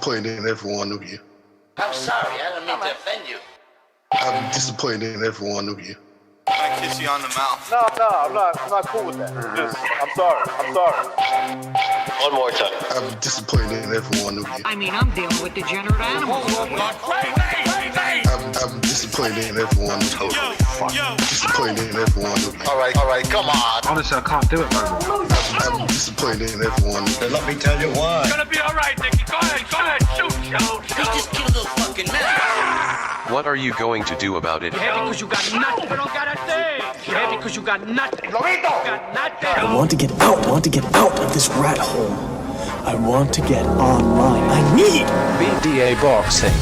disappointed in every one of you. I'm sorry, I don't mean to offend you. I'm disappointed in every one of you. I kiss you on the mouth. No, I'm not cool with that. I'm sorry. One more time. I'm disappointed in every one of you. I mean, I'm dealing with degenerate animals. I'm disappointed in every one of you. Disappointed in every one of you. All right, come on. Honestly, I can't do it, man. I'm disappointed in every one of you. Let me tell you why. It's gonna be all right, Nicky. Go ahead, shoot. He just killed a fucking man. What are you going to do about it? Yeah, because you got nothing. You don't got a thing. Yeah, because you got nothing. I want to get out of this rat hole. I want to get online. I need BDA boxing.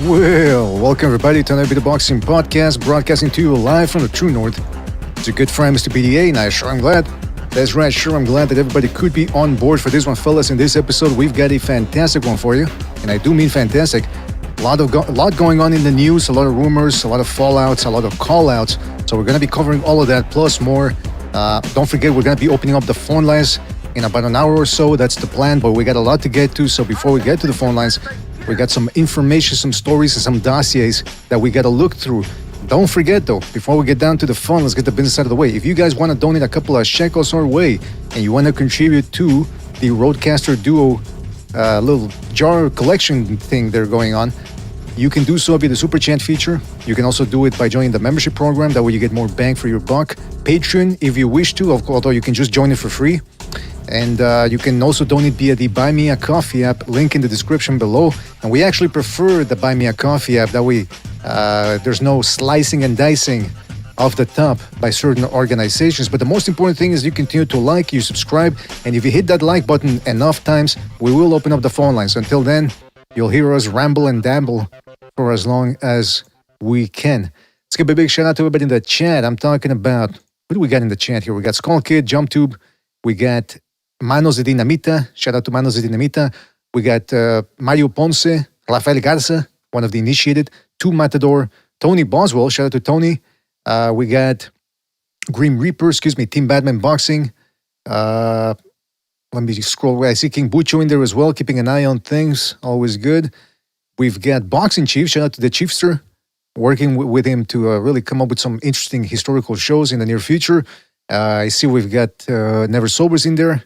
Well, welcome everybody to another Bit of Boxing podcast, broadcasting to you live from the True North. It's a good friend, Mr. BDA, and I'm glad. That's right, I'm glad that everybody could be on board for this one, fellas. In this episode, we've got a fantastic one for you, and I do mean fantastic. A lot going on in the news, a lot of rumors, a lot of fallouts, a lot of call-outs. So we're going to be covering all of that, plus more. Don't forget, we're going to be opening up the phone lines in about an hour or so. That's the plan, but we got a lot to get to. So before we get to the phone lines, we got some information, some stories, and some dossiers that we got to look through. Don't forget, though, before we get down to the fun, let's get the business out of the way. If you guys want to donate a couple of shekels our way and you want to contribute to the Roadcaster Duo little jar collection thing they're going on, you can do so via the Super Chat feature. You can also do it by joining the membership program. That way you get more bang for your buck. Patreon, if you wish to, although you can just join it for free. And you can also donate via the Buy Me a Coffee app, link in the description below. And we actually prefer the Buy Me a Coffee app. That way there's no slicing and dicing off the top by certain organizations. But the most important thing is you continue to like, you subscribe. And if you hit that like button enough times, we will open up the phone lines. Until then, you'll hear us ramble and dabble for as long as we can. Let's give a big shout out to everybody in the chat. I'm talking about, what do we got in the chat here? We got Skull Kid, Jump Tube. We got Manos de Dinamita, shout out to Manos de Dinamita. We got Mario Ponce, Rafael Garza, one of the initiated, Two Matador, Tony Boswell, shout out to Tony. We got Grim Reaper, Team Batman Boxing. Let me scroll away. I see King Bucho in there as well, keeping an eye on things, always good. We've got Boxing Chief, shout out to the Chiefster, working with him to really come up with some interesting historical shows in the near future. I see we've got Never Sobers in there.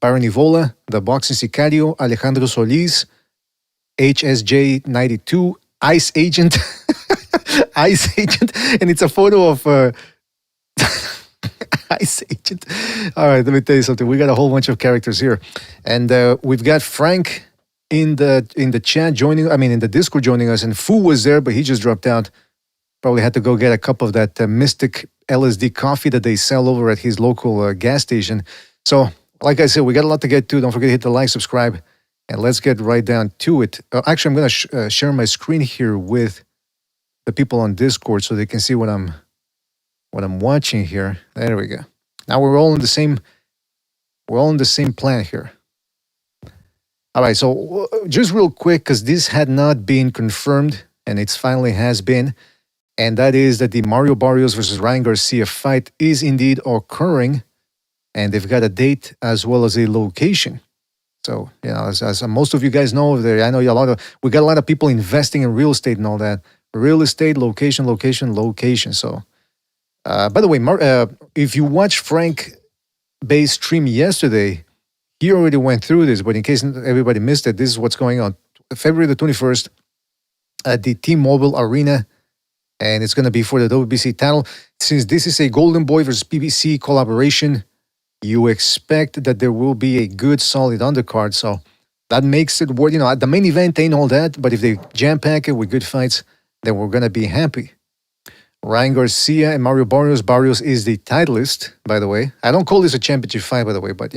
Byron Ivola, the Boxing Sicario, Alejandro Solis, HSJ92, Ice Agent, Ice Agent, and it's a photo of Ice Agent. All right, let me tell you something. We got a whole bunch of characters here, and we've got Frank in the chat joining. I mean, in the Discord joining us, and Fu was there, but he just dropped out. Probably had to go get a cup of that Mystic LSD coffee that they sell over at his local gas station. So, like I said, we got a lot to get to. Don't forget to hit the like, subscribe, and let's get right down to it. Actually, I'm going to share my screen here with the people on Discord so they can see what I'm watching here. There we go. Now we're all in the same plan here. All right, so just real quick, because this had not been confirmed, and it finally has been. And that is that the Mario Barrios versus Ryan Garcia fight is indeed occurring. And they've got a date as well as a location. So, as most of you guys know, I know we got a lot of people investing in real estate and all that. Real estate, location. So, by the way, if you watched Frank Bay's stream yesterday, he already went through this, but in case everybody missed it, this is what's going on. February the 21st at the T-Mobile Arena, and it's going to be for the WBC title. Since this is a Golden Boy versus PBC collaboration, you expect that there will be a good, solid undercard. So that makes it worth, at the main event ain't all that, but if they jam-pack it with good fights, then we're going to be happy. Ryan Garcia and Mario Barrios. Barrios is the titleist, by the way. I don't call this a championship fight, by the way, but,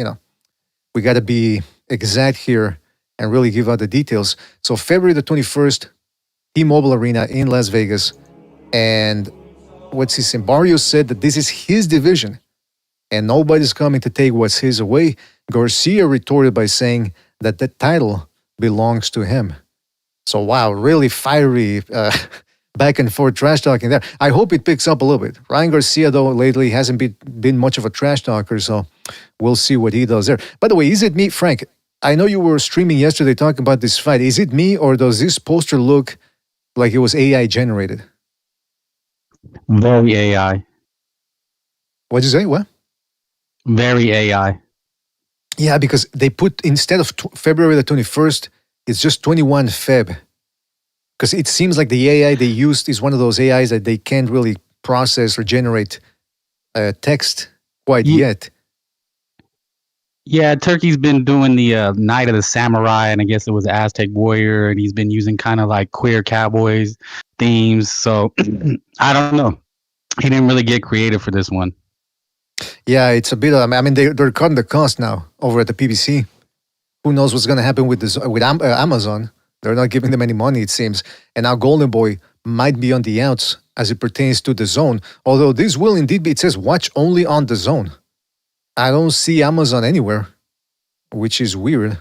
we got to be exact here and really give out the details. So February the 21st, T-Mobile Arena in Las Vegas. And what's his name? Barrios said that this is his division and nobody's coming to take what's his away. Garcia retorted by saying that the title belongs to him. So, wow, really fiery back and forth trash talking there. I hope it picks up a little bit. Ryan Garcia, though, lately hasn't been much of a trash talker, so we'll see what he does there. By the way, is it me, Frank? I know you were streaming yesterday talking about this fight. Is it me, or does this poster look like it was AI generated? Very AI. What'd you say? What? Very AI. Yeah, because they put, instead of February the 21st, it's just 21 Feb. Because it seems like the AI they used is one of those AIs that they can't really process or generate text quite yet. Yeah, Turkey's been doing the Night of the Samurai, and I guess it was Aztec Warrior, and he's been using kind of like queer cowboys themes. So I don't know. He didn't really get creative for this one. Yeah, it's a bit. I mean, they're cutting the cost now over at the PBC. Who knows what's going to happen with this with Amazon? They're not giving them any money, it seems. And now Golden Boy might be on the outs as it pertains to the zone. Although this will indeed be, it says watch only on the zone. I don't see Amazon anywhere, which is weird.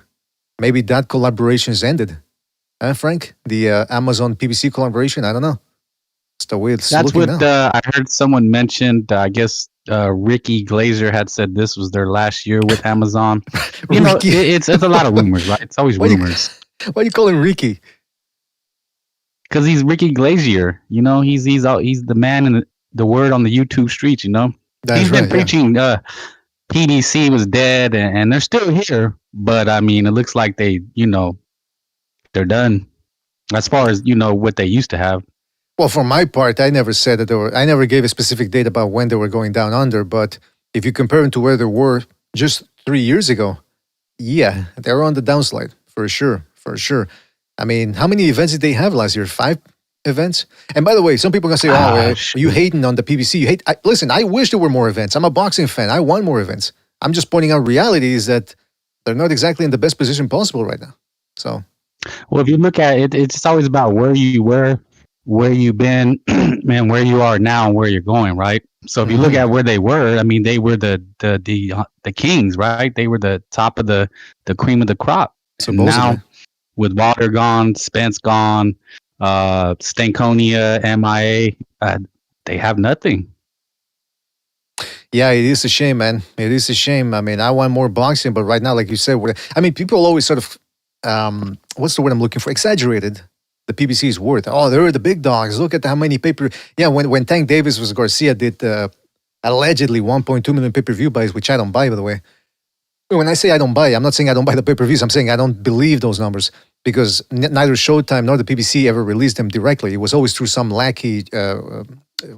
Maybe that collaboration's ended. Frank? The Amazon PBC collaboration? I don't know. It's the way it's That's looking what now. I heard someone mentioned. I guess Ricky Glazer had said this was their last year with Amazon. You know, it's a lot of rumors, right? It's always rumors. Why do you call him Ricky? Because he's Ricky Glazier. You know, he's the man in the word on the YouTube streets. You know, he's been preaching PDC was dead, and they're still here. But I mean, it looks like they're done as far as what they used to have. Well, for my part, I never said that I never gave a specific date about when they were going down under. But if you compare them to where they were just 3 years ago, yeah, they're on the downslide for sure. For sure. I mean, how many events did they have last year? 5 events? And by the way, some people are going to say, you hating on the PBC. Listen, I wish there were more events. I'm a boxing fan. I want more events. I'm just pointing out reality is that they're not exactly in the best position possible right now. So, well, if you look at it, it's always about where you were, where you've been, man, where you are now and where you're going, right? So if you look at where they were, I mean, they were the kings, right? They were the top of the cream of the crop. So now, with Walter gone, Spence gone, Stankonia, MIA, they have nothing. Yeah, it is a shame, man. It is a shame. I mean, I want more boxing, but right now, like you said, people always sort of, what's the word I'm looking for? Exaggerated the PBC's worth. Oh, they're the big dogs. Look at how many Yeah, when Tank Davis was Garcia did allegedly 1.2 million pay-per-view buys, which I don't buy, by the way. When I say I don't buy, I'm not saying I don't buy the pay-per-views. I'm saying I don't believe those numbers because neither Showtime nor the PBC ever released them directly. It was always through some lackey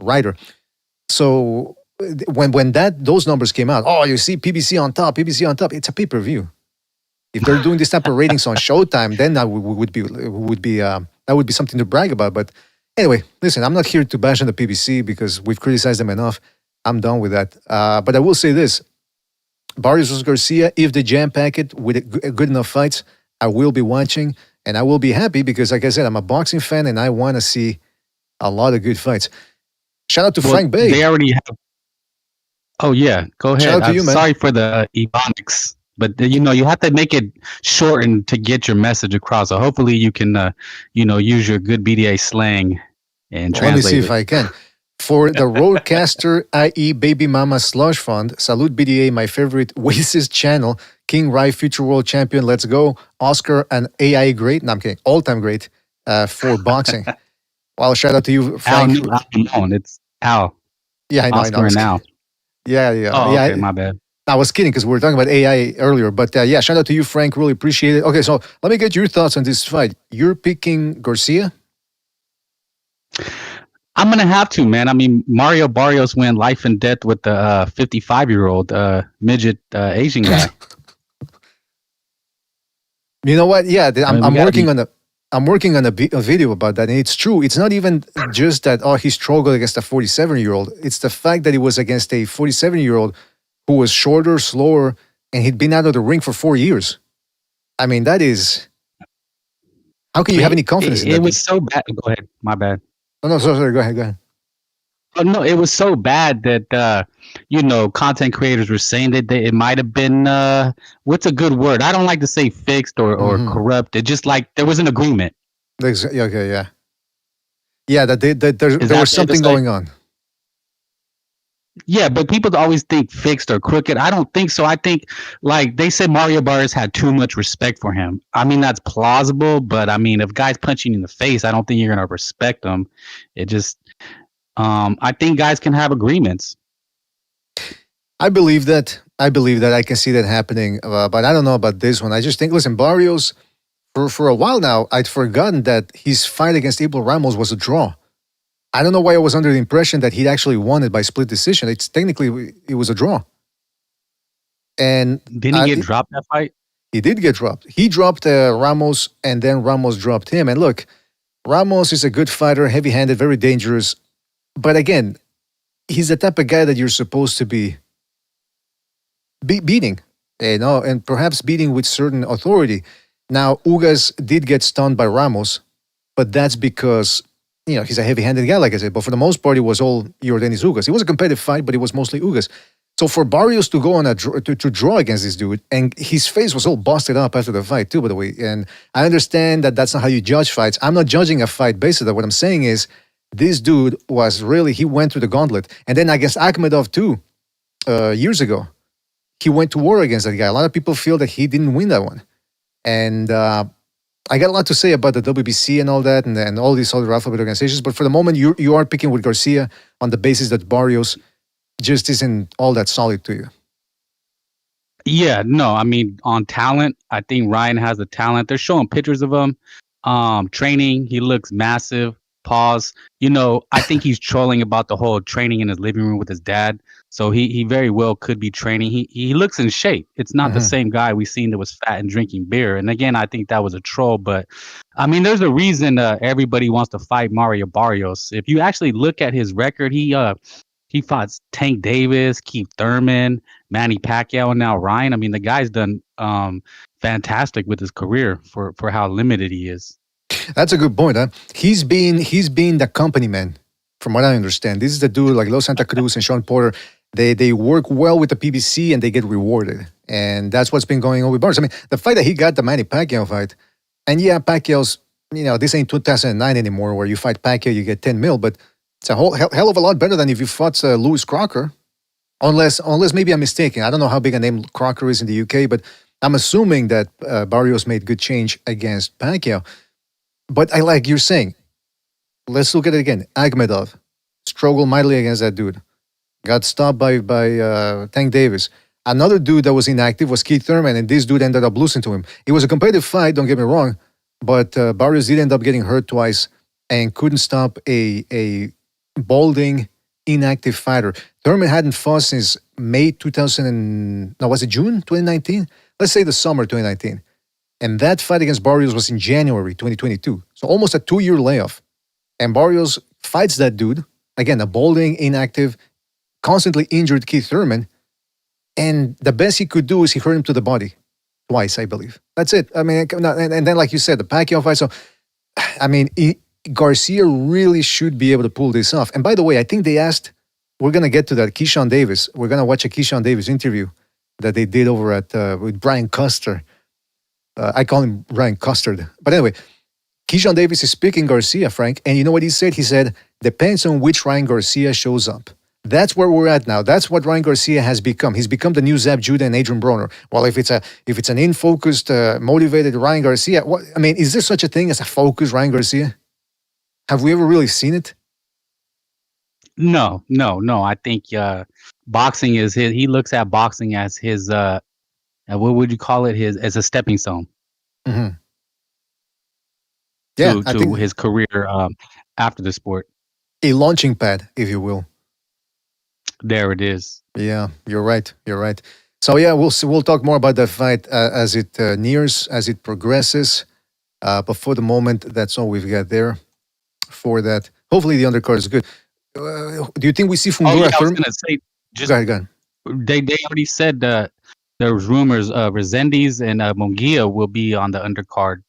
writer. So when those numbers came out, oh, you see PBC on top, it's a pay-per-view. If they're doing this type of ratings on Showtime, then that would be something to brag about. But anyway, listen, I'm not here to bash on the PBC because we've criticized them enough. I'm done with that. But I will say this. Barrios vs. Garcia, if they jam pack it with good enough fights, I will be watching and I will be happy because, like I said, I'm a boxing fan and I want to see a lot of good fights. Shout out to Frank Bay. They already have. Oh, yeah. Go ahead. Shout out to you, man. Sorry for the ebonics, but you have to make it shortened to get your message across. So hopefully you can, use your good BDA slang and translate. Let me see if I can. For the Roadcaster, i.e. Baby Mama Slush Fund, Salute BDA, my favorite Oasis channel, King Rai, future world champion, let's go. Oscar, an AI great, no, I'm kidding, all-time great for boxing. Well, shout out to you, Frank. It's Al. Yeah, I know. Oscar and Al. Yeah. Oh, yeah. okay, my bad. I was kidding because we were talking about AI earlier. But yeah, shout out to you, Frank. Really appreciate it. Okay, so let me get your thoughts on this fight. You're picking Garcia? I'm gonna have to, man. I mean, Mario Barrios went life and death with the 55-year-old midget Asian guy. You know what? Yeah, I mean, I'm we gotta working be- on I'm working on a video about that, and it's true. It's not even just that he struggled against a 47-year-old. It's the fact that he was against a 47-year-old who was shorter, slower, and he'd been out of the ring for 4 years. I mean, that is. How can you have any confidence in that? It was so bad. Go ahead. My bad. Oh, no, sorry. Go ahead. Go ahead. Oh, no, it was so bad that content creators were saying that it might have been what's a good word? I don't like to say fixed or corrupt. It just like there was an agreement. Okay, yeah. Yeah, that there that was something going on. Yeah, but people always think fixed or crooked. I don't think so. I think, like they said, Mario Barrios had too much respect for him. I mean, that's plausible, but I mean, if guys punch you in the face, I don't think you're gonna respect them. It just, I think guys can have agreements. I believe that. I can see that happening, but I don't know about this one. I just think, listen, Barrios, for a while now, I'd forgotten that his fight against Abel Ramos was a draw. I don't know why I was under the impression that he'd actually won it by split decision. It's technically, it was a draw. And Didn't he get dropped that fight? He did get dropped. He dropped Ramos, and then Ramos dropped him. And look, Ramos is a good fighter, heavy-handed, very dangerous. But again, he's the type of guy that you're supposed to be beating, and perhaps beating with certain authority. Now, Ugas did get stunned by Ramos, but that's because he's a heavy-handed guy, like I said. But for the most part, it was all Yordenis Ugas. It was a competitive fight, but it was mostly Ugas. So for Barrios to go on to draw against this dude, and his face was all busted up after the fight too, by the way. And I understand that that's not how you judge fights. I'm not judging a fight based on that. What I'm saying is, this dude he went through the gauntlet. And then against Akhmedov too, years ago, he went to war against that guy. A lot of people feel that he didn't win that one. And I got a lot to say about the WBC and all that, and all these other alphabet organizations. But for the moment, you are picking with Garcia on the basis that Barrios just isn't all that solid to you. Yeah, no, I mean, on talent, I think Ryan has the talent. They're showing pictures of him. Training, he looks massive. Pause. I think he's trolling about the whole training in his living room with his dad. So he very well could be training. He looks in shape. It's not the same guy we seen that was fat and drinking beer. And again, I think that was a troll. But I mean, there's a reason everybody wants to fight Mario Barrios. If you actually look at his record, he fought Tank Davis, Keith Thurman, Manny Pacquiao, and now Ryan. I mean, the guy's done fantastic with his career for how limited he is. That's a good point, huh? He's been the company man, from what I understand. This is the dude like Los Santa Cruz and Sean Porter. They work well with the PBC and they get rewarded. And that's what's been going on with Barnes. I mean, the fight that he got, the Manny Pacquiao fight, and yeah, Pacquiao's, this ain't 2009 anymore where you fight Pacquiao, you get 10 mil, but it's a whole hell of a lot better than if you fought Lewis Crocker. Unless maybe I'm mistaken. I don't know how big a name Crocker is in the UK, but I'm assuming that Barrios made good change against Pacquiao. But I like you're saying, let's look at it again. Akhmedov struggled mightily against that dude. Got stopped by Tank Davis. Another dude that was inactive was Keith Thurman, and this dude ended up losing to him. It was a competitive fight, don't get me wrong, but Barrios did end up getting hurt twice and couldn't stop a balding, inactive fighter. Thurman hadn't fought since May 2000 was it June 2019? Let's say the summer 2019. And that fight against Barrios was in January 2022. So almost a 2-year layoff. And Barrios fights that dude, again, a balding, inactive, constantly injured Keith Thurman. And the best he could do is he hurt him to the body twice, I believe. That's it. I mean, and then like you said, the Pacquiao fight. So, I mean, Garcia really should be able to pull this off. And by the way, I think they asked, we're going to get to that, Keyshawn Davis. We're going to watch a Keyshawn Davis interview that they did over at with Brian Custer. I call him Ryan Custard. But anyway, Keyshawn Davis is picking Garcia, Frank. And you know what he said? He said, depends on which Ryan Garcia shows up. That's where we're at now. That's what Ryan Garcia has become. He's become the new Zab Judah and Adrian Broner. Well, if it's an in-focused, motivated Ryan Garcia, is there such a thing as a focused Ryan Garcia? Have we ever really seen it? No. I think boxing is his. He looks at boxing as his. What would you call it? His as a stepping stone Hmm. Yeah, I to think his career after the sport. a launching pad, if you will. There it is. Yeah, you're right. You're right. So yeah, we'll talk more about that fight as it nears, as it progresses. But for the moment, that's all we've got there for that. Hopefully, the undercard is good. Do you think we see Oh yeah, Fundora I was Thurm? gonna say just Go ahead, go ahead. they already said there was rumors Resendiz and Munguia will be on the undercard.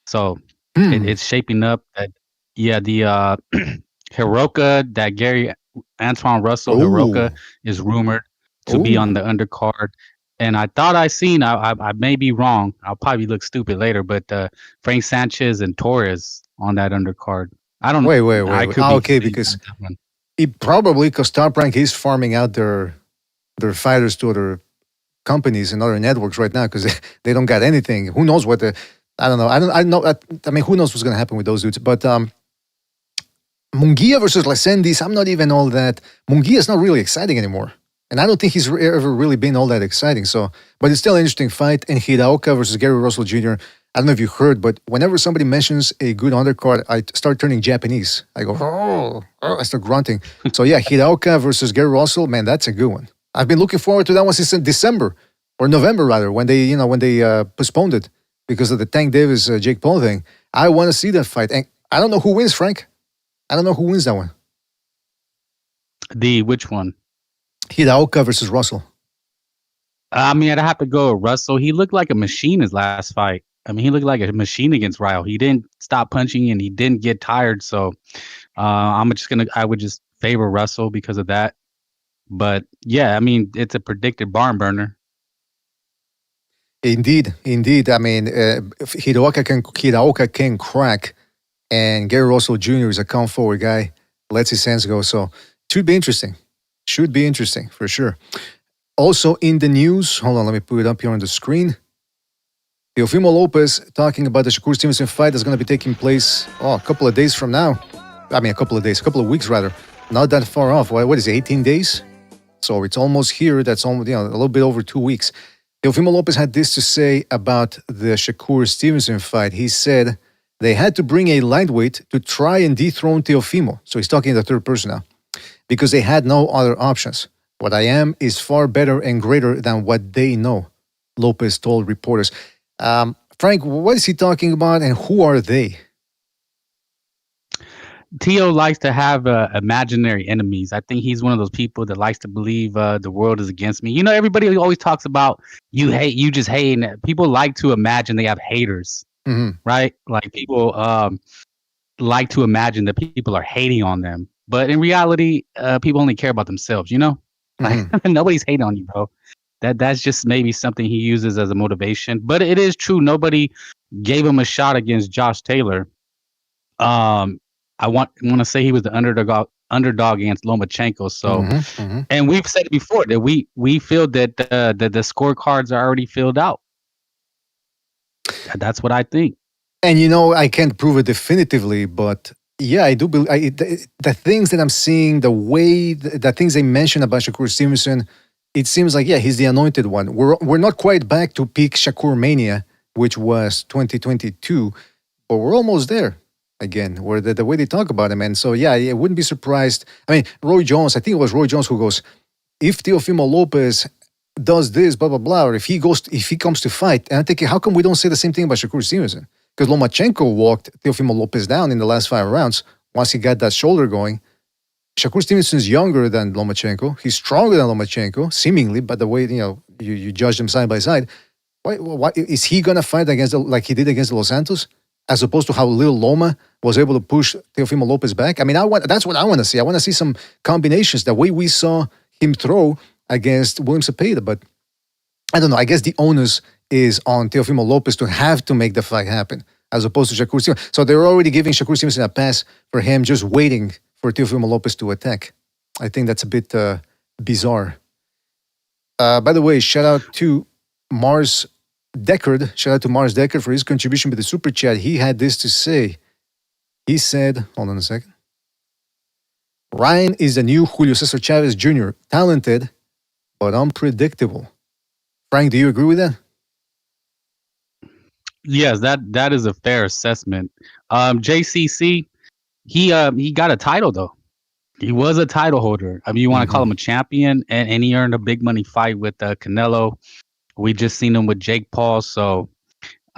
So Hmm. it's shaping up that yeah the Hiroka that Gary Antoine Russell Oh, Hiroka is rumored to be on oh. the undercard. And I thought I seen I may be wrong. I'll probably look stupid later, but Frank Sanchez and Torres on that undercard. I don't. I Wait. could Ah, be okay, mistaken because on that one. it probably because Top Rank is farming out their fighters to other companies and other networks right now because they don't got anything. Who knows what the I don't know. I don't know. I mean, who knows what's gonna happen with those dudes? But Munguia versus Lesendis, I'm not even all that. Munguia is not really exciting anymore. And I don't think he's ever really been all that exciting. So, but it's still an interesting fight. And Hiraoka versus Gary Russell Jr., I don't know if you heard, but whenever somebody mentions a good undercard, I start turning Japanese. I go, I start grunting. So yeah, Hiraoka versus Gary Russell, man, that's a good one. I've been looking forward to that one since December or November rather, when they postponed it because of the Tank Davis Jake Paul thing. I want to see that fight. And I don't know who wins, Frank. I don't know who wins that one. The which one? Hiraoka versus Russell. I mean, I'd have to go with Russell. He looked like a machine his last fight. I mean, he looked like a machine against Ryle. He didn't stop punching and he didn't get tired. So I would just favor Russell because of that. But yeah, I mean, it's a predicted barn burner. Indeed. I mean, Hiraoka can crack, and Gary Russell Jr. is a come forward guy. Lets his hands go. So it should be interesting. Should be interesting for sure. Also in the news, hold on, let me put it up here on the screen. Teofimo Lopez talking about the Shakur Stevenson fight that's going to be taking place a couple of days from now. I mean, a couple of weeks rather. Not that far off. What is it, 18 days? So it's almost here. That's almost, a little bit over 2 weeks. Teofimo Lopez had this to say about the Shakur Stevenson fight. He said they had to bring a lightweight to try and dethrone Teofimo. So he's talking in the third person now. Because they had no other options. What I am is far better and greater than what they know, Lopez told reporters. Frank, what is he talking about and who are they? Tio likes to have imaginary enemies. I think he's one of those people that likes to believe the world is against me. You know, everybody always talks about you just hating. People like to imagine they have haters, right? Like people like to imagine that people are hating on them. But in reality, people only care about themselves, you know? Like nobody's hating on you, bro. That's just maybe something he uses as a motivation. But it is true. Nobody gave him a shot against Josh Taylor. I want to say he was the underdog against Lomachenko. So, and we've said it before that we feel that the scorecards are already filled out. That's what I think. And I can't prove it definitively, but yeah, I do believe the things that I'm seeing, the way the things they mention about Shakur Stevenson, it seems like he's the anointed one. We're not quite back to peak Shakur mania, which was 2022, but we're almost there again. Where the way they talk about him, and so I wouldn't be surprised. I mean, Roy Jones, I think it was Roy Jones who goes, if Teofimo Lopez does this, blah blah blah, or if he comes to fight, and I'm thinking, how come we don't say the same thing about Shakur Stevenson? Because Lomachenko walked Teofimo Lopez down in the last 5 rounds once he got that shoulder going. Shakur Stevenson's younger than Lomachenko. He's stronger than Lomachenko, seemingly, but the way you judge them side by side. Why is he gonna fight like he did against Los Santos, as opposed to how little Loma was able to push Teofimo Lopez back? I mean, that's what I want to see. I want to see some combinations, the way we saw him throw against William Cepeda. But I don't know. I guess the onus is on Teofimo Lopez to have to make the fight happen, as opposed to Shakur Stevenson. So they're already giving Shakur Stevenson a pass for him just waiting for Teofimo Lopez to attack. I think that's a bit bizarre. By the way, shout out to Mars Deckard. Shout out to Mars Deckard for his contribution with the super chat. He had this to say. He said, hold on a second. Ryan is the new Julio Cesar Chavez Jr., talented but unpredictable. Frank, do you agree with that? Yes, that is a fair assessment. JCC, he got a title though. He was a title holder. I mean, you want to call him a champion, and he earned a big money fight with Canelo. We just seen him with Jake Paul. So,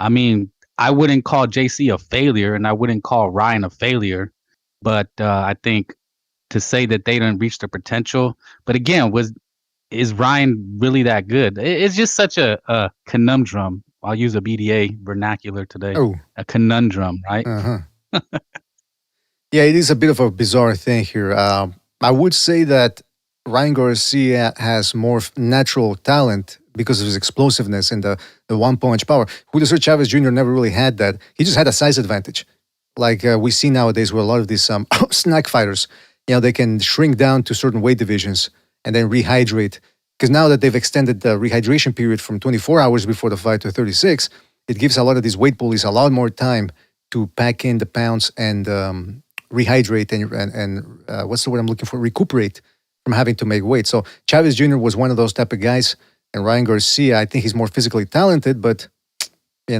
I mean, I wouldn't call JC a failure, and I wouldn't call Ryan a failure. But I think to say that they didn't reach their potential. But again, is Ryan really that good? It's just such a conundrum. I'll use a BDA vernacular today. Oh. A conundrum, right? Uh-huh. Yeah, it is a bit of a bizarre thing here. I would say that Ryan Garcia has more natural talent because of his explosiveness and the one-punch power. Julio Cesar Chavez Jr. never really had that. He just had a size advantage. Like we see nowadays with a lot of these snack fighters. They can shrink down to certain weight divisions and then rehydrate. Because now that they've extended the rehydration period from 24 hours before the fight to 36, it gives a lot of these weight bullies a lot more time to pack in the pounds and rehydrate and what's the word I'm looking for? Recuperate from having to make weight. So Chavez Jr. was one of those type of guys, and Ryan Garcia, I think he's more physically talented, but I'm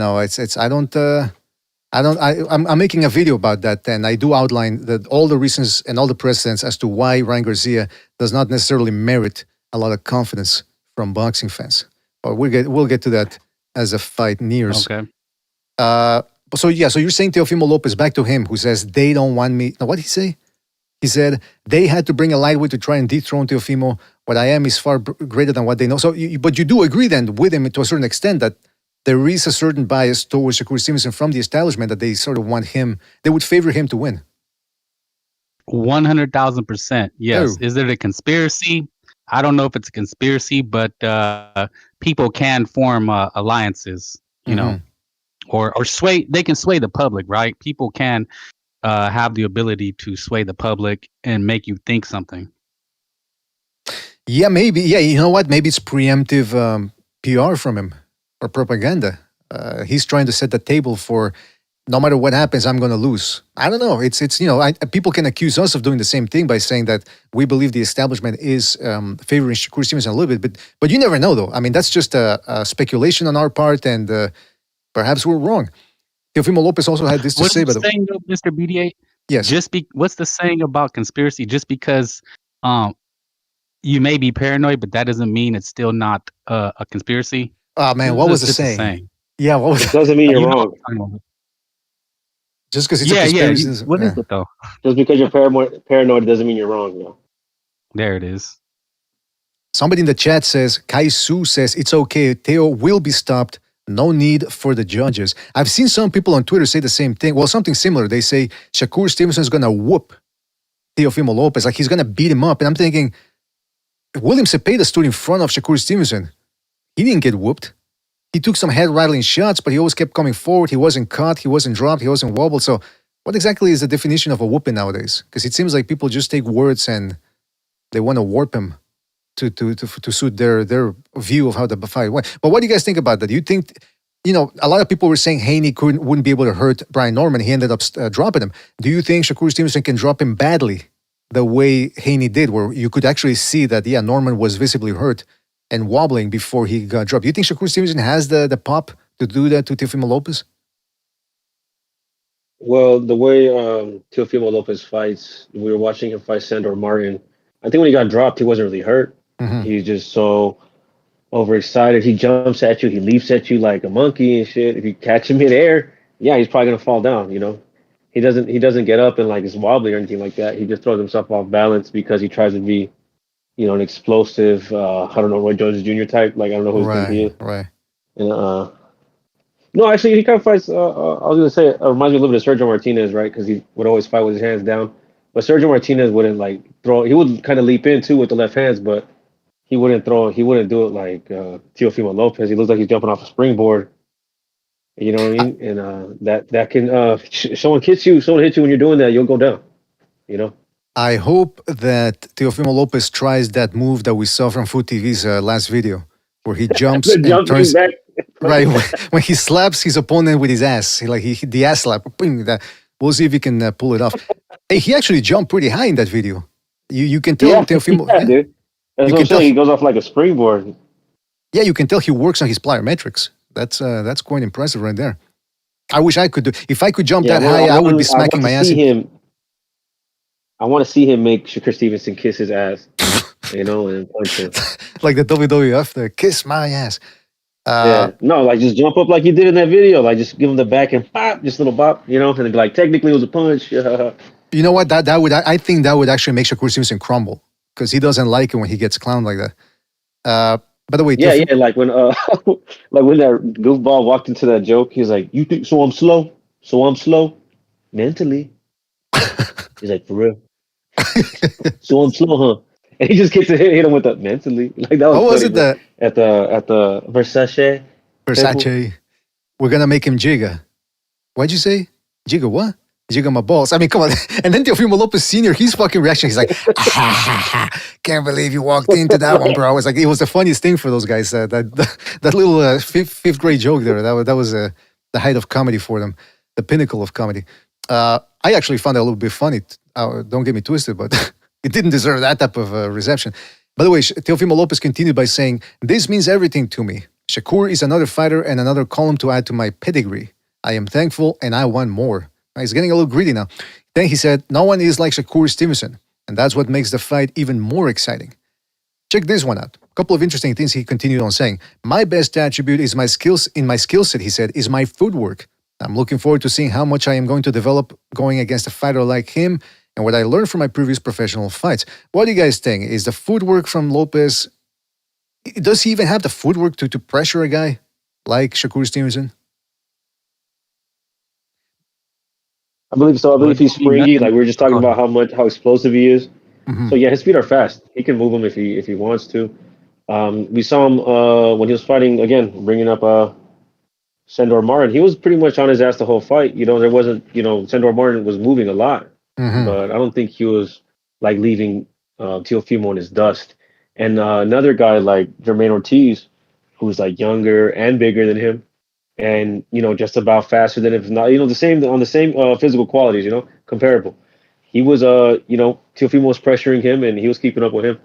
making a video about that, and I do outline all the reasons and all the precedents as to why Ryan Garcia does not necessarily merit a lot of confidence from boxing fans. But we'll get to that as the fight nears. Okay. So you're saying Teofimo Lopez, back to him, who says they don't want me. Now, what did he say? He said they had to bring a lightweight to try and dethrone Teofimo. What I am is far greater than what they know. So, but you do agree then with him to a certain extent that there is a certain bias towards Shakur Stevenson from the establishment, that they sort of want him, they would favor him to win. 100,000%. Yes. Oh. Is it a conspiracy? I don't know if it's a conspiracy, but people can form alliances, you know, or sway. They can sway the public, right? People can have the ability to sway the public and make you think something. Yeah, maybe. Yeah, you know what? Maybe it's preemptive PR from him or propaganda. He's trying to set the table for no matter what happens, I'm going to lose. I don't know. It's people can accuse us of doing the same thing by saying that we believe the establishment is favoring Shakur Stevenson a little bit, but you never know, though. I mean, that's just a speculation on our part, and perhaps we're wrong. Teofimo Lopez also had this to say, What's the saying, though, Mr. BDA? Yes. What's the saying about conspiracy? Just because you may be paranoid, but that doesn't mean it's still not a conspiracy. Oh man, what was the saying? Yeah, what was it? Doesn't mean you're wrong. Just because it's a conspiracy. What is it though? Just because you're paranoid doesn't mean you're wrong. No. There it is. Somebody in the chat says, Kai Su says, it's okay. Teo will be stopped. No need for the judges. I've seen some people on Twitter say the same thing. Well, something similar. They say Shakur Stevenson is going to whoop Teofimo Lopez. Like he's going to beat him up. And I'm thinking, William Cepeda stood in front of Shakur Stevenson. He didn't get whooped. He took some head-rattling shots, but he always kept coming forward. He wasn't caught. He wasn't dropped. He wasn't wobbled. So what exactly is the definition of a whooping nowadays? Because it seems like people just take words and they want to warp him to suit their view of how the fight went. But what do you guys think about that? Do you think, a lot of people were saying Haney wouldn't be able to hurt Brian Norman. He ended up dropping him. Do you think Shakur Stevenson can drop him badly the way Haney did, where you could actually see that, Norman was visibly hurt and wobbling before he got dropped? Do you think Shakur Stevenson has the pop to do that to Teofimo Lopez? Well, the way Teofimo Lopez fights, we were watching him fight Sandor Martin. I think when he got dropped, he wasn't really hurt. Mm-hmm. He's just so overexcited. He jumps at you. He leaps at you like a monkey and shit. If you catch him midair, he's probably gonna fall down. He doesn't get up and like is wobbly or anything like that. He just throws himself off balance because he tries to be, an explosive, I don't know, Roy Jones Jr. type. Like I don't know who he is. Right. And no, actually, he kind of fights. I was gonna say it reminds me a little bit of Sergio Martinez, right? Because he would always fight with his hands down. But Sergio Martinez wouldn't like throw. He would kind of leap in too with the left hands, but he wouldn't throw. He wouldn't do it like Teofimo Lopez. He looks like he's jumping off a springboard. You know what I mean? And that can someone hits you when you're doing that, you'll go down. I hope that Teofimo Lopez tries that move that we saw from Food TV's last video, where he jumps and turns back. Right when he slaps his opponent with his ass, he the ass slap. We'll see if he can pull it off. Hey, he actually jumped pretty high in that video. You can tell Yeah, Teofimo. yeah, dude. That's You what I'm can tell saying. He goes off like a springboard. Yeah, you can tell he works on his plyometrics. That's quite impressive right there. I wish I could do. If I could jump Yeah, that well, high, I would be I want smacking to my ass. see him. I want to see him make Shakur Stevenson kiss his ass, and punch him. Like the WWF, the kiss my ass. Yeah, no, like just jump up like you did in that video. Like just give him the back and pop, just a little bop, and like technically it was a punch. You know what? That would I think that would actually make Shakur Stevenson crumble because he doesn't like it when he gets clowned like that. By the way, Yeah, like when like when that goofball walked into that joke, he was like, "You think so? I'm slow. So I'm slow mentally." He's like, "For real? So I'm slow, huh?" And he just gets to hit him with the mentally. Like that was What was funny, it bro. that At the Versace. Versace? We're gonna make him jigga. What'd you say? Jigga what? Jigga my balls. I mean, come on. And then Teofimo Lopez Sr., his fucking reaction, he's like, can't believe you walked into that one, bro. It's like, it was the funniest thing for those guys. That little fifth grade joke there, that was the height of comedy for them, the pinnacle of comedy. I actually found it a little bit funny. Don't get me twisted, but it didn't deserve that type of reception. By the way, Teofimo Lopez continued by saying, this means everything to me. Shakur is another fighter and another column to add to my pedigree. I am thankful and I want more. He's getting a little greedy now. Then he said, no one is like Shakur Stevenson, and that's what makes the fight even more exciting. Check this one out. A couple of interesting things he continued on saying. My best attribute is my skills in my skill set, he said, is my footwork. I'm looking forward to seeing how much I am going to develop going against a fighter like him and what I learned from my previous professional fights. What do you guys think? Is the footwork from Lopez, does he even have the footwork to pressure a guy like Shakur Stevenson? I believe so. I believe he's springy. Like we were just talking about how explosive he is. Mm-hmm. So yeah, his feet are fast. He can move them if he wants to. We saw him when he was fighting again, bringing up Sandor Martin. He was pretty much on his ass the whole fight. There wasn't. Sandor Martin was moving a lot, but I don't think he was like leaving Teofimo in his dust. And another guy like Jermaine Ortiz, who's like younger and bigger than him, and just about faster than if not the same on the same physical qualities, comparable. He was Teofimo was pressuring him and he was keeping up with him.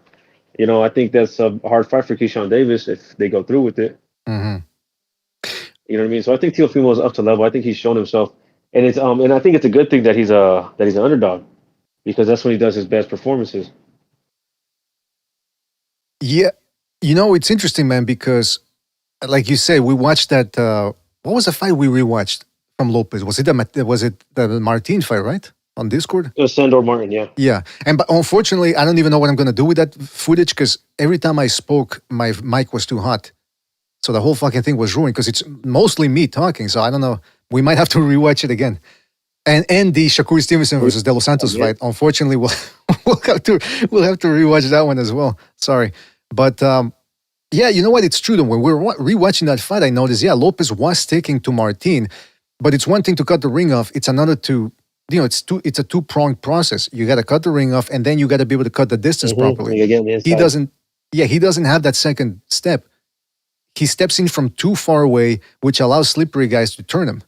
I think that's a hard fight for Keyshawn Davis if they go through with it. Mm-hmm. You know what I mean? So I think Teofimo is up to level. I think he's shown himself, and it's and I think it's a good thing that he's an underdog, because that's when he does his best performances. Yeah, it's interesting, man, because like you say, we watched that. What was the fight we rewatched from Lopez? Was it the Martin fight, right? On Discord? It was Sandor Martin, yeah. Yeah. But unfortunately, I don't even know what I'm going to do with that footage because every time I spoke, my mic was too hot. So the whole fucking thing was ruined because it's mostly me talking. So I don't know. We might have to rewatch it again. And the Shakur Stevenson versus De Los Santos fight. Unfortunately, we'll have to rewatch that one as well. Sorry. But yeah, you know what? It's true. Though. When we were rewatching that fight, I noticed, Lopez was sticking to Martin, but it's one thing to cut the ring off. It's another to, it's a two-pronged process. You got to cut the ring off, and then you got to be able to cut the distance properly. He doesn't have that second step. He steps in from too far away, which allows slippery guys to turn him.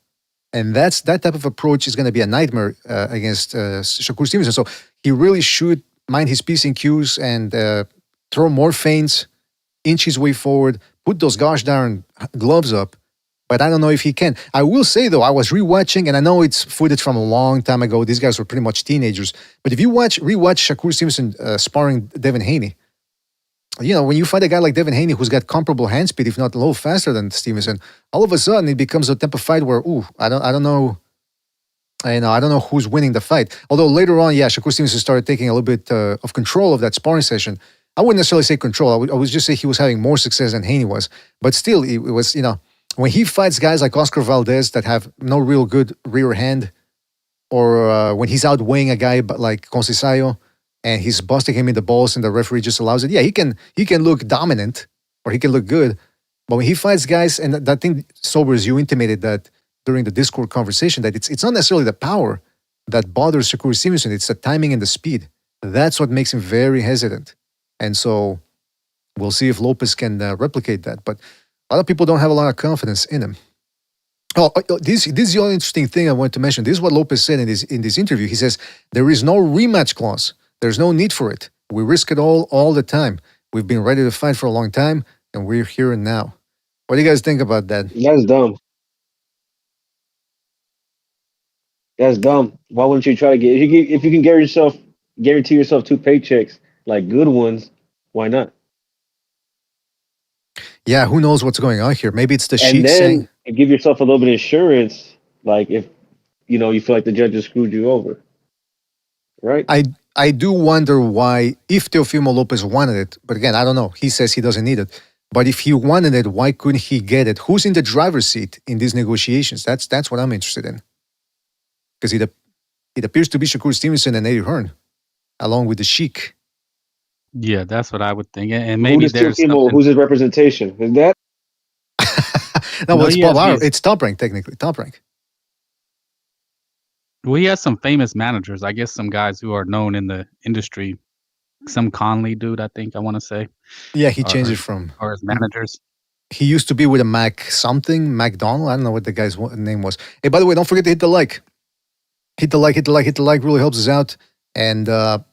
And that type of approach is going to be a nightmare against Shakur Stevenson. So he really should mind his P's and Q's and throw more feints, inch his way forward, put those gosh darn gloves up. But I don't know if he can. I will say, though, I was rewatching, and I know it's footage from a long time ago. These guys were pretty much teenagers. But if you rewatch Shakur Stevenson sparring Devin Haney, when you fight a guy like Devin Haney who's got comparable hand speed, if not a little faster than Stevenson, all of a sudden it becomes a type of fight where, I don't know. I don't know who's winning the fight. Although later on, Shakur Stevenson started taking a little bit of control of that sparring session. I wouldn't necessarily say control. I would just say he was having more success than Haney was. But still, it was, when he fights guys like Oscar Valdez that have no real good rear hand, or when he's outweighing a guy like Conceição and he's busting him in the balls and the referee just allows it, he can look dominant or he can look good. But when he fights guys, and that thing sobers you, intimated that during the Discord conversation, that it's not necessarily the power that bothers Shakur Stevenson, it's the timing and the speed. That's what makes him very hesitant. And so we'll see if Lopez can replicate that. But a lot of people don't have a lot of confidence in him. This is the only interesting thing I want to mention. This is what Lopez said in this interview. He says, there is no rematch clause. There's no need for it. We risk it all the time. We've been ready to fight for a long time, and we're here and now. What do you guys think about that? That's dumb. That's dumb. Why wouldn't you try to get if you can guarantee yourself 2 paychecks, like good ones, why not? Yeah, who knows what's going on here? Maybe it's the And sheik saying, then give yourself a little bit of insurance, like if you feel like the judge has screwed you over, right? I do wonder why, if Teofimo Lopez wanted it, but again, I don't know. He says he doesn't need it. But if he wanted it, why couldn't he get it? Who's in the driver's seat in these negotiations? That's what I'm interested in. Because it appears to be Shakur Stevenson and Eddie Hearn, along with the sheik. Yeah, that's what I would think. And maybe Who there's who's his representation? Is that? No, well, it's Bob yes. It's Top Rank, technically. Top Rank. Well, he has some famous managers. I guess some guys who are known in the industry. Some Conley dude, I think I want to say. Yeah, he changed it from... Or his managers. He used to be with a Mac something, McDonald. I don't know what the guy's name was. Hey, by the way, don't forget to hit the like. Hit the like. Really helps us out. And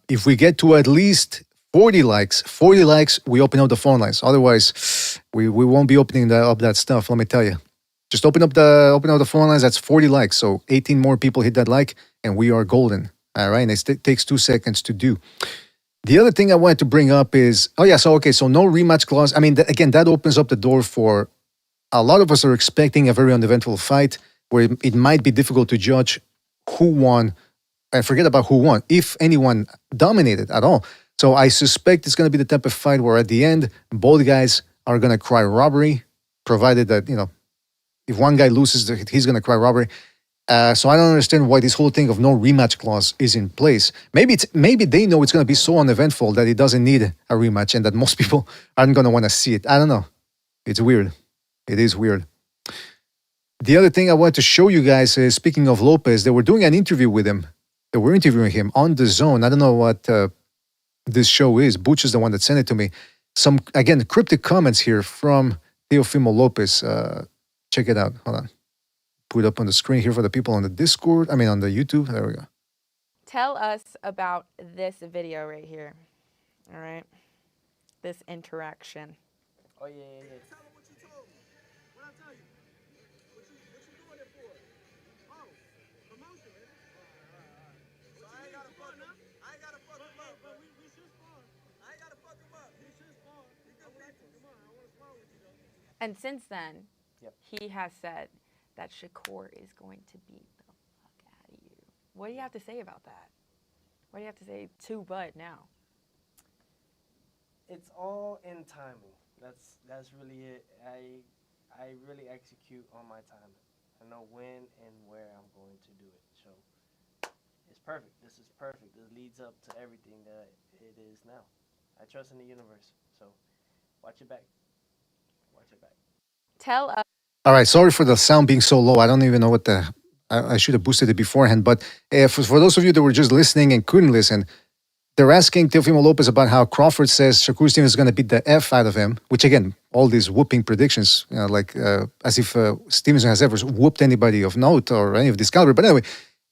if we get to at least 40 likes, we open up the phone lines. Otherwise, we won't be opening up that stuff, let me tell you. Just open up the phone lines. That's 40 likes. So 18 more people hit that like, and we are golden. All right, and it takes 2 seconds to do. The other thing I wanted to bring up is, so no rematch clause. I mean, again, that opens up the door for a lot of us are expecting a very uneventful fight where it might be difficult to judge who won, and forget about who won, if anyone dominated at all. So I suspect it's going to be the type of fight where at the end, both guys are going to cry robbery, provided that, if one guy loses, he's going to cry robbery. So I don't understand why this whole thing of no rematch clause is in place. Maybe they know it's going to be so uneventful that it doesn't need a rematch and that most people aren't going to want to see it. I don't know. It's weird. It is weird. The other thing I wanted to show you guys is, speaking of Lopez, they were doing an interview with him. They were interviewing him on The Zone. I don't know what this show is. Butch is the one that sent it to me. Some, again, cryptic comments here from Teofimo Lopez. Check it out. Hold on. Put up on the screen here for the people on the Discord. I mean, on the YouTube. There we go. Tell us about this video right here. All right. This interaction. Oh, yeah. And since then, he has said that Shakur is going to beat the fuck out of you. What do you have to say about that? What do you have to say to Bud now? It's all in timing. That's really it. I really execute on my timing. I know when and where I'm going to do it. So it's perfect. This is perfect. It leads up to everything that it is now. I trust in the universe. So watch it back. Watch it back. Tell us. All right, sorry for the sound being so low. I don't even know what I should have boosted it beforehand. But for those of you that were just listening and couldn't listen, they're asking Teofimo Lopez about how Crawford says Shakur Stevenson is going to beat the F out of him, which again, all these whooping predictions, as if Stevenson has ever whooped anybody of note or any of this caliber. But anyway,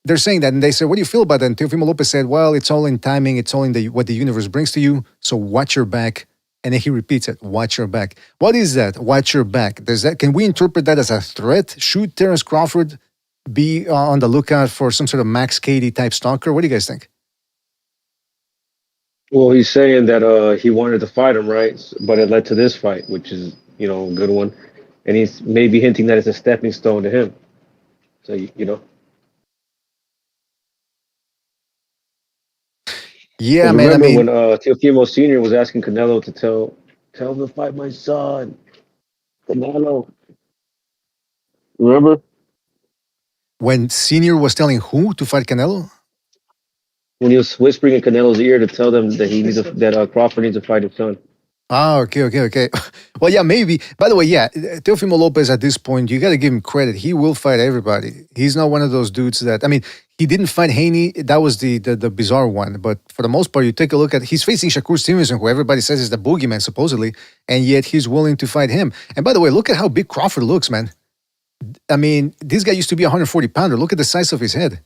they're saying that, and they said, what do you feel about that? And Teofimo Lopez said, well, it's all in timing. It's all in what the universe brings to you. So watch your back. And then he repeats it, watch your back. What is that? Watch your back. Can we interpret that as a threat? Should Terence Crawford be on the lookout for some sort of Max Cady type stalker? What do you guys think? Well, he's saying that he wanted to fight him, right? But it led to this fight, which is, a good one. And he's maybe hinting that it's a stepping stone to him. So, Yeah, man. I mean, when Teofimo Sr. was asking Canelo to tell him to fight my son, Canelo. Remember? When Senior was telling who to fight Canelo? When he was whispering in Canelo's ear to tell them that that Crawford needs to fight his son. Ah, okay. Well, yeah, maybe. By the way, Teofimo Lopez at this point, you got to give him credit. He will fight everybody. He's not one of those dudes that, he didn't fight Haney. That was the bizarre one. But for the most part, you take a look at, he's facing Shakur Stevenson, who everybody says is the boogeyman, supposedly, and yet he's willing to fight him. And by the way, look at how big Crawford looks, man. This guy used to be a 140-pounder. Look at the size of his head.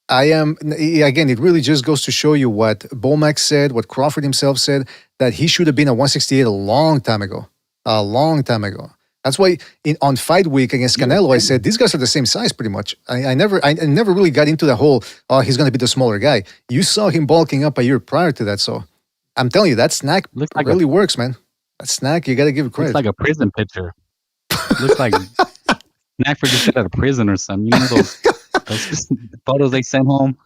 I am, again, it really just goes to show you what BoMac said, what Crawford himself said, that he should have been at 168 a long time ago. A long time ago. That's why on fight week against Canelo, I said, these guys are the same size pretty much. I never really got into the whole, he's going to be the smaller guy. You saw him bulking up a year prior to that. So I'm telling you, that snack really works, man. That snack, you got to give it credit. Looks like a prison picture. Looks like snack for just out of prison or something. You know those photos they sent home?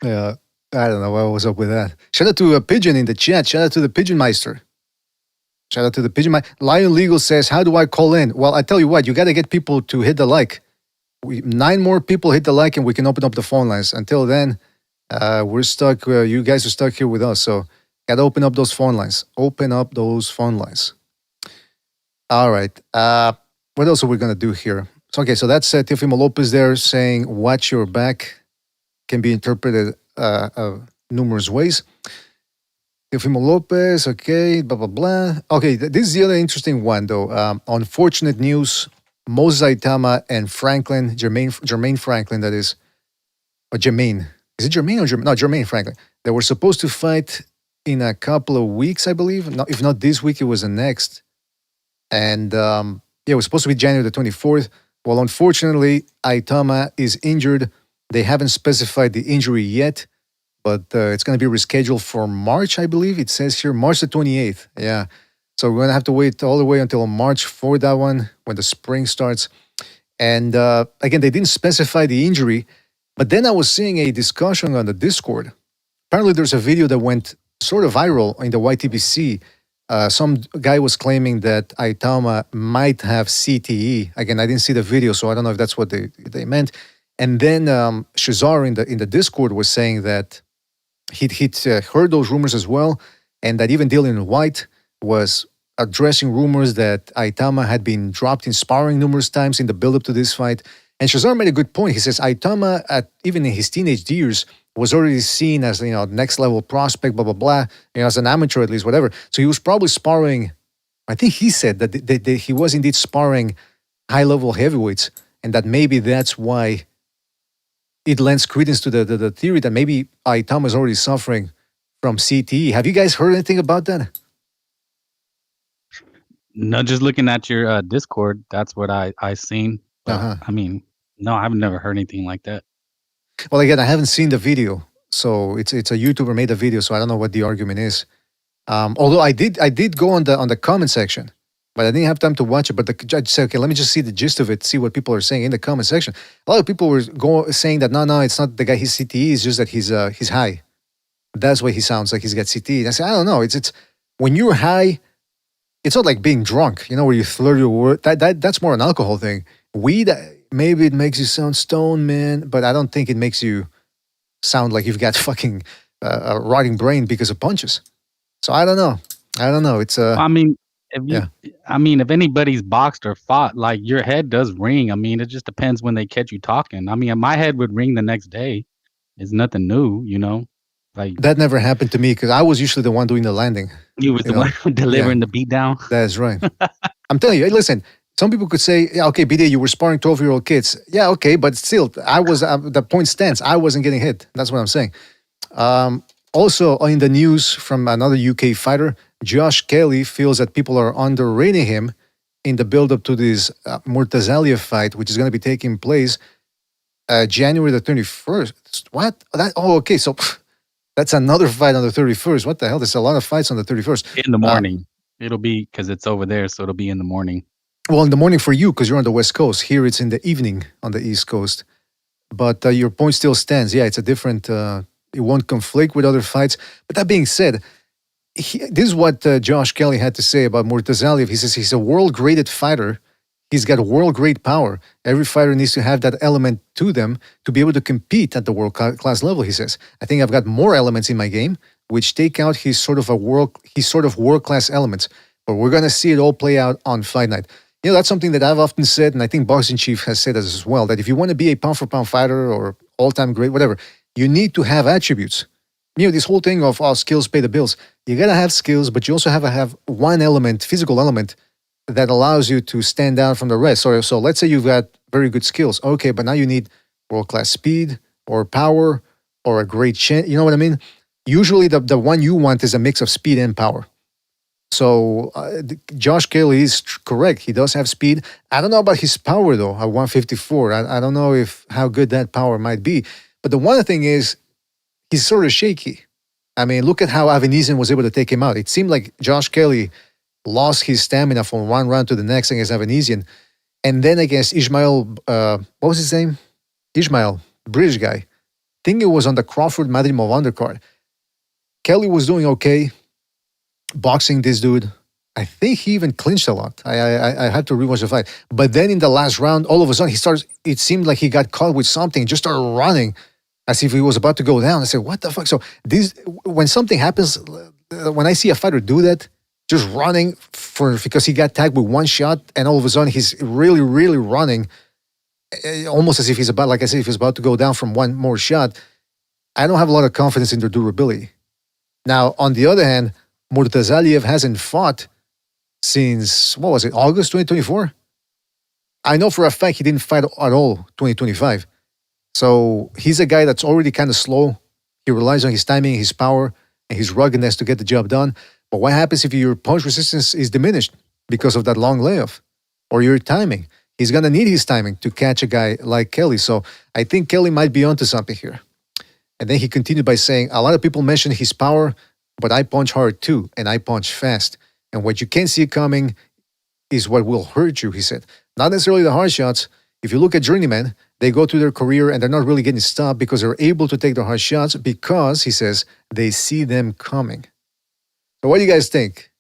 Yeah, I don't know what was up with that. Shout out to a pigeon in the chat. Shout out to the Pigeon Meister. Shout out to the Pigeon Meister. Lion Legal says, how do I call in? Well, I tell you what, you got to get people to hit the like. 9 more people hit the like and we can open up the phone lines. Until then, we're stuck. You guys are stuck here with us. So got to open up those phone lines. Open up those phone lines. All right. What else are we going to do here? So, okay, so that's Teofimo Lopez there saying, watch your back, can be interpreted numerous ways. Teofimo Lopez, okay, blah, blah, blah. Okay, this is the other interesting one, though. Unfortunate news, Moses Itauma and Franklin, Jermaine Franklin, that is, or Jermaine. Is it Jermaine or Jermaine? No, Jermaine Franklin. They were supposed to fight in a couple of weeks, I believe. No, if not this week, it was the next. And, it was supposed to be January the 24th. Well, unfortunately, Itauma is injured. They haven't specified the injury yet, but it's going to be rescheduled for March, I believe. It says here, March the 28th. Yeah. So we're going to have to wait all the way until March for that one, when the spring starts. And again, they didn't specify the injury, but then I was seeing a discussion on the Discord. Apparently, there's a video that went sort of viral in the YTBC. Some guy was claiming that Itauma might have CTE. Again, I didn't see the video, so I don't know if that's what they meant. And then Shazar in the Discord was saying that he'd heard those rumors as well, and that even Dillian White was addressing rumors that Itauma had been dropped in sparring numerous times in the build-up to this fight. And Shazar made a good point. He says Itauma, even in his teenage years, was already seen as, next level prospect, blah, blah, blah, as an amateur at least, whatever. So he was probably sparring, I think he said that he was indeed sparring high-level heavyweights, and that maybe that's why it lends credence to the theory that maybe Itauma is already suffering from CTE. Have you guys heard anything about that? No, just looking at your Discord, that's what I seen. But, I mean, no, I've never heard anything like that. Well, again, I haven't seen the video, so it's a YouTuber made a video, so I don't know what the argument is. Although I did go on the comment section, but I didn't have time to watch it. But the judge said, okay, let me just see the gist of it, see what people are saying in the comment section. A lot of people were saying that no, it's not the guy. His CTE is just that he's high. That's why he sounds like he's got CTE. And I said, I don't know. It's when you're high, it's not like being drunk. Where you slur your word. That's more an alcohol thing. Weed. Maybe it makes you sound stoned, man, but I don't think it makes you sound like you've got fucking a rotting brain because of punches. So I don't know. It's I mean, if anybody's boxed or fought, like your head does ring. I mean, it just depends when they catch you talking. I mean, my head would ring the next day. It's nothing new, Like that never happened to me because I was usually the one doing the landing. You was the one delivering the beat down. That's right. I'm telling you, hey, listen. Some people could say, yeah, okay, BD, you were sparring 12-year-old kids. Yeah, okay, but still, I was, the point stands, I wasn't getting hit. That's what I'm saying. Also, in the news from another UK fighter, Josh Kelly feels that people are underrating him in the build-up to this Murtazaliev fight, which is going to be taking place January the 31st. What? Okay, so that's another fight on the 31st. What the hell? There's a lot of fights on the 31st. In the morning. It'll be, because it's over there, so it'll be in the morning. Well, in the morning for you, because you're on the West Coast. Here, it's in the evening on the East Coast. But your point still stands. Yeah, it's a different... it won't conflict with other fights. But that being said, this is what Josh Kelly had to say about Murtazaliev. He says he's a world-graded fighter. He's got world-grade power. Every fighter needs to have that element to them to be able to compete at the world-class level, he says. I think I've got more elements in my game, which take out his sort of world-class elements. But we're going to see it all play out on fight night. That's something that I've often said, and I think Boxing Chief has said as well, that if you want to be a pound-for-pound fighter or all-time great, whatever, you need to have attributes. This whole thing of skills pay the bills. You got to have skills, but you also have to have one element, physical element, that allows you to stand out from the rest. So let's say you've got very good skills. Okay, but now you need world-class speed, or power or a great chin. You know what I mean? Usually the one you want is a mix of speed and power. So Josh Kelly is correct. He does have speed. I don't know about his power though. At 154, I don't know if how good that power might be. But the one thing is, he's sort of shaky. I mean, look at how Avenesian was able to take him out. It seemed like Josh Kelly lost his stamina from one round to the next against Avenesian, and then against Ismail. What was his name? Ismail, British guy. I think it was on the Crawford Madrimov undercard. Kelly was doing okay, boxing this dude. I think he even clinched a lot. I had to rewatch the fight. But then in the last round, all of a sudden, it seemed like he got caught with something, just started running as if he was about to go down. I said, what the fuck? So when something happens, when I see a fighter do that, just running because he got tagged with one shot, and all of a sudden he's really, really running, almost as if he's about, like I said, if he's about to go down from one more shot, I don't have a lot of confidence in their durability. Now, on the other hand, Murtazaliev hasn't fought since, what was it, August 2024? I know for a fact he didn't fight at all 2025. So he's a guy that's already kind of slow. He relies on his timing, his power, and his ruggedness to get the job done. But what happens if your punch resistance is diminished because of that long layoff or your timing? He's going to need his timing to catch a guy like Kelly. So I think Kelly might be onto something here. And then he continued by saying, a lot of people mention his power, but I punch hard too, and I punch fast. And what you can't see coming is what will hurt you, he said. Not necessarily the hard shots. If you look at journeymen, they go through their career and they're not really getting stopped because they're able to take the hard shots because, he says, they see them coming. So what do you guys think?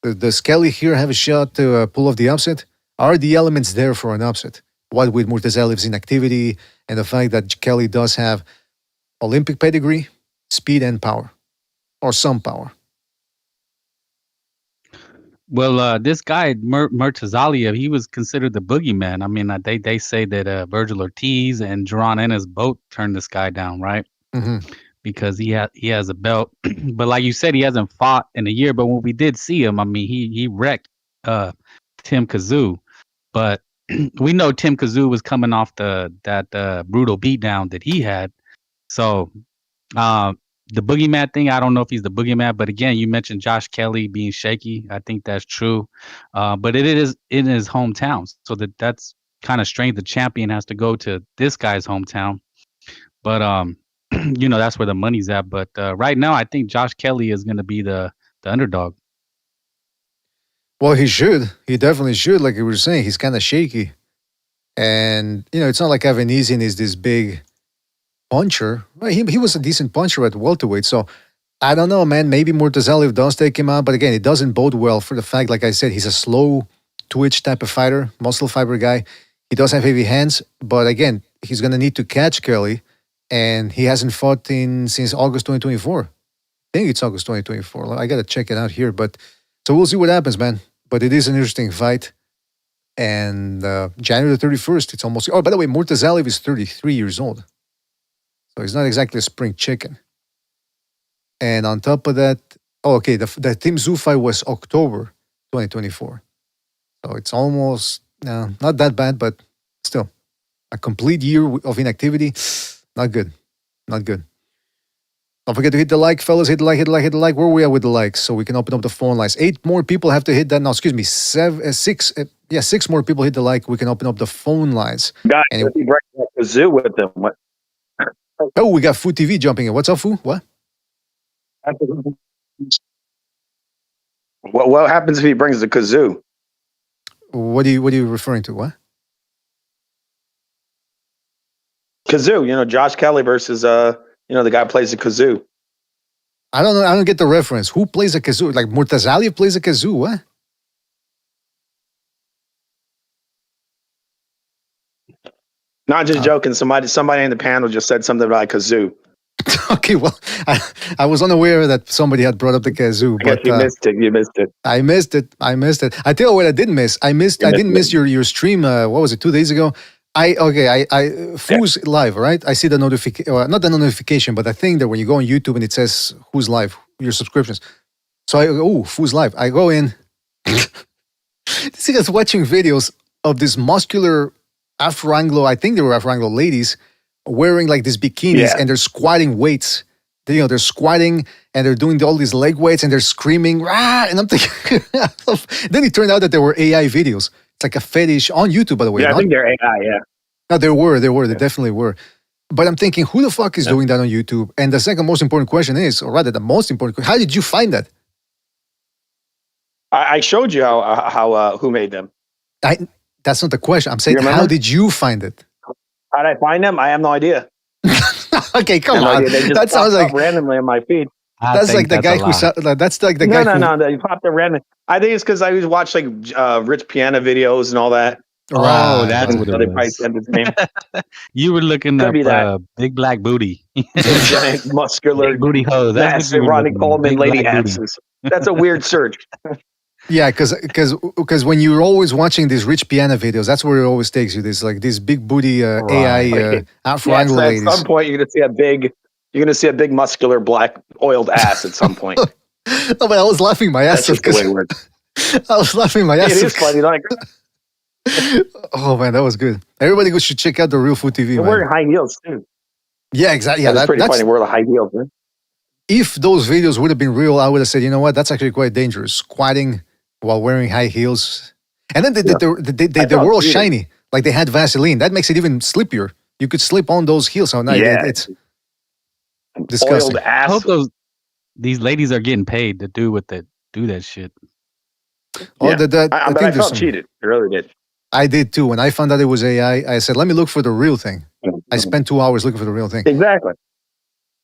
Does Kelly here have a shot to pull off the upset? Are the elements there for an upset? What with Murtazaliev's inactivity and the fact that Kelly does have Olympic pedigree, speed, and power, or some power. Well, this guy Murtazaliev, he was considered the boogeyman. I mean, they say that Virgil Ortiz and Jerron Ennis both turned this guy down, right? Mm-hmm. Because he has a belt, but like you said, he hasn't fought in a year. But when we did see him, I mean, he wrecked Tim Kazoo. But we know Tim Kazoo was coming off that brutal beatdown that he had. So the boogeyman thing, I don't know if he's the boogeyman, but again, you mentioned Josh Kelly being shaky. I think that's true. But it is in his hometown. So that's kind of strange. The champion has to go to this guy's hometown. But that's where the money's at. But right now, I think Josh Kelly is going to be the underdog. Well, he should. He definitely should. Like you were saying, he's kind of shaky. And, it's not like Avenesian is this big puncher. Well, he was a decent puncher at welterweight. So I don't know, man. Maybe Murtazaliev does take him out. But again, it doesn't bode well for the fact, like I said, he's a slow twitch type of fighter, muscle fiber guy. He does have heavy hands. But again, he's going to need to catch Kelly. And he hasn't fought since August 2024. I think it's August 2024. I got to check it out here. But so we'll see what happens, man. But it is an interesting fight. And January the 31st, it's almost... Oh, by the way, Murtazaliev is 33 years old. So he's not exactly a spring chicken. And on top of that... Oh, okay, the Tim Tszyu fight was October 2024. So it's almost... not that bad, but still. A complete year of inactivity... Not good. Not good. Don't forget to hit the like, fellas. Hit the like, hit the like, hit the like. Where are we at with the likes? So we can open up the phone lines. 8 more people have to hit that. No, excuse me. 6 more people hit the like. We can open up the phone lines. Guys, he bring the kazoo with them. What? Oh, we got Fu TV jumping in. What's up, Fu? What? What happens if he brings the kazoo? What are you referring to? What? Kazoo, Josh Kelly versus the guy who plays the kazoo. I don't know. I don't get the reference. Who plays a kazoo? Like Murtazaliev plays a kazoo? What? Not just joking. Somebody in the panel just said something about kazoo. Okay, well, I was unaware that somebody had brought up the kazoo. I guess you missed it. You missed it. I missed it. I tell you what I didn't miss. I didn't miss your stream. What was it? 2 days ago. Who's live, right? I see the notification, not the notification, but I think that when you go on YouTube and it says who's live, your subscriptions. So who's live? I go in. This guy's watching videos of this muscular Afro-Anglo, I think they were Afro-Anglo ladies, wearing like these bikinis and they're squatting weights. They're squatting and they're doing all these leg weights and they're screaming, rah! And I'm thinking, then it turned out that there were AI videos. It's like a fetish on YouTube, by the way. Yeah, I think they're AI, yeah. No, they definitely were. But I'm thinking, who the fuck is doing that on YouTube? And the second most important question is, or rather the most important question, how did you find that? I showed you how who made them. That's not the question. I'm saying, how did you find it? How did I find them? I have no idea. Okay, come on. That sounds like randomly on my feed. That's like the guy who. That's like the guy. No. They popped up randomly. I think it's because I always watch like Rich Piana videos and all that. Oh, that's what it they probably said his name. You were looking up big black booty, giant muscular big booty hose. That's Ronnie Coleman lady asses. That's a weird search. Yeah, because when you're always watching these Rich Piana videos, that's where it always takes you. This like these big booty AI Afro Anglo ladies. At some point, you're gonna see a big muscular black oiled ass at some point. No, but I was laughing my ass off. That's just the way it works. I was laughing my ass off. It is funny, like. Oh man, that was good. Everybody should check out the Real Food TV. They're wearing high heels too. Yeah, exactly. Yeah, that's pretty funny. Wear the high heels, man. If those videos would have been real, I would have said, you know what, that's actually quite dangerous. Squatting while wearing high heels, and then they were all shiny, like they had Vaseline. That makes it even slippier. You could slip on those heels all night. Yeah, it's disgusting. I hope these ladies are getting paid to do that shit. Oh, yeah. I felt cheated. I really did. I did too. When I found out it was AI, I said, let me look for the real thing. I spent 2 hours looking for the real thing. Exactly.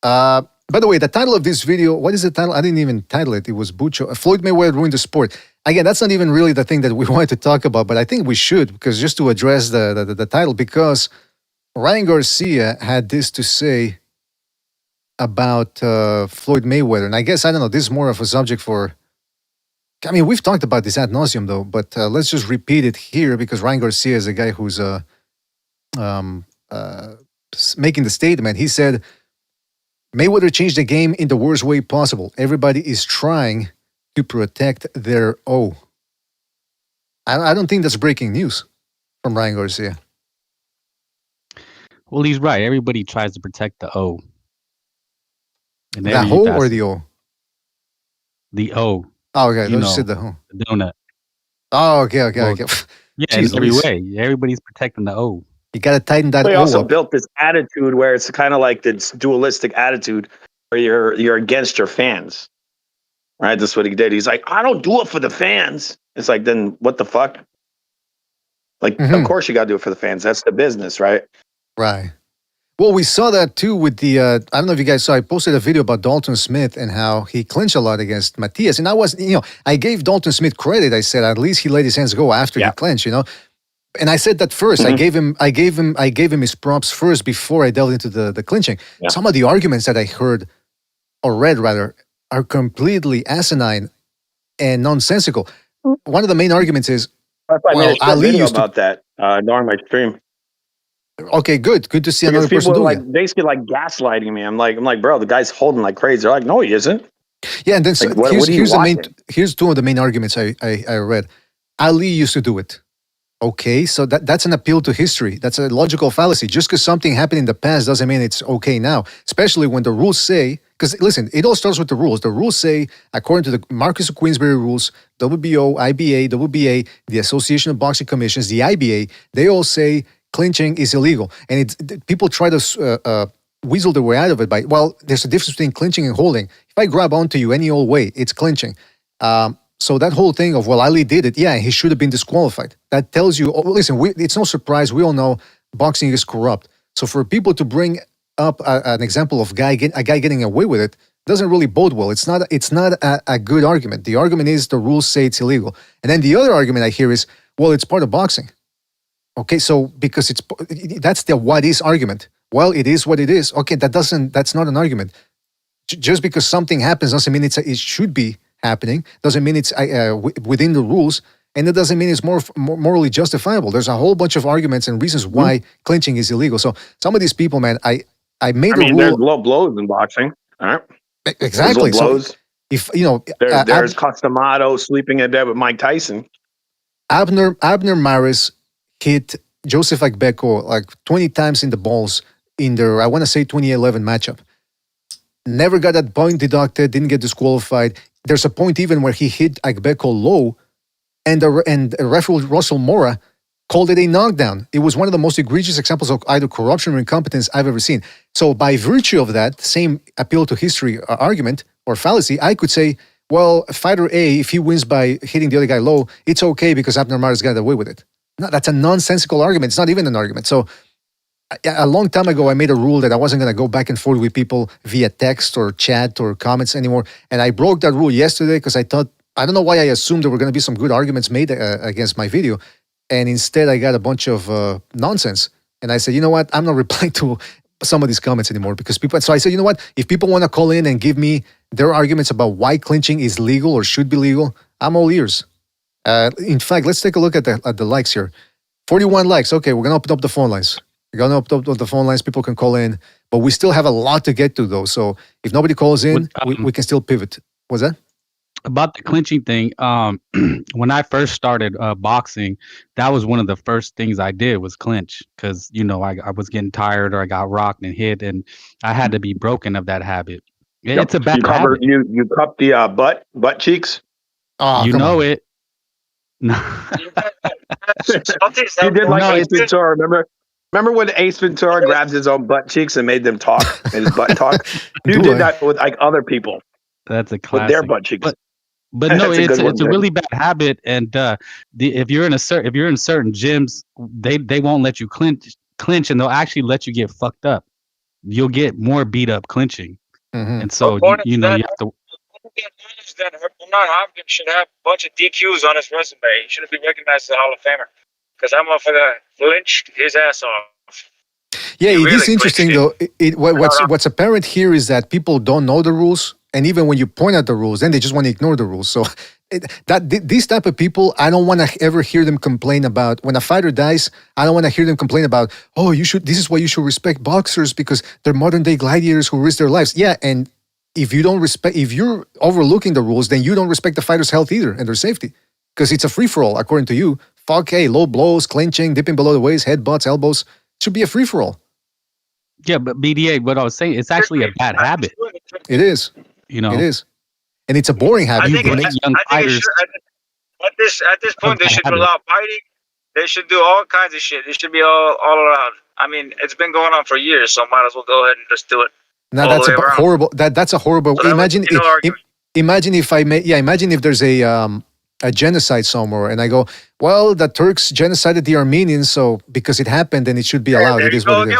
By the way, the title of this video, what is the title? I didn't even title it. It was Bucho. Floyd Mayweather ruined the sport. Again, that's not even really the thing that we wanted to talk about, but I think we should, because just to address the title, because Ryan Garcia had this to say about Floyd Mayweather. And I guess, I don't know, this is more of a subject for... I mean, we've talked about this ad nauseum, though, but let's just repeat it here, because Ryan Garcia is a guy who's making the statement. He said, Mayweather changed the game in the worst way possible. Everybody is trying to protect their O. I don't think that's breaking news from Ryan Garcia. Well, he's right. Everybody tries to protect the O. And the O or the O? The O. Oh, okay. You said the O. The donut. Oh, okay. Yeah, in every way. Everybody's protecting the O. You got to tighten that. They O also up. built this attitude where it's kind of like this dualistic attitude where you're against your fans, right? That's what he did. He's like, I don't do it for the fans. It's like, then what the fuck? Like, of course you got to do it for the fans. That's the business, right? Right. Well, we saw that too with the, I don't know if you guys saw, I posted a video about Dalton Smith and how he clinched a lot against Matias. And I gave Dalton Smith credit. I said, at least he let his hands go after he clinched, And I said that first. I gave him his props first before I delved into the clinching. Yeah. Some of the arguments that I heard, or read rather, are completely asinine and nonsensical. One of the main arguments is, Ali used about that during my stream. Okay, good to see because another person doing it. Basically like gaslighting me. I'm like, bro, the guy's holding like crazy. They're like, no, he isn't. Yeah, and then here's two of the main arguments I read. Ali used to do it. Okay, so that's an appeal to history. That's a logical fallacy. Just because something happened in the past doesn't mean it's okay now. Especially when the rules say, because listen, it all starts with the rules. The rules say, according to the Marcus of Queensberry rules, WBO, IBA, WBA, the Association of Boxing Commissions, the IBA, they all say clinching is illegal. And people try to weasel their way out of it by, there's a difference between clinching and holding. If I grab onto you any old way, it's clinching. So that whole thing of, Ali did it, he should have been disqualified. That tells you, listen, it's no surprise. We all know boxing is corrupt. So for people to bring up an example of a guy getting away with it doesn't really bode well. It's not a good argument. The argument is the rules say it's illegal. And then the other argument I hear is, it's part of boxing. Okay, so because that's the what is argument. Well, it is what it is. Okay, that's not an argument. Just because something happens doesn't mean it should be happening, doesn't mean it's within the rules, and it doesn't mean it's more morally justifiable. There's a whole bunch of arguments and reasons why clinching is illegal. So some of these people, man, I made the rule. There's low blows in boxing, all right? Exactly. Low blows. So if there's Costamado sleeping in bed with Mike Tyson. Abner Maris hit Joseph Agbeko like 20 times in the balls in their, I want to say 2011 matchup. Never got that point deducted, didn't get disqualified. There's a point even where he hit Agbeko low, and the referee Russell Mora called it a knockdown. It was one of the most egregious examples of either corruption or incompetence I've ever seen. So by virtue of that same appeal to history argument or fallacy, I could say, well, fighter A, if he wins by hitting the other guy low, it's okay because Abner Mares got away with it. No, that's a nonsensical argument. It's not even an argument. So a long time ago, I made a rule that I wasn't going to go back and forth with people via text or chat or comments anymore. And I broke that rule yesterday because I thought, I don't know why I assumed there were going to be some good arguments made against my video. And instead, I got a bunch of nonsense. And I said, you know what? I'm not replying to some of these comments anymore because people. So I said, you know what? If people want to call in and give me their arguments about why clinching is legal or should be legal, I'm all ears. In fact, let's take a look at the likes here. 41 likes. Okay, we're going to open up the phone lines. We're going to open up the phone lines. People can call in. But we still have a lot to get to, though. So if nobody calls in, we can still pivot. What's that? About the clinching thing, when I first started boxing, that was one of the first things I did was clinch because, you know, I was getting tired or I got rocked and hit, and I had to be broken of that habit. It's a bad habit. You cup the butt cheeks? Oh, you know on. it. No. You did like Ace Ventura, remember when Ace Ventura grabbed his own butt cheeks and made them talk, made his butt talk? You did that with like other people. That's a classic. With their butt cheeks. But no, it's a really bad habit, and if you're in certain gyms, they won't let you clinch, and they'll actually let you get fucked up. You'll get more beat up clinching, and so you know you have to. That Bernard Hopkins should have a bunch of DQs on his resume. He should be recognized as a Hall of Famer because that motherfucker flinched his ass off. Yeah, it is interesting though. What's apparent here is that people don't know the rules. And even when you point out the rules, then they just want to ignore the rules. So these type of people, I don't want to ever hear them complain about when a fighter dies. I don't want to hear them complain about, oh, this is why you should respect boxers because they're modern day gladiators who risk their lives. Yeah, and if you're overlooking the rules, then you don't respect the fighter's health either and their safety because it's a free for all according to you. Fuck, hey, low blows, clinching, dipping below the waist, headbutts, elbows. It should be a free for all. Yeah, but BDA, what I was saying, it's actually a bad habit. It is. You know, it is, and it's a boring habit. I think at this point they should allow fighting. They should do all kinds of shit. It should be all around. I mean, it's been going on for years, so might as well go ahead and just do it. Now that's a horrible. That's a horrible. So imagine if I may. Yeah, imagine if there's a genocide somewhere, and I go, well, the Turks genocided the Armenians, so because it happened, then it should be allowed. It is what it is.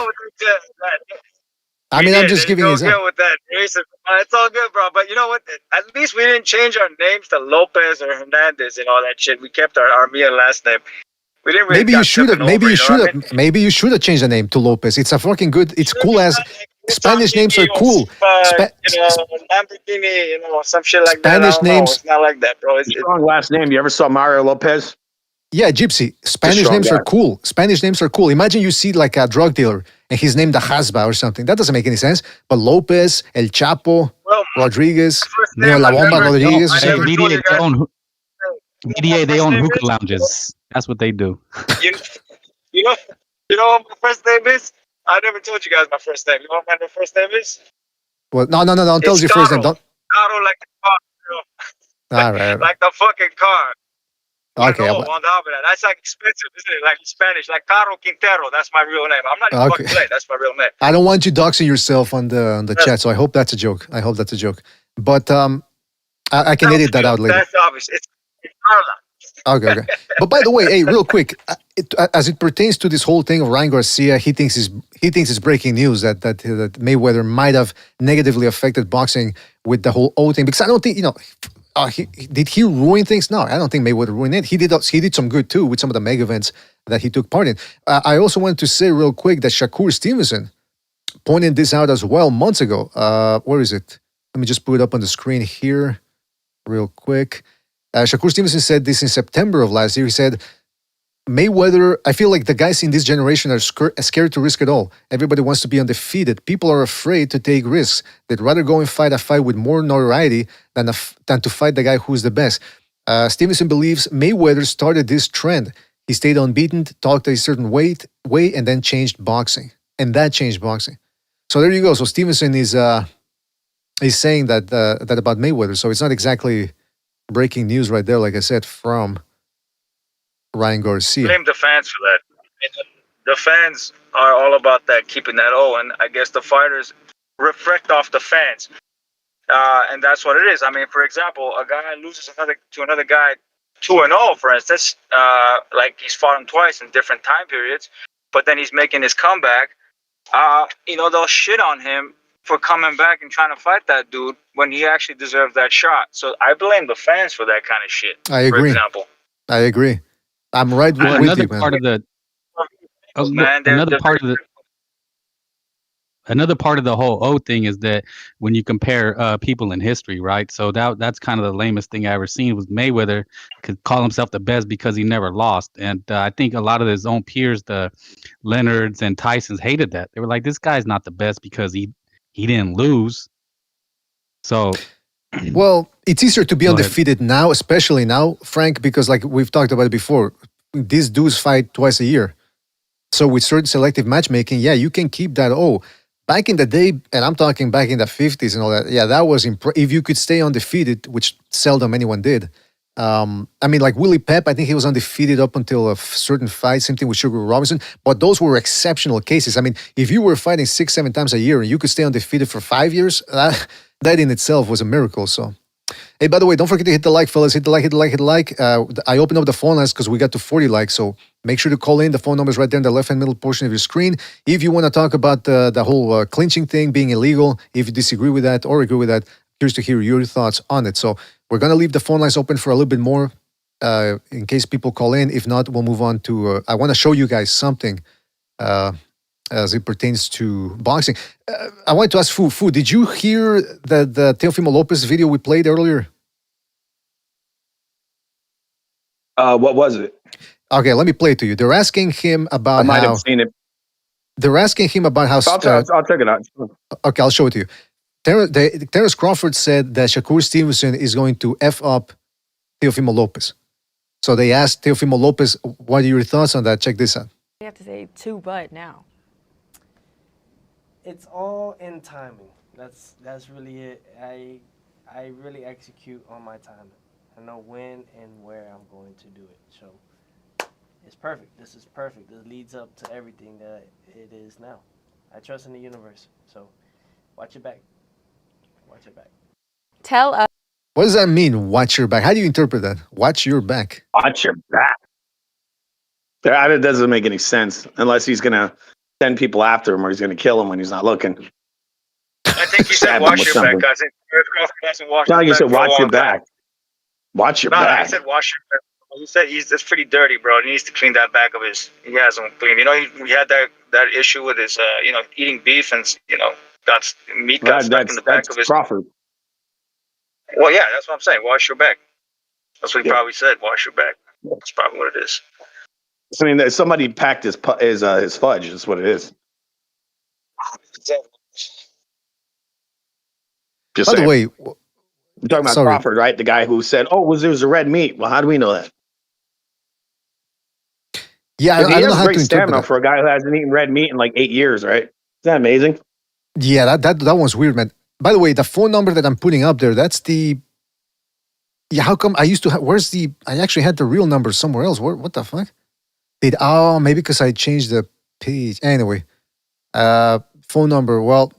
I mean, I'm just giving you. With that. It's all good, bro. But you know what? At least we didn't change our names to Lopez or Hernandez and all that shit. We kept our Armenian last name. We didn't really. Maybe you should have. Maybe you should have changed the name to Lopez. It's a fucking good. It's cool as Spanish names are cool. Lamborghini, some shit like Spanish that. Names. It's not like that, bro. Strong last name. You ever saw Mario Lopez? Yeah, Gypsy. Spanish names are cool. Spanish names are cool. Imagine you see like a drug dealer and he's named the Hasba or something. That doesn't make any sense. But Lopez, El Chapo, Rodriguez, La Bomba Rodriguez or something. BDA, they own hookah lounges. That's what they do. You know what my first name is? I never told you guys my first name. You know what my first name is? Well, no. Don't tell us your first name. Don't. Caro like the car. All right. Like the fucking car. Okay. On top of that, that's like expensive, isn't it? Like in Spanish, like Caro Quintero. That's my real name. I'm not even fucking playing. That's my real name. I don't want you doxing yourself on the chat, so I hope that's a joke. But I can edit that out later. That's obvious. It's Carla. Okay. But by the way, hey, real quick, as it pertains to this whole thing of Ryan Garcia, he thinks it's breaking news that Mayweather might have negatively affected boxing with the whole O thing because I don't think did he ruin things? No, I don't think Mayweather ruined it. He did some good too with some of the mega events that he took part in. I also wanted to say real quick that Shakur Stevenson pointed this out as well months ago. Where is it? Let me just put it up on the screen here real quick. Shakur Stevenson said this in September of last year. He said, Mayweather, I feel like the guys in this generation are scared to risk it all. Everybody wants to be undefeated. People are afraid to take risks. They'd rather go and fight a fight with more notoriety than to fight the guy who's the best. Stevenson believes Mayweather started this trend. He stayed unbeaten, talked a certain way, and then changed boxing. and that changed boxing. So there you go. So Stevenson is saying that that about Mayweather. So it's not exactly breaking news right there, like I said, from Ryan Garcia. Blame the fans for that. The fans are all about that, keeping that and I guess the fighters reflect off the fans. And that's what it is. I mean, for example, a guy loses to another guy 2-0, for instance, like he's fought him twice in different time periods, but then he's making his comeback. They'll shit on him for coming back and trying to fight that dude when he actually deserved that shot. So I blame the fans for that kind of shit. I agree. For example, I agree. I'm right with you, man. Another part of the whole O thing is that when you compare people in history, right? So that's kind of the lamest thing I ever seen was Mayweather could call himself the best because he never lost. And I think a lot of his own peers, the Leonards and Tysons, hated that. They were like, this guy's not the best because he didn't lose. So, well, it's easier to be undefeated now, especially now, Frank, because like we've talked about it before, these dudes fight twice a year. So with certain selective matchmaking, yeah, you can keep that. Back in the day, and I'm talking back in the 50s and all that, yeah, that was if you could stay undefeated, which seldom anyone did. I mean, like Willie Pep, I think he was undefeated up until a certain fight, same thing with Sugar Robinson, but those were exceptional cases. I mean, if you were fighting 6-7 times a year and you could stay undefeated for 5 years, that in itself was a miracle. So, hey, by the way, don't forget to hit the like, fellas. Hit the like, hit the like, hit the like. I opened up the phone lines because we got to 40 likes, so make sure to call in. The phone number is right there in the left-hand middle portion of your screen. If you want to talk about the whole clinching thing being illegal, if you disagree with that or agree with that, curious to hear your thoughts on it. So we're going to leave the phone lines open for a little bit more in case people call in. If not, we'll move on to, I want to show you guys something as it pertains to boxing. I wanted to ask Fu, did you hear the Teofimo Lopez video we played earlier? What was it? Okay, let me play it to you. They're asking him about I might have seen it. They're asking him about how... I'll check it out. Okay, I'll show it to you. Terence Crawford said that Shakur Stevenson is going to F up Teofimo Lopez. So they asked Teofimo Lopez, what are your thoughts on that? Check this out. You have to say but now. It's all in timing. That's really it. I really execute on my timing. I know when and where I'm going to do it. So it's perfect. This is perfect. This leads up to everything that it is now. I trust in the universe. So watch your back. Watch your back. Tell us. What does that mean, watch your back? How do you interpret that? Watch your back. Watch your back. That doesn't make any sense unless he's going to send people after him or he's going to kill him when he's not looking. I think he said watch your back. I think Crawford doesn't wash no, his you back said for a watch long your time. back. Watch your No, back. I said wash your back. He said that's pretty dirty, bro. He needs to clean that back of his. He hasn't cleaned. He had that issue with his, eating beef and got meat got stuck in the back of his. Crawford. Well, yeah, that's what I'm saying. Wash your back. That's what he probably said. Wash your back. That's probably what it is. I mean, somebody packed his fudge. That's what it is. Just By the way, you're talking about Crawford, right? The guy who said, "Oh, there was a red meat." Well, how do we know that? Yeah, I don't know how to interpret stamina that. for a guy who hasn't eaten red meat in like 8 years, right? Isn't that amazing? Yeah, that one's weird, man. By the way, the phone number that I'm putting up there, that's the... Yeah, how come I used to have... I actually had the real number somewhere else. What the fuck? Maybe because I changed the page. Anyway, phone number, well...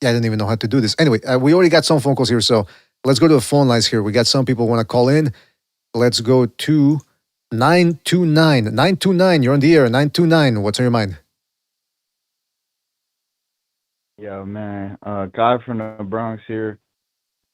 Yeah, I didn't even know how to do this. Anyway, we already got some phone calls here, so let's go to the phone lines here. We got some people want to call in. Let's go to 929. 929, you're on the air. 929, what's on your mind? Yo, man, guy from the Bronx here.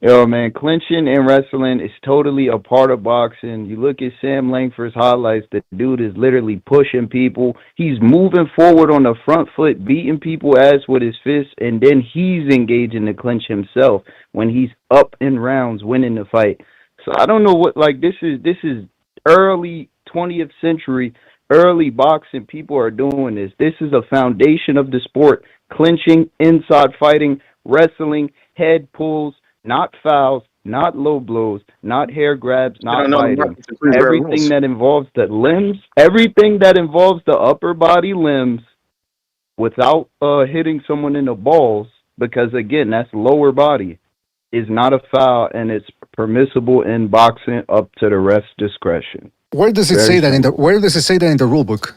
Yo, man, clinching and wrestling is totally a part of boxing. You look at Sam Langford's highlights, the dude is literally pushing people. He's moving forward on the front foot, beating people ass with his fists, and then he's engaging the clinch himself when he's up in rounds, winning the fight. So I don't know what, this is early 20th century, early boxing. People are doing this. This is a foundation of the sport. Clinching, inside fighting, wrestling, head pulls, not fouls, not low blows, not hair grabs, not biting. Everything that involves the limbs, everything that involves the upper body limbs without hitting someone in the balls, because again, that's lower body, is not a foul, and it's permissible in boxing up to the ref's discretion. Where does it Very say that in the simple. Where does it say that in the rule book?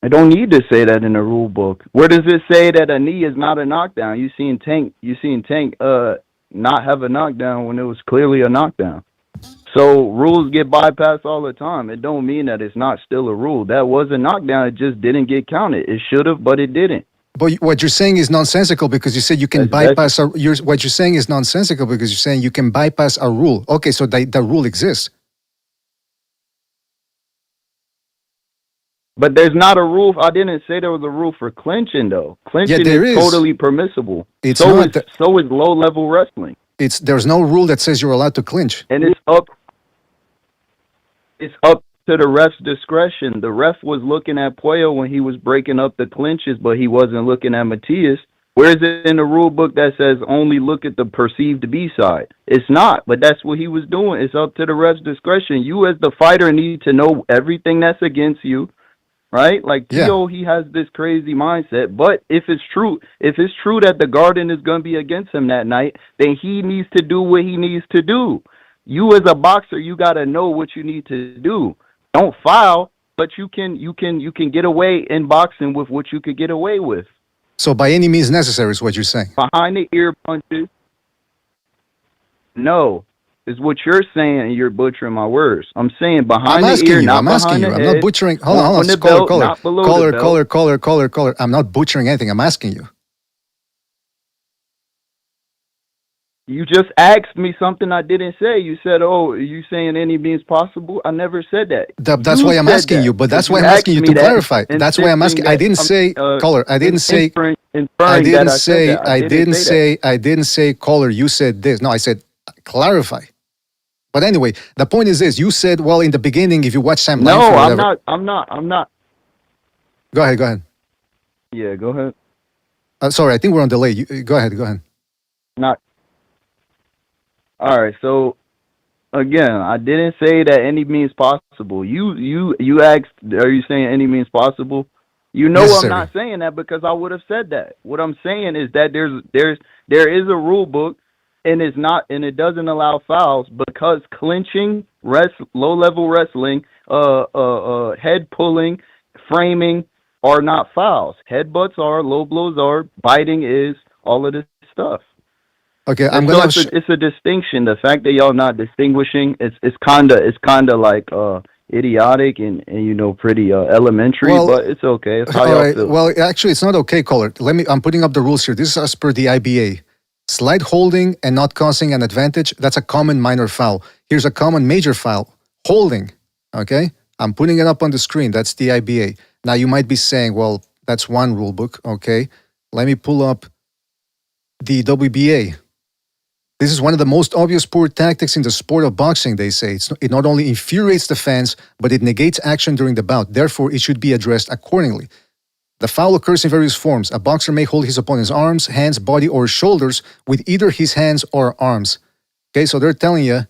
I don't need to say that in the rule book. Where does it say that a knee is not a knockdown? You seen Tank not have a knockdown when it was clearly a knockdown. So rules get bypassed all the time. It don't mean that it's not still a rule. That was a knockdown. It just didn't get counted. It should have, but it didn't. But what you're saying is nonsensical because you said you can bypass. What you're saying is nonsensical because you're saying you can bypass a rule. Okay, so the rule exists. But there's not a rule. I didn't say there was a rule for clinching, though. Clinching is totally permissible. It's so not. So is low-level wrestling. There's no rule that says you're allowed to clinch. And it's up to the ref's discretion. The ref was looking at Puello when he was breaking up the clinches, but he wasn't looking at Matias. Where is it in the rule book that says only look at the perceived B side? It's not, but that's what he was doing. It's up to the ref's discretion. You as the fighter need to know everything that's against you, right? Like Tio, he has this crazy mindset. But if it's true that the Garden is going to be against him that night, then he needs to do what he needs to do. You as a boxer, you got to know what you need to do. Don't foul, but you can get away in boxing with what you could get away with. So by any means necessary is what you're saying. Behind the ear punches. No. Is what you're saying, and you're butchering my words. I'm saying behind the ear, not behind the head. I'm not butchering. Hold on. Caller. I'm not butchering anything. I'm asking you. You just asked me something I didn't say. You said, "Oh, are you saying any means possible?" I never said that. That's why I'm asking you. But that's why I'm asking you to clarify. That's why I'm asking. I didn't say, caller. I didn't say. I didn't say, caller. You said this. No, I said clarify. But anyway, the point is this: you said, well, in the beginning, if you watch Sam. No, I'm not. Go ahead. Yeah, go ahead. Sorry, I think we're on delay. Go ahead. Not. All right. So again, I didn't say that any means possible. You asked, are you saying any means possible? You know I'm not saying that because I would have said that. What I'm saying is that there is a rule book. And it doesn't allow fouls because clinching, low-level wrestling, head pulling, framing are not fouls. Headbutts are, low blows are, biting is, all of this stuff. Okay, it's a distinction. The fact that y'all not distinguishing, it's kind of like idiotic and pretty elementary, but it's okay. It's how y'all feel. Well, actually, it's not okay, caller. I'm putting up the rules here. This is as per the IBA. Slight holding and not causing an advantage, that's a common minor foul. Here's a common major foul. Holding, okay? I'm putting it up on the screen. That's the IBA. Now, you might be saying, well, that's one rule book, okay? Let me pull up the WBA. This is one of the most obvious poor tactics in the sport of boxing, they say. It not only infuriates the fans, but it negates action during the bout. Therefore, it should be addressed accordingly. The foul occurs in various forms. A boxer may hold his opponent's arms, hands, body, or shoulders with either his hands or arms. Okay, so they're telling you,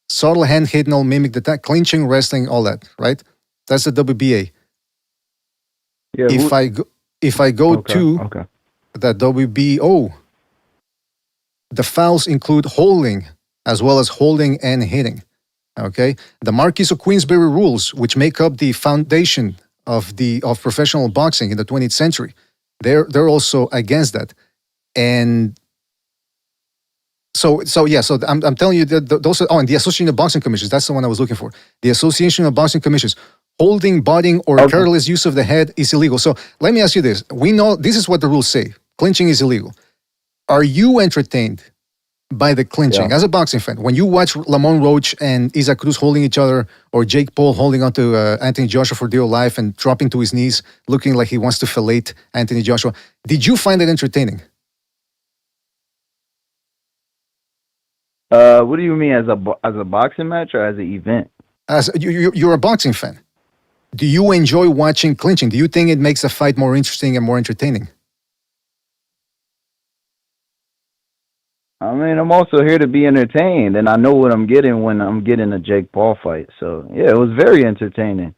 subtle hand hidden will mimic the clinching, wrestling, all that, right? That's the WBA. Yeah, if I go to the WBO, the fouls include holding as well as holding and hitting. Okay, the Marquis of Queensberry rules, which make up the foundation of professional boxing in the 20th century, they're also against that, and so I'm telling you that those are and the Association of Boxing Commissions. That's the one I was looking for. The Association of Boxing Commissions. Holding, butting, or careless use of the head is illegal. So let me ask you this: we know this is what the rules say. Clinching is illegal. Are you entertained by the clinching as a boxing fan? When you watch Lamont Roach and Isaac Cruz holding each other, or Jake Paul holding onto Anthony Joshua for dear life and dropping to his knees, looking like he wants to fillet Anthony Joshua, did you find it entertaining? What do you mean, as a boxing match or as an event? As you're a boxing fan, do you enjoy watching clinching? Do you think it makes the fight more interesting and more entertaining? I mean, I'm also here to be entertained, and I know what I'm getting when I'm getting a Jake Paul fight. So, yeah, it was very entertaining.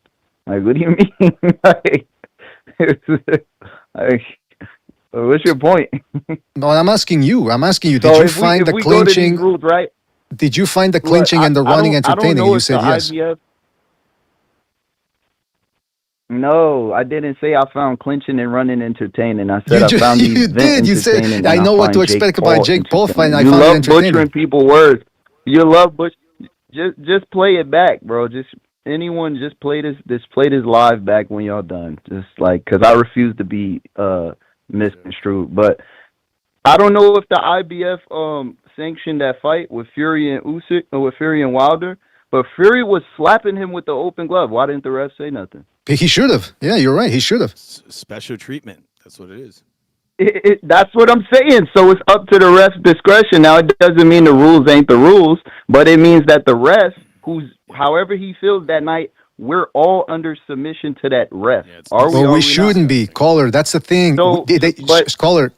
Like, what do you mean? like, what's your point? No, I'm asking you. Did So you if find the we go to these clinching? rules, right? Did you find the Look, clinching and the running I don't entertaining? know You if the said yes. IBF. No, I didn't say I found clinching and running entertaining. I said I found You these did. You said entertaining. I And know what find to expect about Jake Paul fight. And I You found it love entertaining. butchering people words. You love Just play it back, bro. Just anyone, just play this live back when y'all done. Just like, cause I refuse to be misconstrued. But I don't know if the IBF sanctioned that fight with Fury and Usyk or with Fury and Wilder. But Fury was slapping him with the open glove. Why didn't the ref say nothing? He should have. Yeah, you're right. He should have. Special treatment. That's what it is. That's what I'm saying. So it's up to the ref's discretion. Now, it doesn't mean the rules ain't the rules, but it means that the ref, however he feels that night, we're all under submission to that ref. Well, we shouldn't be. Caller, that's the thing. So, Caller,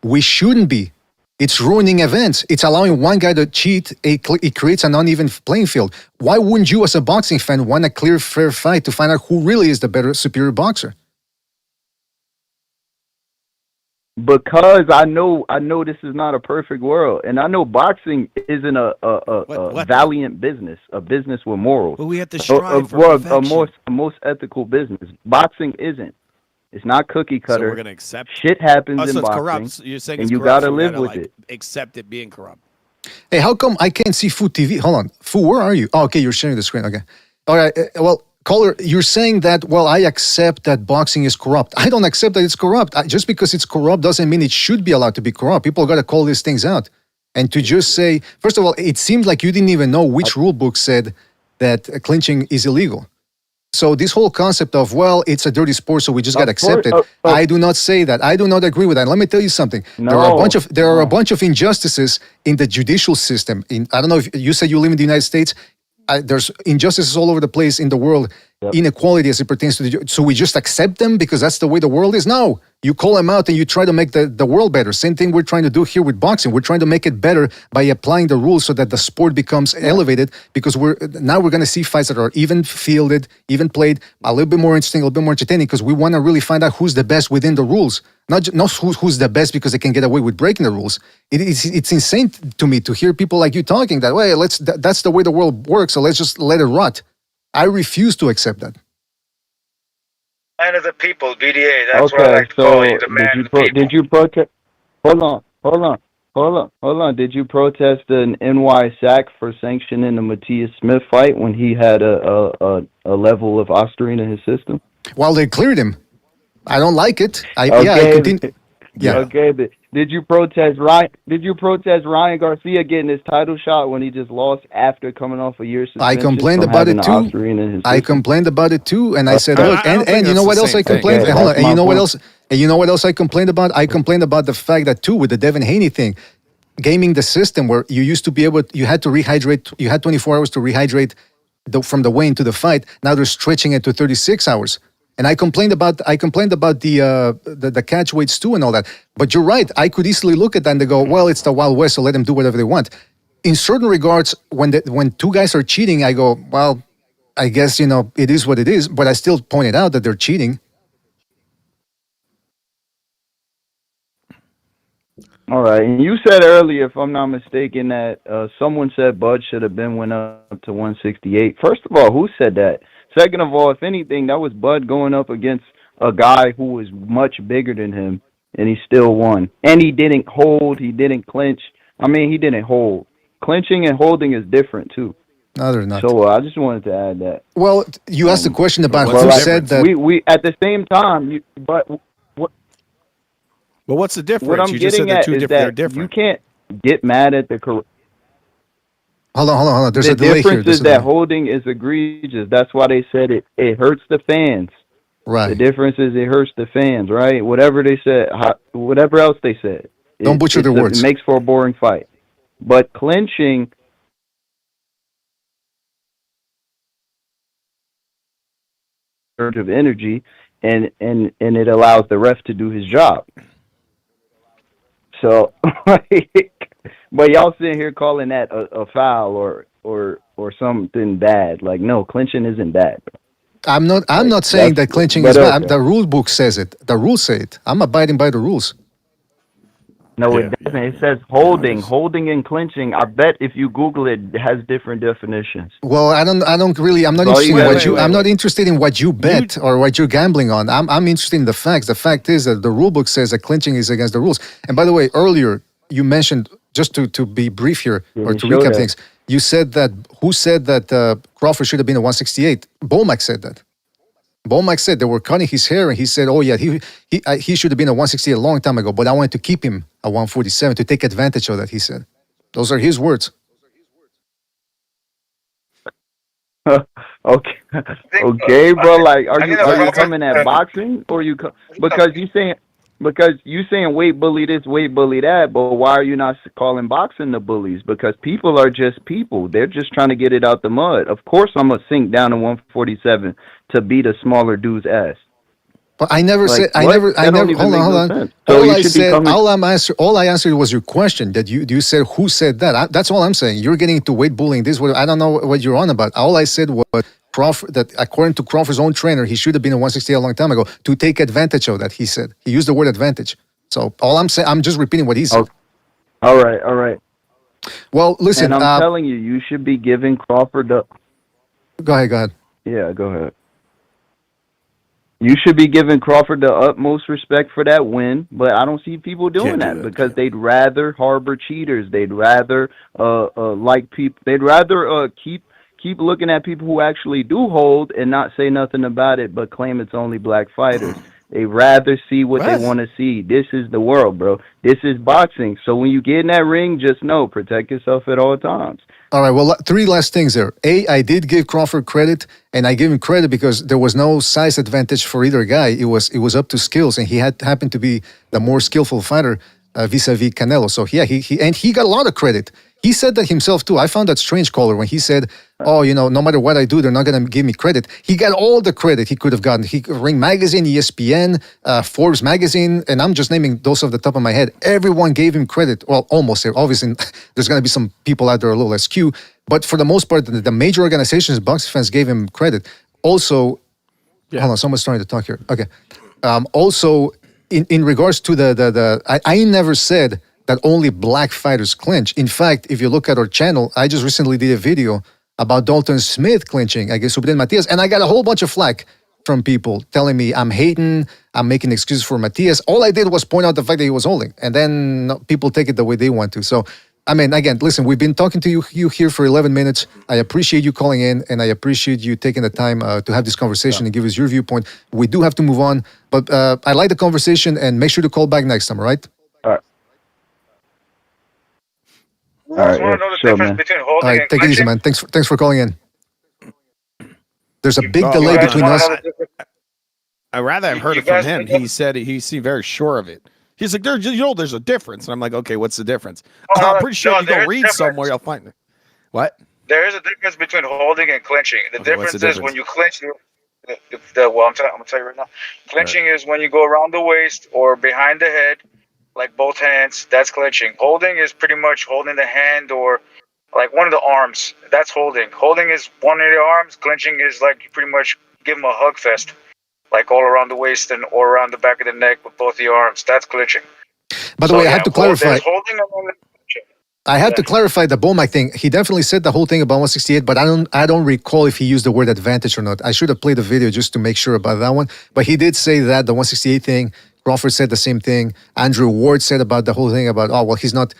we shouldn't be. It's ruining events. It's allowing one guy to cheat. It creates an uneven playing field. Why wouldn't you, as a boxing fan, want a clear, fair fight to find out who really is the better, superior boxer? Because I know this is not a perfect world, and I know boxing isn't a valiant business, a business with morals. Well, we have to strive for perfection. a most ethical business. Boxing isn't. It's not cookie cutter. So we're gonna accept shit happens so in it's boxing, corrupt. So you're saying and it's you corrupt, gotta so we live gotta, with like, it. accept it being corrupt. Hey, how come I can't see Fu TV? Hold on. Fu, where are you? Oh, okay, you're sharing the screen. Okay. All right. Well, caller, you're saying that, well, I accept that boxing is corrupt. I don't accept that it's corrupt. Just because it's corrupt doesn't mean it should be allowed to be corrupt. People got to call these things out. And to just say, first of all, it seems like you didn't even know which rule book said that clinching is illegal. So this whole concept of, well, it's a dirty sport, so we just got to accept it. I do not say that. I do not agree with that. Let me tell you something. There are a bunch of injustices in the judicial system. I don't know if you said you live in the United States. There's injustices all over the place in the world, inequality as it pertains to so we just accept them because that's the way the world is? No, you call them out and you try to make the world better. Same thing we're trying to do here with boxing. We're trying to make it better by applying the rules so that the sport becomes elevated, because we're going to see fights that are even fielded, even played, a little bit more interesting, a little bit more entertaining, because we want to really find out who's the best within the rules. Not who's the best because they can get away with breaking the rules. It's insane to me to hear people like you talking that way. That's the way the world works, so let's just let it rot. I refuse to accept that. Man of the people, BDA. That's what I like to call you, the man of the people. Did you protest? Hold on. Did you protest an NY sack for sanctioning the Matthias Smith fight when he had a level of ostarine in his system? Well, they cleared him. I don't like it. I continue. Yeah. Okay, but did you protest Ryan Garcia getting his title shot when he just lost after coming off a year's suspension? I complained about it too. And I said, look, and you know what else I complained? Okay, hold on, and you know what else? And you know what else I complained about? I complained about the fact that too, with the Devin Haney thing, gaming the system where you used to be able, you had to rehydrate, you had 24 hours to rehydrate from the weigh-in to the fight. Now they're stretching it to 36 hours. And I complained about the catch weights too and all that. But you're right. I could easily look at that and they go, well, it's the Wild West, so let them do whatever they want. In certain regards, when two guys are cheating, I go, well, I guess, it is what it is. But I still pointed out that they're cheating. All right. And you said earlier, if I'm not mistaken, that someone said Bud should have went up to 168. First of all, who said that? Second of all, if anything, that was Bud going up against a guy who was much bigger than him, and he still won. And he didn't hold. He didn't clinch. I mean, he didn't hold. Clinching and holding is different, too. No, they're not. So I just wanted to add that. Well, you asked the question about who said that. We at the same time, Well, what's the difference? What I'm you just getting said at they're is that different. you can't get mad at the Hold on. There's a delay here. The difference is that holding is egregious. That's why they said it hurts the fans. Right. The difference is it hurts the fans, right? Whatever they said, whatever else they said. Don't butcher their words. It makes for a boring fight. But clinching surge of energy, and it allows the ref to do his job. So, but y'all sitting here calling that a foul or something bad. Like, no, clinching isn't bad. I'm not saying that clinching is bad. The rule book says it. The rules say it. I'm abiding by the rules. No, it doesn't. It says holding and clinching. I bet if you Google it, it has different definitions. Well, I'm not interested in what you. I'm not interested in what you bet or what you're gambling on. I'm interested in the facts. The fact is that the rule book says that clinching is against the rules. And by the way, earlier you mentioned, just to be brief here or to recap things, you said that who said that Crawford should have been a 168? BoMac said that. BoMac said they were cutting his hair, and he said, "Oh yeah, he should have been a 168 a long time ago, but I wanted to keep him a 147 to take advantage of that." He said, "Those are his words." Okay, bro. Like, are you coming at boxing, or because you saying weight bully this, weight bully that? But why are you not calling boxing the bullies? Because people are just people. They're just trying to get it out the mud. Of course, I'm gonna sink down to 147 to beat a smaller dude's ass. But I never said. I never. Hold on. So all I answered was your question. That you said who said that. That's all I'm saying. You're getting into weight bullying. I don't know what you're on about. All I said was Crawford. That according to Crawford's own trainer, he should have been a 168 a long time ago to take advantage of that. He said he used the word advantage. So all I'm saying, I'm just repeating what he said. All right. Well, listen. And I'm telling you, you should be giving Crawford the. Go ahead. Yeah, go ahead. You should be giving Crawford the utmost respect for that win, but I don't see people doing that because they'd rather harbor cheaters. They'd rather like people. They'd rather keep looking at people who actually do hold and not say nothing about it, but claim it's only black fighters. They rather see what they want to see. This is the world, bro. This is boxing. So when you get in that ring, just know, protect yourself at all times. All right, well, three last things there. I did give Crawford credit, and I give him credit because there was no size advantage for either guy. It was up to skills, and he happened to be the more skillful fighter vis-a-vis Canelo. So yeah, he got a lot of credit. He said that himself too. I found that strange, caller, when he said, "Oh, no matter what I do, they're not going to give me credit." He got all the credit he could have gotten. Ring Magazine, ESPN, Forbes Magazine, and I'm just naming those off the top of my head. Everyone gave him credit. Well, almost. Obviously, there's going to be some people out there a little askew, but for the most part, the major organizations, boxing fans gave him credit. Also, hold on, someone's trying to talk here. Okay. Also, in regards to I never said that only black fighters clinch. In fact, if you look at our channel, I just recently did a video about Dalton Smith clinching against Subden Matias, and I got a whole bunch of flack from people telling me I'm hating, I'm making excuses for Matias. All I did was point out the fact that he was holding, and then people take it the way they want to. So, I mean, again, listen, we've been talking to you here for 11 minutes. I appreciate you calling in, and I appreciate you taking the time to have this conversation and give us your viewpoint. We do have to move on, but I like the conversation, and make sure to call back next time, all right? You guys want to know the difference between holding and take it easy, man. Thanks for calling in. There's a big delay between us. I'd rather have heard it from him. He said he seemed very sure of it. He's like, there's a difference. And I'm like, okay, what's the difference? I'm pretty sure you go read somewhere, you'll find it. What? There is a difference between holding and clinching. The difference is when you clinch, I'm going to tell you right now. Clinching is when you go around the waist or behind the head, like both hands. That's clinching. Holding is pretty much holding the hand or like one of the arms. That's holding. Holding is one of the arms. Clinching is like you pretty much give them a hug fest, like all around the waist and or around the back of the neck with both the arms. That's clinching. By the way, I have to clarify. Holding and clinching. I have to clarify the BoMac thing. He definitely said the whole thing about 168, but I don't recall if he used the word advantage or not. I should have played the video just to make sure about that one. But he did say that the 168 thing. Crawford said the same thing. Andrew Ward said about the whole thing about he's not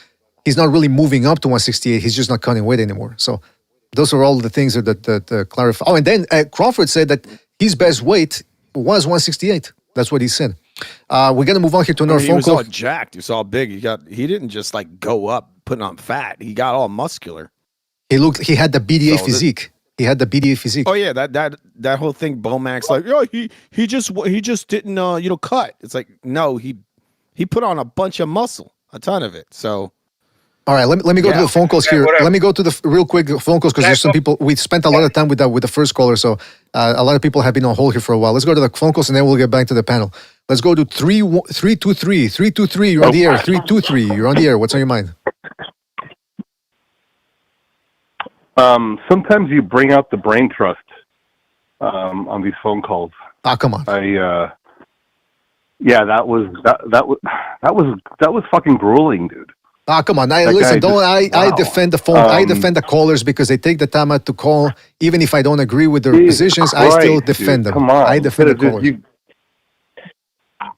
really moving up to 168. He's just not cutting weight anymore. So those are all the things that clarify. Oh, and then Crawford said that his best weight was 168. That's what he said. We're gonna move on here to another phone call. He was all jacked. He was all big. He didn't just like go up putting on fat. He got all muscular. He had the BDA physique. He had the BDA physique. Oh yeah, that whole thing. BoMac's like, he just didn't cut. It's like no, he put on a bunch of muscle, a ton of it. So. All right, let me go to the phone calls here. Let me go to the real quick phone calls because there's some people. We spent a lot of time with the first caller, so a lot of people have been on hold here for a while. Let's go to the phone calls and then we'll get back to the panel. Let's go to 323. 323, you're on the air. 323, you're on the air. What's on your mind? Sometimes you bring out the brain trust. 323. 323, you're on the air. 323, you're on the air. What's on your mind? Sometimes you bring out the brain trust. 323. 323, you're on the air. 323, you're on the air. What's on your mind? on these phone calls. Ah, come on. Yeah, that was fucking grueling, dude. Ah, come on. That Listen, guy I defend the phone. I defend the callers because they take the time out to call. Even if I don't agree with their positions, I still defend them. Come on. I defend the callers.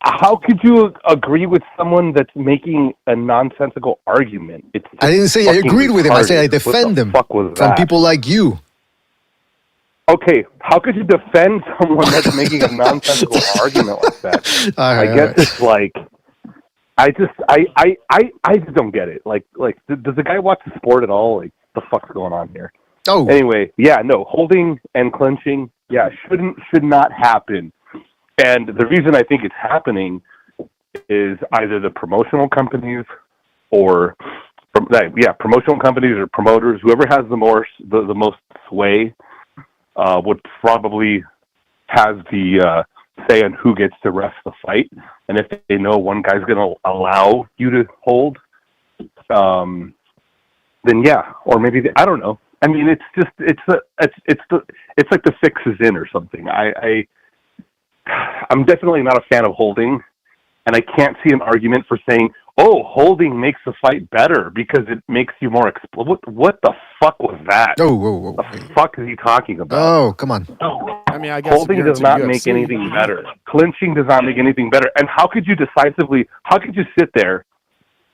How could you agree with someone that's making a nonsensical argument? I didn't say I agreed with him. I said I defend them from people like you. Okay, how could you defend someone that's making a nonsensical argument like that? I guess it's like, I just don't get it. Like, does the guy watch the sport at all? Like, the fuck's going on here? Oh. Anyway, yeah, no, holding and clinching, yeah, should not happen. And the reason I think it's happening is either the promotional companies or, promotional companies or promoters, whoever has the most sway, would probably has the say on who gets to ref the fight. And if they know one guy's going to allow you to hold, then yeah, or maybe I don't know. I mean, it's like the fix is in or something. I'm definitely not a fan of holding, and I can't see an argument for saying, "Oh, holding makes the fight better because it makes you more explosive." What the fuck was that? Oh, whoa. The fuck is he talking about? Oh, come on. I mean, I guess holding does not make anything better. Clinching does not make anything better. And how could you sit there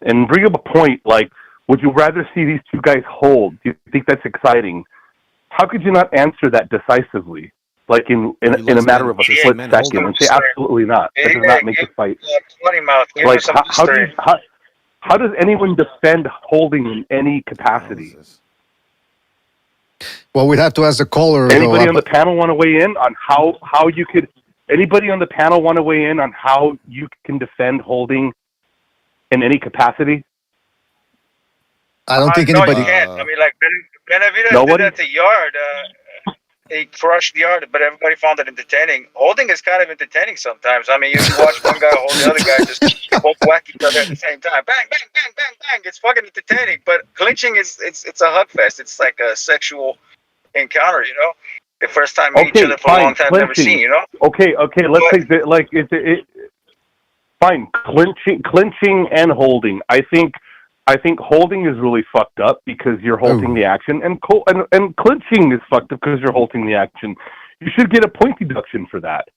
and bring up a point like, would you rather see these two guys hold? Do you think that's exciting? How could you not answer that decisively? Like in a matter of a split second and say absolutely not. That does not make the fight. Like how does anyone defend holding in any capacity? Well, we'd have to ask the caller. Anybody on the panel want to weigh in on how you could? Anybody on the panel want to weigh in on how you can defend holding in any capacity? I don't think anybody. No, you can't. I mean, like Benavidez did that to Yard. He crushed the Yard, but everybody found it entertaining. Holding is kind of entertaining sometimes. I mean, you watch one guy hold the other guy, just both whack each other at the same time. Bang, bang, bang, bang, bang. It's fucking entertaining. But clinching it's a hug fest. It's like a sexual encounter, you know? The first time meet each other for a long time, never seen, you know? Okay. Let's take the fine. Clinching and holding. I think holding is really fucked up because you're holding the action, and clinching is fucked up because you're holding the action. You should get a point deduction for that.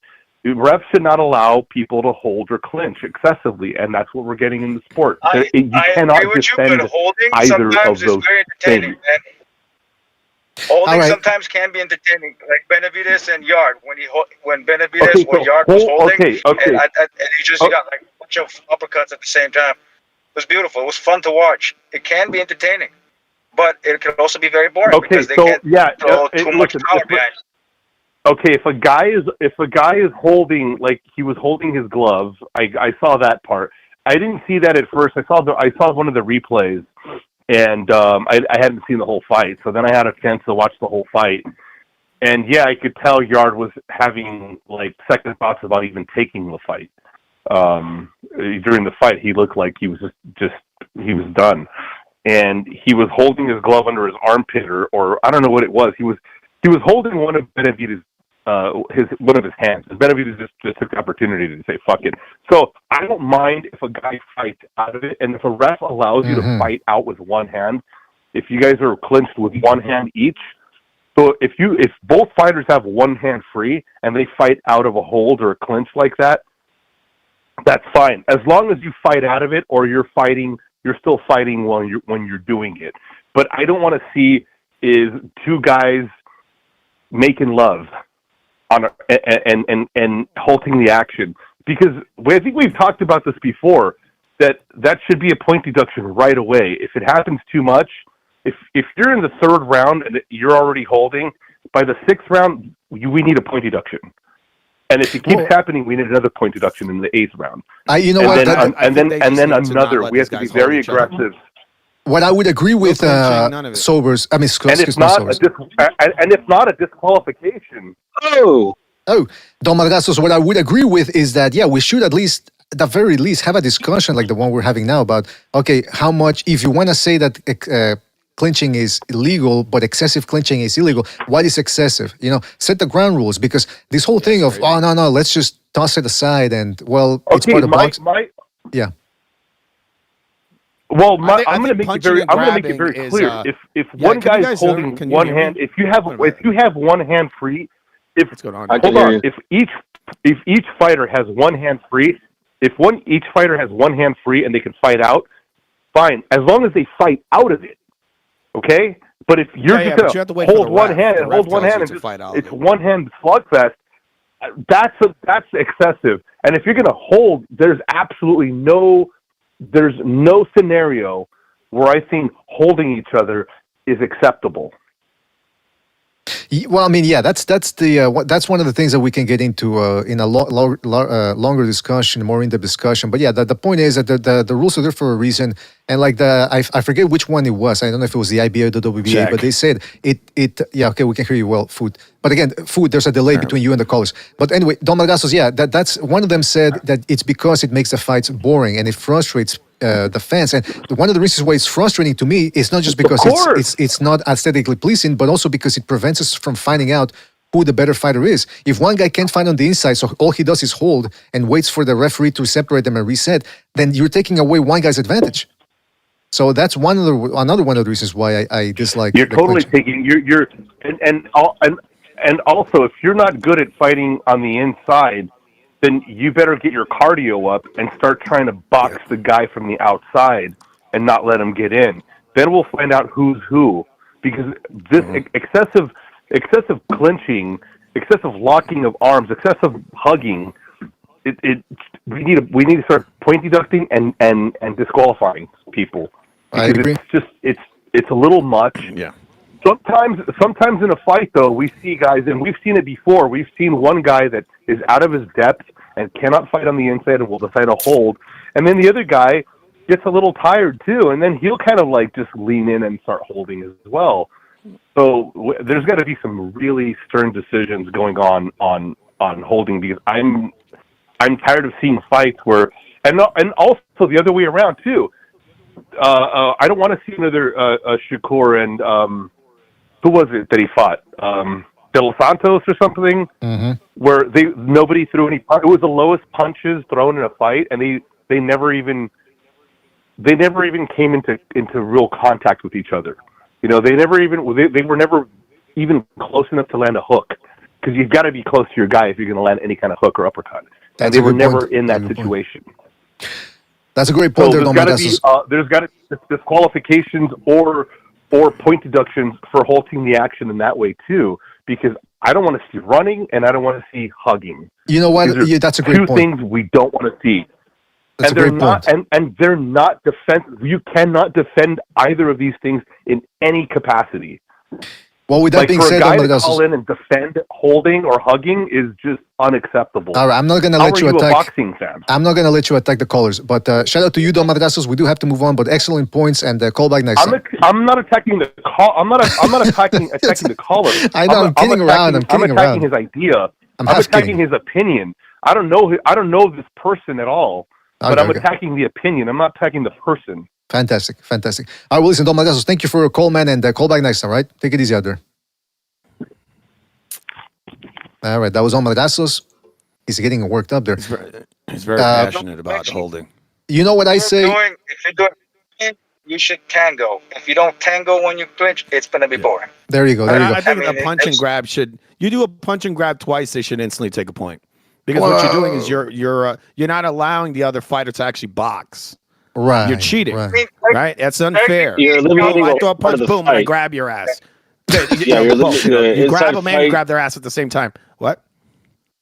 Refs should not allow people to hold or clinch excessively, and that's what we're getting in the sport. You cannot defend either of those things. Holding sometimes can be entertaining, like Benavidez and Yard. When Benavidez or Yard was holding, and he just got like a bunch of uppercuts at the same time. It was beautiful. It was fun to watch. It can be entertaining, but it can also be very boring because they can't throw too much power behind. Okay, if a guy is holding, like he was holding his glove, I saw that part. I didn't see that at first. I saw one of the replays, and I hadn't seen the whole fight. So then I had a chance to watch the whole fight, and yeah, I could tell Yard was having like second thoughts about even taking the fight. During the fight, he looked like he was he was done, and he was holding his glove under his armpit, or I don't know what it was. He was holding one of Benavidez' one of his hands, and Benavidez just took the opportunity to say fuck it. So I don't mind if a guy fights out of it, and if a ref allows you to fight out with one hand, if you guys are clinched with one hand each. So if both fighters have one hand free and they fight out of a hold or a clinch like that, that's fine, as long as you fight out of it, or you're still fighting when you're doing it. But I don't want to see is two guys making love and halting the action, because I think we've talked about this before. That should be a point deduction right away. If it happens too much, if you're in the third round and you're already holding, by the sixth round we need a point deduction. And if it keeps happening, we need another point deduction in the eighth round. You know and what? Then, and then another. We have to be very aggressive. What I would agree with Sobers, I mean, and if not a disqualification. Oh, Don Margazos, what I would agree with is that, yeah, we should at least, at the very least, have a discussion like the one we're having now about, okay, how much, if you want to say that clinching is illegal, but excessive clinching is illegal. What is excessive? Set the ground rules, because this whole thing of, oh, no, let's just toss it aside and, well, it's part of boxing. Yeah. Well, I'm going to make it very clear. If one guy is holding one hand, if you have one hand free, if each fighter has one hand free, each fighter has one hand free and they can fight out, fine, as long as they fight out of it. Okay? But if you're just going to hold one hand and it's one hand slugfest, that's excessive. And if you're going to hold, there's absolutely no scenario where I think holding each other is acceptable. Well, I mean, yeah, that's one of the things that we can get into in a longer discussion, more in-depth discussion. But yeah, the point is that the rules are there for a reason. And like I forget which one it was. I don't know if it was the IBA or the WBA, but they said it. Yeah, okay, we can hear you well, Food. But again, Food, there's a delay between you and the callers. But anyway, Don Margazos, yeah, that's one of them said that it's because it makes the fights boring and it frustrates the fans. And one of the reasons why it's frustrating to me is not just because it's not aesthetically pleasing, but also because it prevents us from finding out who the better fighter is. If one guy can't find on the inside, so all he does is hold and waits for the referee to separate them and reset, then you're taking away one guy's advantage. So that's another one of the reasons why I dislike. You're totally taking and also if you're not good at fighting on the inside, then you better get your cardio up and start trying to box the guy from the outside and not let him get in. Then we'll find out who's who, because this excessive clinching, excessive locking of arms, excessive hugging, we need to start point deducting and disqualifying people. I agree. It's a little much. Yeah. Sometimes in a fight, though, we see guys, and we've seen it before. We've seen one guy that is out of his depth and cannot fight on the inside and will decide to hold, and then the other guy gets a little tired too, and then he'll kind of like just lean in and start holding as well. So there's got to be some really stern decisions going on holding, because I'm tired of seeing fights where, and also the other way around too. I don't want to see another Shakur and who was it that he fought? De Los Santos or something, where nobody threw any. It was the lowest punches thrown in a fight, and they never even came into real contact with each other. They were never even close enough to land a hook, because you've got to be close to your guy if you're going to land any kind of hook or uppercut. And they were never in that situation. That's a great point. So there's got to be disqualifications or point deductions for halting the action in that way too, because I don't want to see running and I don't want to see hugging. You know what? That's a great point. Two things we don't want to see. That's and they're not defensive. You cannot defend either of these things in any capacity. Well, with that being said, for a guy to call in and defend holding or hugging is just unacceptable. All right, I'm not going to let you attack. A boxing fan? I'm not going to let you attack the callers. But shout out to you, Don Margazos. We do have to move on, but excellent points and call back next time. I'm not attacking the call. I'm not attacking the caller. I know. I'm kidding around. I'm attacking his idea. I'm attacking his opinion. I don't know this person at all. But I'm attacking the opinion. I'm not attacking the person. Fantastic. All right, well, listen, Don Margazos, thank you for your call, man, and call back next time, right? Take it easy out there. All right, that was Don Margazos. He's getting worked up there. He's very passionate about holding. You know what I say? If you're doing, you should tango. If you don't tango when you clinch, it's going to be boring. There you go. I think a punch and grab you do a punch and grab twice, they should instantly take a point. Because what you're doing is you're not allowing the other fighter to actually box. Right. You're cheating. Right? That's unfair. You're eliminating I throw a punch, boom, and I grab your ass. You grab a man and grab their ass at the same time. What?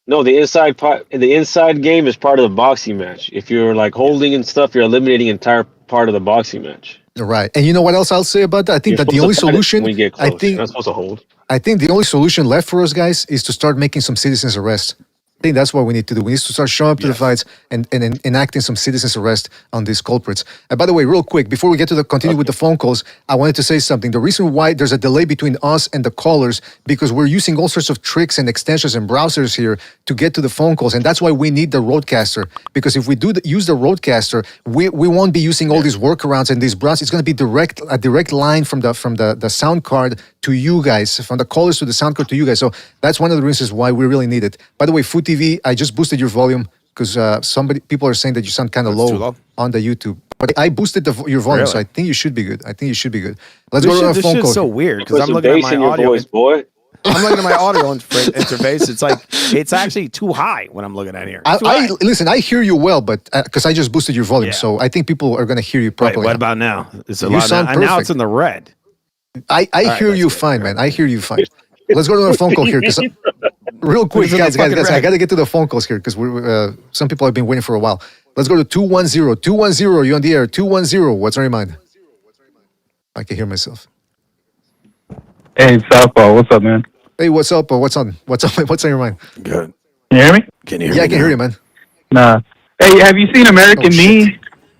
No, the inside game is part of the boxing match. If you're like holding and stuff, you're eliminating entire part of the boxing match. Right. And you know what else I'll say about that? I think that the only solution when you get close, you're not supposed to hold. I think the only solution left for us guys is to start making some citizens arrests. think that's what we need to do. We need to start showing up to the fights and enacting some citizens arrest on these culprits. And by the way, real quick, before we get to continue with the phone calls, I wanted to say something. The reason why there's a delay between us and the callers, because we're using all sorts of tricks and extensions and browsers here to get to the phone calls. And that's why we need the Roadcaster. Because if we use the Roadcaster, we won't be using all these workarounds and these browsers. It's going to be a direct line from the sound card to you guys, from the callers to the sound card to you guys. So that's one of the reasons why we really need it. By the way, Food TV, I just boosted your volume because people are saying that you sound kind of low on the YouTube. But I boosted your volume, so I think you should be good. Let's go to a phone call. This shit's so weird because I'm looking at my audio. I'm looking at my audio interface. It's actually too high when I'm looking at here. Listen, I hear you well, but because I just boosted your volume, so I think people are going to hear you properly. Wait, what about now? It's a you lot sound perfect. Now it's in the red. I hear you fine, man. I hear you fine. Let's go to a phone call here, because real quick, guys, I got to get to the phone calls here because some people have been waiting for a while. Let's go to 210. 210, you on the air. 210, what's on your mind? I can hear myself. Hey, Southpaw, what's up, man? Hey, what's up? What's on your mind? Good. Can you hear me? Can you hear me? Yeah, I can hear you, man. Nah. Hey, have you seen American Me?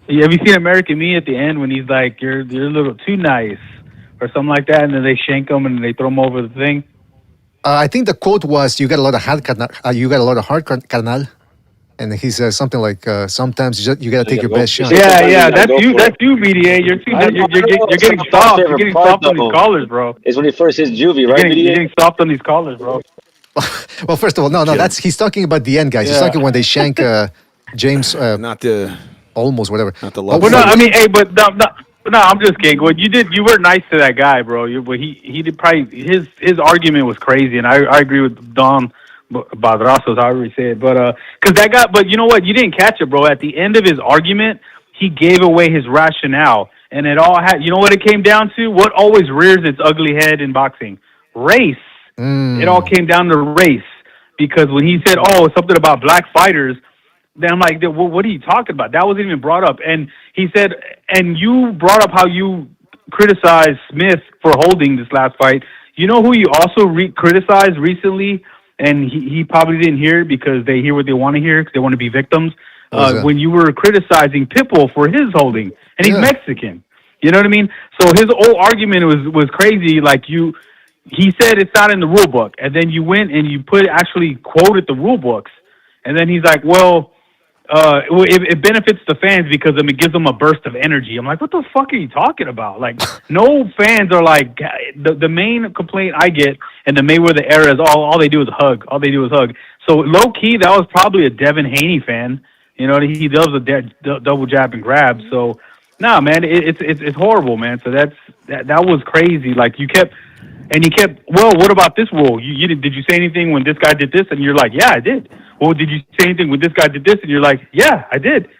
Have you seen American Me at the end when he's like, you're a little too nice or something like that, and then they shank him and they throw him over the thing? I think the quote was, "You got a lot of heart, carnal." And he says something like, "Sometimes you got to take your best shot." Yeah, that's you, BDA. You're getting soft. You're getting soft on these callers, bro. It's when he first hits juvie, right? You're getting soft on these callers, bro. Well, first of all, no, he's talking about the end, guys. He's talking when they shank James, not the almost whatever. Not the love. Well, no, I mean, hey, but no, I'm just kidding. What you were nice to that guy, bro. But he did probably his argument was crazy, and I agree with Don Badrazos, however he said it. But because that guy, but you know what? You didn't catch it, bro. At the end of his argument, he gave away his rationale, and it all had. You know what it came down to? What always rears its ugly head in boxing? Race. It all came down to race, because when he said, "Oh, something about black fighters," then I'm like, well, "What are you talking about? That wasn't even brought up." And he said, "And you brought up how you criticized Smith for holding this last fight. You know who you also criticized recently?" And he probably didn't hear it because they hear what they want to hear because they want to be victims. When you were criticizing Pitbull for his holding, and he's Mexican, you know what I mean? So his whole argument was crazy. Like he said it's not in the rule book, and then you went and you actually quoted the rule books, and then he's like, well, it benefits the fans because it gives them a burst of energy. I'm like, what the fuck are you talking about? Like, no fans are like, the main complaint I get in the Mayweather era is all they do is hug. All they do is hug. So low key, that was probably a Devin Haney fan. You know, he does a double jab and grab. So, nah, man, it's horrible, man. So that was crazy. Like he kept, well, what about this rule? Did you say anything when this guy did this? And you're like, yeah, I did. Well, did you say anything when this guy did this? And you're like, yeah, I did.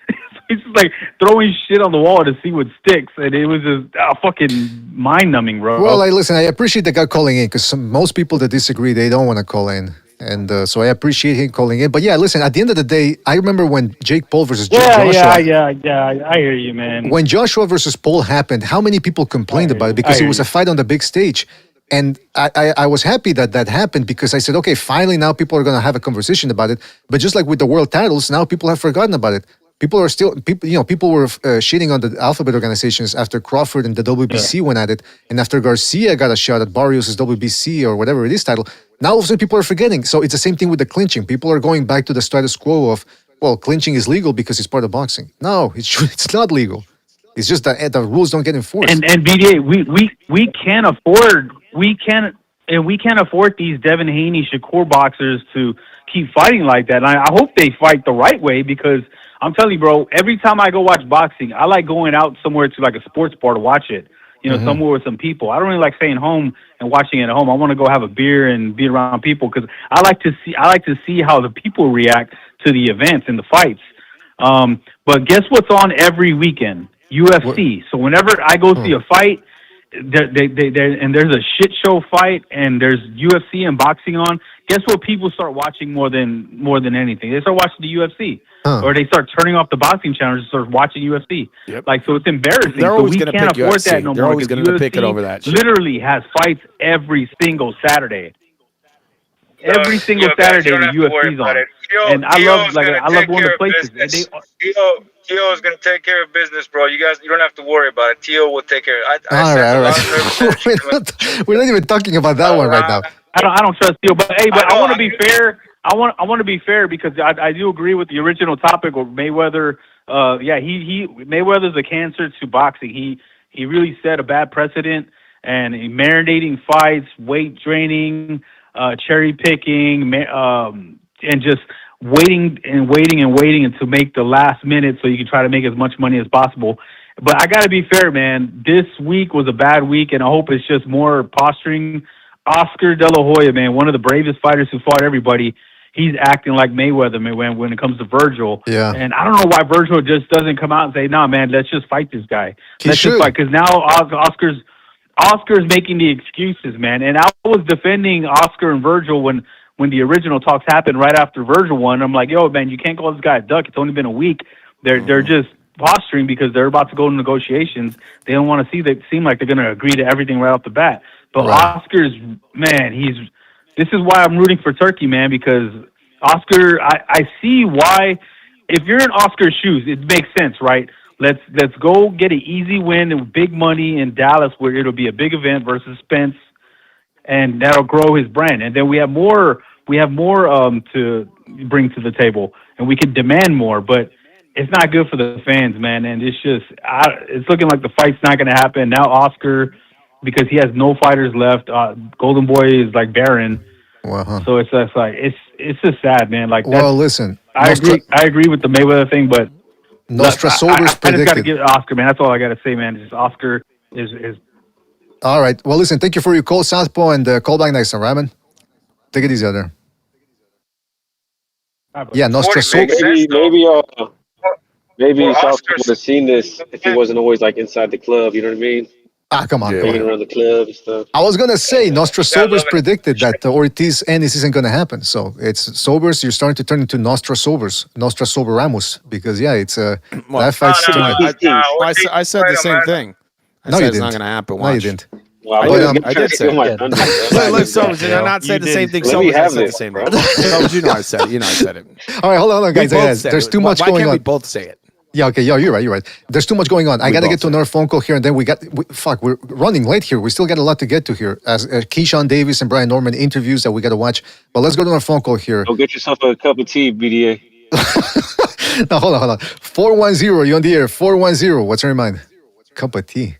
It's just like throwing shit on the wall to see what sticks. And it was just fucking mind-numbing, bro. Well, I appreciate the guy calling in because most people that disagree, they don't want to call in. And so I appreciate him calling in. But yeah, listen, at the end of the day, I remember when Jake Paul versus Joshua. Yeah, I hear you, man. When Joshua versus Paul happened, how many people complained about it? Because it was a fight on the big stage. And I was happy that happened because I said, okay, finally now people are going to have a conversation about it. But just like with the world titles, now people have forgotten about it. People were shitting on the alphabet organizations after Crawford and the WBC went at it. And after Garcia got a shot at Barrios' WBC or whatever it is title, now all of a sudden people are forgetting. So it's the same thing with the clinching. People are going back to the status quo of, well, clinching is legal because it's part of boxing. No, it's not legal. It's just that the rules don't get enforced. And BDA, we can't afford these Devin Haney, Shakur boxers to keep fighting like that. And I hope they fight the right way because I'm telling you, bro, every time I go watch boxing, I like going out somewhere to like a sports bar to watch it. You know, somewhere with some people. I don't really like staying home and watching it at home. I want to go have a beer and be around people because I like to see how the people react to the events and the fights. But guess what's on every weekend? UFC. So whenever I go see a fight, and there's a shit show fight, and there's UFC and boxing on. Guess what? People start watching more than anything. They start watching the UFC, or they start turning off the boxing channels and start watching UFC. Yep. Like, so it's embarrassing. They're always so we can't afford UFC. that no They're more. always going to pick it over that shit. Literally has fights every single Saturday. every single guys, you Saturday don't the have to worry UFC's about on, it. Tio, and I love Tio's gonna love take going to care of places. And business. Tio is gonna take care of business, bro. You guys, you don't have to worry about it. Tio will take care. I All sent right, a all lot of nervous right. We're not even talking about that one right now. I don't trust Theo, but hey, I want to be fair. I want to be fair because I do agree with the original topic of Mayweather. Mayweather's a cancer to boxing. He really set a bad precedent, and marinating fights, weight draining, cherry picking, and just waiting to make the last minute so you can try to make as much money as possible. But I got to be fair, man. This week was a bad week, and I hope it's just more posturing. Oscar De La Hoya, man, one of the bravest fighters who fought everybody. He's acting like Mayweather, man, when it comes to Virgil. Yeah. And I don't know why Virgil just doesn't come out and say, "Nah, man, let's just fight this guy. Let's just fight." Because now Oscar's making the excuses, man. And I was defending Oscar and Virgil when the original talks happened right after Virgil won. I'm like, "Yo, man, you can't call this guy a duck. It's only been a week." They're just posturing because they're about to go to negotiations. They don't want to seem like they're going to agree to everything right off the bat. But Oscar's, man, this is why I'm rooting for Turkey, man, because Oscar, I see why. If you're in Oscar's shoes, it makes sense, right? Let's go get an easy win and big money in Dallas, where it'll be a big event versus Spence, and that'll grow his brand. And then we have more to bring to the table, and we can demand more. But it's not good for the fans, man. And it's just it's looking like the fight's not going to happen now. Oscar, because he has no fighters left. Golden Boy is like barren. So it's just like it's just sad, man. Like, listen, I agree with the Mayweather thing, but Nostra Sober's I just got to predicted. give Oscar, man. That's all I got to say, man. Just Oscar is. All right. Well, listen, thank you for your call, Southpaw, and call back next time, right, man? Take it easy out there. Yeah, Nostra Sober. Maybe Southpaw would have seen this if he wasn't always like inside the club. You know what I mean? Come on. Hanging around the club and stuff. I was gonna say Nostra Sobers predicted that Ortiz Ennis isn't gonna happen. So it's Sobers. You're starting to turn into Nostra Sobers, Nostra Sober Ramos, because it's that fight's I said the same thing. I No, said you it's not didn't. going to happen. No, you Watch. didn't. I did say it. Look, Sobers, did I not say the same thing? Sobers, I said the same thing. Sobers, you know I said it. You know I said it. All right, hold on, guys. There's too much Why going can't on. we both say it? Yeah, okay, you're right. There's too much going on. I got to get to another phone call here, and then we're running late here. We still got a lot to get to here. As Keyshawn Davis and Brian Norman interviews that we got to watch. But let's go to our phone call here. Go get yourself a cup of tea, BDA. No, hold on. 410, you're on the air. 410, what's on your mind? Cup of tea.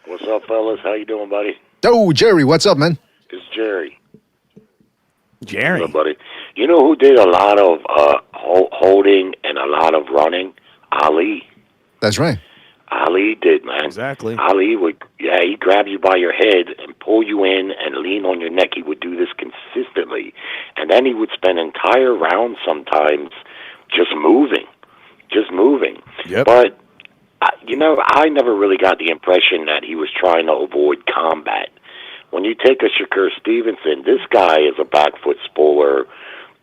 What's up, fellas? How you doing, buddy? Oh, Jerry, what's up, man? It's Jerry. Jerry. What's up, buddy? You know who did a lot of holding and a lot of running? Ali. That's right. Ali did, man. Exactly. Ali he'd grab you by your head and pull you in and lean on your neck. He would do this consistently. And then he would spend entire rounds sometimes just moving. Yep. But, I never really got the impression that he was trying to avoid combat. When you take a Shakur Stevenson, this guy is a back foot spoiler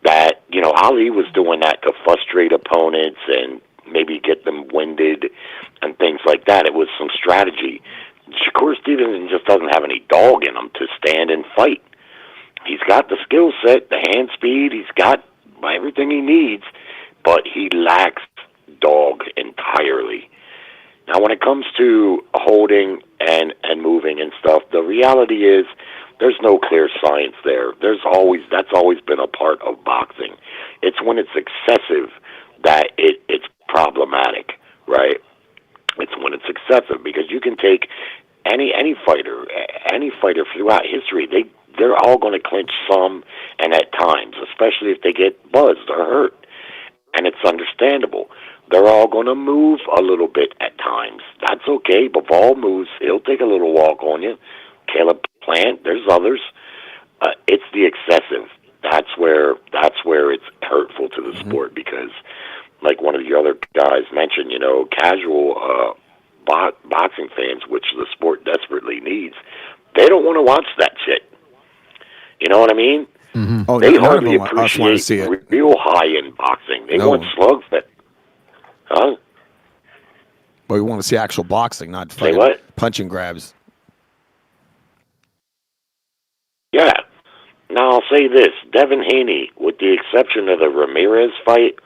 that, Ali was doing that to frustrate opponents and maybe get them winded and things like that. It was some strategy. Shakur Stevenson just doesn't have any dog in him to stand and fight. He's got the skill set, the hand speed, he's got everything he needs, but he lacks dog entirely. Now, when it comes to holding and moving and stuff, the reality is there's no clear science there. That's always been a part of boxing. It's when it's excessive that it's problematic, right? It's when it's excessive because you can take any fighter throughout history. They're all going to clinch some and at times, especially if they get buzzed or hurt, and it's understandable. They're all going to move a little bit at times. That's okay. Bivol moves. He'll take a little walk on you. Caleb Plant, there's others. It's the excessive. That's where it's hurtful to the sport because, like one of the other guys mentioned, casual boxing fans, which the sport desperately needs, they don't want to watch that shit. You know what I mean? Mm-hmm. Oh, they none hardly of them want to see appreciate it. real high-end boxing. They No. want slugs that... Huh? But we want to see actual boxing, not Say what? punching grabs. Yeah. Now, I'll say this. Devin Haney, with the exception of the Ramirez fight,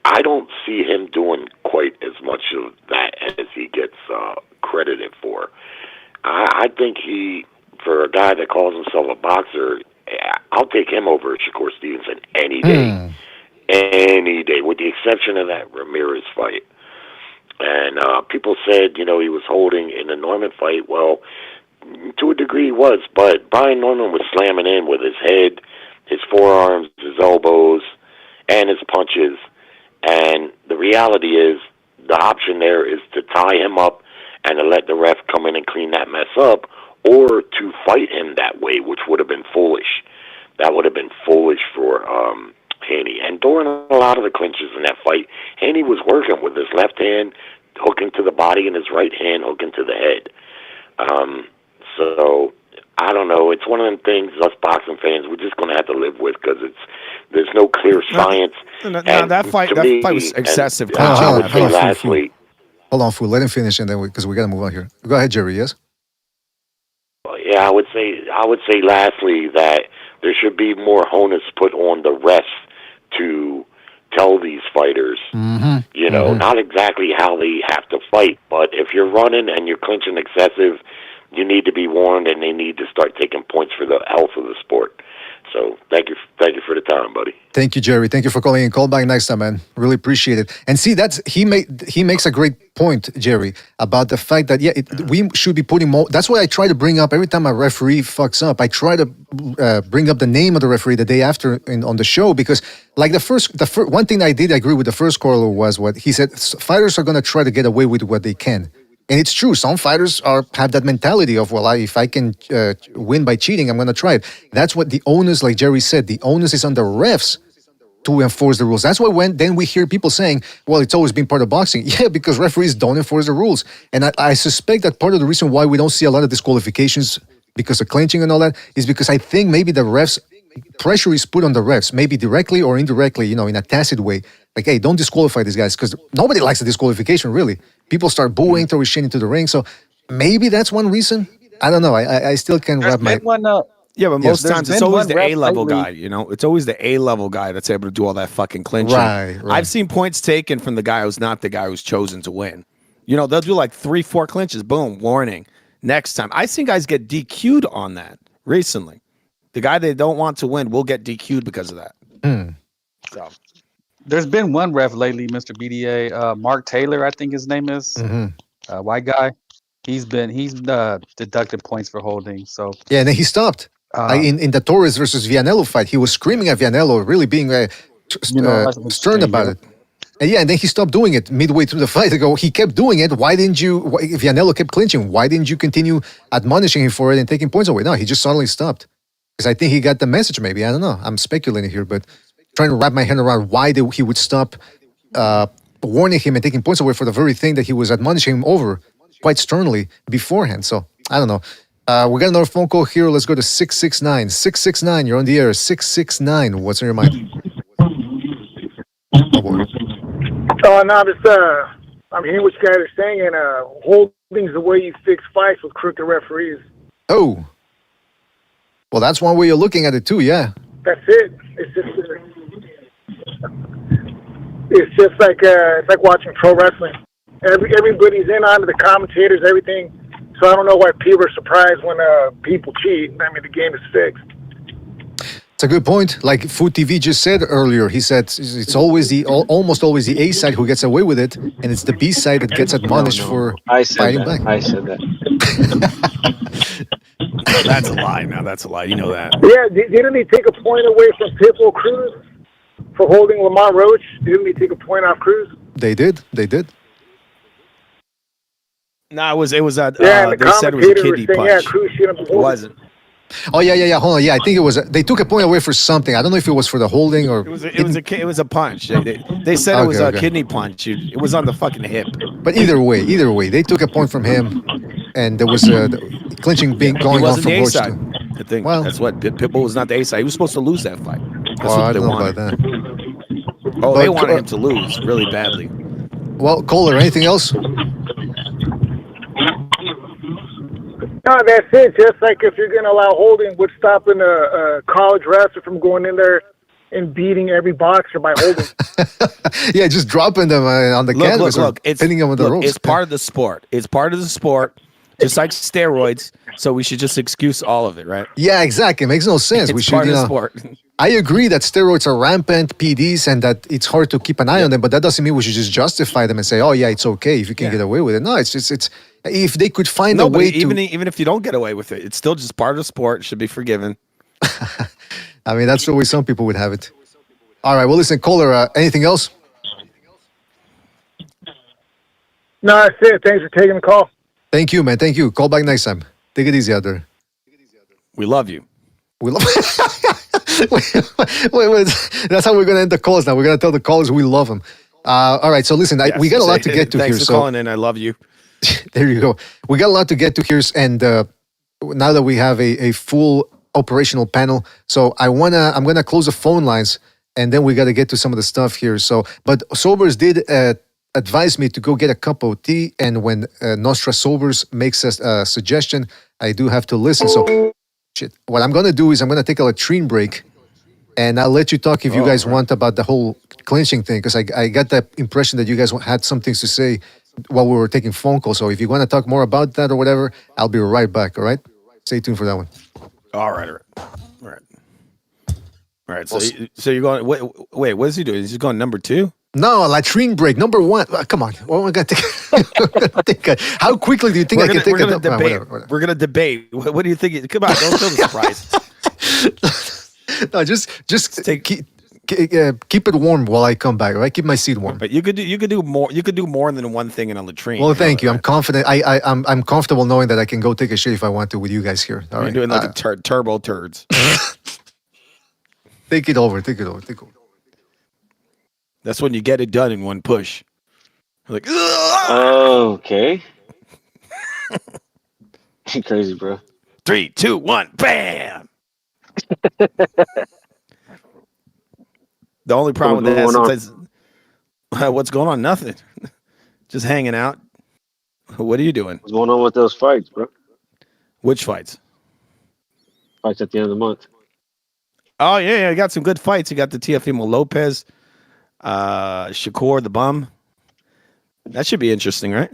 I don't see him doing quite as much of that as he gets credited for. I think for a guy that calls himself a boxer, I'll take him over Shakur Stevenson any day. Any day, with the exception of that Ramirez fight. And people said, he was holding in the Norman fight. Well, to a degree he was, but Brian Norman was slamming in with his head, his forearms, his elbows, and his punches. And the reality is, the option there is to tie him up and to let the ref come in and clean that mess up, or to fight him that way, which would have been foolish. That would have been foolish for Haney. And during a lot of the clinches in that fight, Haney was working with his left hand hooking to the body and his right hand hooking to the head. So I don't know. It's one of them things us boxing fans we're just going to have to live with because there's no clear science. No, that fight was excessive. I would say lastly. Hold on, Fool. Let him finish, and then because we got to move on here. Go ahead, Jerry. Yes. Yeah, I would say lastly that there should be more onus put on the refs to tell these fighters, not exactly how they have to fight, but if you're running and you're clinching excessive, you need to be warned, and they need to start taking points for the health of the sport. So thank you for the time, buddy. Thank you, Jerry. Thank you for calling in. Call back next time, man. Really appreciate it. And see, he makes a great point, Jerry, about the fact that we should be putting more. That's why I try to bring up every time a referee fucks up. I try to bring up the name of the referee the day after on the show, because like the first one thing I did agree with the first caller was what he said. Fighters are going to try to get away with what they can. And it's true. Some fighters have that mentality of, if I can win by cheating, I'm going to try it. That's what the onus, like Jerry said, the onus is on the refs to enforce the rules. That's why then we hear people saying, well, it's always been part of boxing. Yeah, because referees don't enforce the rules. And I suspect that part of the reason why we don't see a lot of disqualifications because of clinching and all that is because I think maybe the refs, pressure is put on the refs, maybe directly or indirectly, in a tacit way. Like, hey, don't disqualify these guys, because nobody likes a disqualification, really. People start booing, throw shit into the ring. So maybe that's one reason. I don't know. I still can't wrap my... Yeah, but most times it's always the A-level guy, It's always the A-level guy that's able to do all that fucking clinching. Right. I've seen points taken from the guy who's not the guy who's chosen to win. They'll do like 3-4 clinches. Boom, warning. Next time. I've seen guys get DQ'd on that recently. The guy they don't want to win will get DQ'd because of that. So... There's been one ref lately, Mr. BDA, Mark Taylor, I think his name is, white guy. He's deducted points for holding. So yeah, and then he stopped. In the Torres versus Vianello fight, he was screaming at Vianello, really being stern about it. And then he stopped doing it midway through the fight. He kept doing it. Why didn't you? Vianello kept clinching. Why didn't you continue admonishing him for it and taking points away? No, he just suddenly stopped because I think he got the message. Maybe, I don't know. I'm speculating here, but. Trying to wrap my head around why he would stop warning him and taking points away for the very thing that he was admonishing him over quite sternly beforehand. So, I don't know. We got another phone call here. Let's go to 669. 669, you're on the air. 669, what's on your mind? Oh, boy. I'm hearing what you guys are saying, and holding's the way you fix fights with crooked referees. Oh. Well, that's one way you're looking at it, too, yeah. That's it. It's just like watching pro wrestling. Everybody's in on the commentators, everything. So I don't know why people are surprised when people cheat. I mean, the game is fixed. It's a good point. Like Food TV just said earlier, he said it's always almost always the A side who gets away with it, and it's the B side that gets admonished for fighting back. I said that. That's a lie. Now that's a lie. You know that. Yeah, didn't he take a point away from Pitbull Cruz for holding Lamont Roach? Didn't he take a point off Cruz? They did. No, it was they said it was a kidney punch. Yeah, Cruz shouldn't have it wasn't. Oh yeah. Hold on. Yeah, I think it was. They took a point away for something. I don't know if it was for the holding or. It was a punch. They said it was a kidney punch. It was on the fucking hip. But either way, they took a point from him, and there was clinching going on from Roach. I think that's what Pitbull was not the A side. He was supposed to lose that fight. That's what I they don't know wanted. about that. Oh, they wanted him to lose really badly. Well, Kohler, anything else? No, that's it. Just like if you're gonna allow holding, what's stopping a college wrestler from going in there and beating every boxer by holding? Yeah, just dropping them on the canvas or pinning them with the ropes. It's part of the sport. It's part of the sport, just like steroids. So we should just excuse all of it, right? Yeah, exactly. It makes no sense. It's We should, part you of the know. sport. I agree that steroids are rampant, PDs, and that it's hard to keep an eye on them. But that doesn't mean we should just justify them and say, "Oh yeah, it's okay if you can get away with it." No, it's just it's if they could find a But way even to. even if you don't get away with it, it's still just part of the sport. It should be forgiven. I mean, that's the way some people would have it. All right. Well, listen, caller. Anything else? No, that's it. Thanks for taking the call. Thank you, man. Thank you. Call back next time. Take it easy out there. We love you. We love. wait. That's how we're gonna end the calls now. We're gonna tell the callers we love them. All right. So listen, we got a lot to get to Thanks here. for calling in. I love you. There you go. We got a lot to get to here, and now that we have a full operational panel, so I'm gonna close the phone lines, and then we got to get to some of the stuff here. So, but Sobers did advise me to go get a cup of tea, and when Nostra Sobers makes a suggestion, I do have to listen. So, what I'm gonna do is I'm gonna take a latrine break, and I'll let you talk if you guys want about the whole clinching thing, because I got the impression that you guys had some things to say while we were taking phone calls. So if you want to talk more about that or whatever, I'll be right back. All right, stay tuned for that one. All right. So you're going. Wait. What is he doing? Is he going number 2? No, latrine break number 1. Come on, what am I gonna take? How quickly do you think I can take we're gonna a debate. whatever. We're gonna debate. What do you think? Come on, don't kill the surprise. No, just keep it warm while I come back. All right, keep my seat warm. But you could do more. You could do more than one thing in a latrine. Well, thank you. I'm confident. I'm comfortable knowing that I can go take a shit if I want to with you guys here. All right, You're doing like a turbo turds. Take it over. That's when you get it done in one push. Like, okay. Crazy, bro. 3, 2, 1, bam. The only problem with that is what's going on? Nothing. Just hanging out. What are you doing? What's going on with those fights, bro? Which fights? Fights at the end of the month. Oh, yeah. You got some good fights. You got the Teofimo Lopez, Shakur the bum. That should be interesting, right?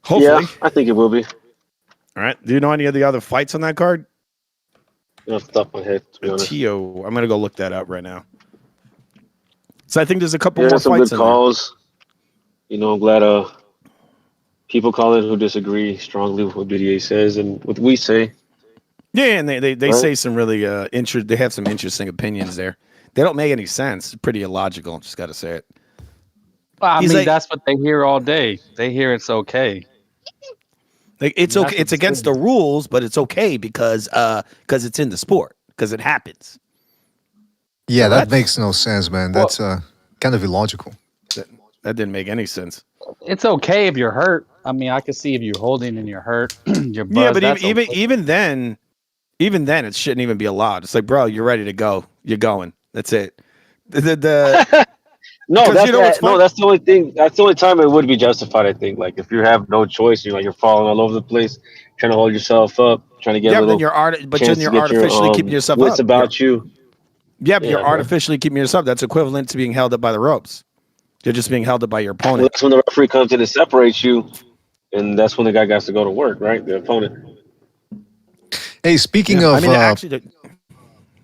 Hopefully. Yeah, I think it will be. All right. Do you know any of the other fights on that card? Off the top of my head, to be honest. Tio, I'm gonna go look that up right now. So I think there's a couple Yeah, more some fights good in calls. You know, I'm glad people call in who disagree strongly with what BDA says and what we say. there. Yeah, and they say some really they have some interesting opinions there. They don't make any sense. It's pretty illogical. Just got to say it. Well, I He's mean, like- that's what they hear all day. They hear it's okay. Like it's okay. It's against the rules, but it's okay because it's in the sport because it happens. Yeah, So that that's- makes no sense, man. That's kind of illogical. That didn't make any sense. It's okay if you're hurt. I mean, I can see if you're holding and you're hurt. You're buzzed, Yeah, but that's even okay. even then, it shouldn't even be allowed. It's like, bro, you're ready to go. You're going. That's it. No, 'Cause that's you know what's fun- that's the only thing. That's the only time it would be justified. I think, like if you have no choice, you're falling all over the place, trying to hold yourself up, trying to get Yeah, a but little. then you're chance to get artificially keeping yourself wits up. about you. Yeah, but you're bro. artificially keeping yourself. That's equivalent to being held up by the ropes. You're just being held up by your Well, opponent. that's when the referee comes in and separates you, and that's when the guy has to go to work, right? The opponent. Hey, speaking Yeah, of, I mean, actually,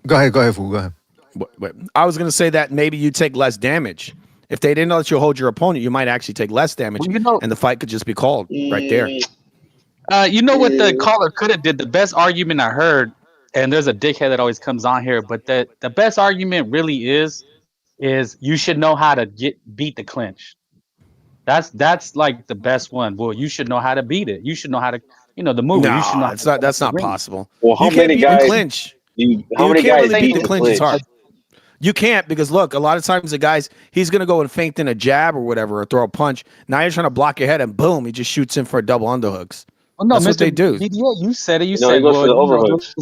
go ahead, Fu, go ahead. wait, I was going to say that maybe you take less damage. If they didn't let you hold your opponent, you might actually take less damage, and the fight could just be called right there. You know what the caller could have did? The best argument I heard, and there's a dickhead that always comes on here, but the best argument really is you should know how to beat the clinch. That's like the best one. Well, you should know how to beat it. You should know how to, the move. No, you should know. that's not possible. Well, how You can't many beat the guys? clinch. How many can't guys really beat beat the clinch is hard. clinch? You can't because look, a lot of times the guys he's gonna go and feint in a jab or whatever or throw a punch. Now you're trying to block your head and boom, he just shoots in for a double underhooks. Well, no, That's Mr. what they do. BDA, you said it. You No, said he goes for the well, overhooks.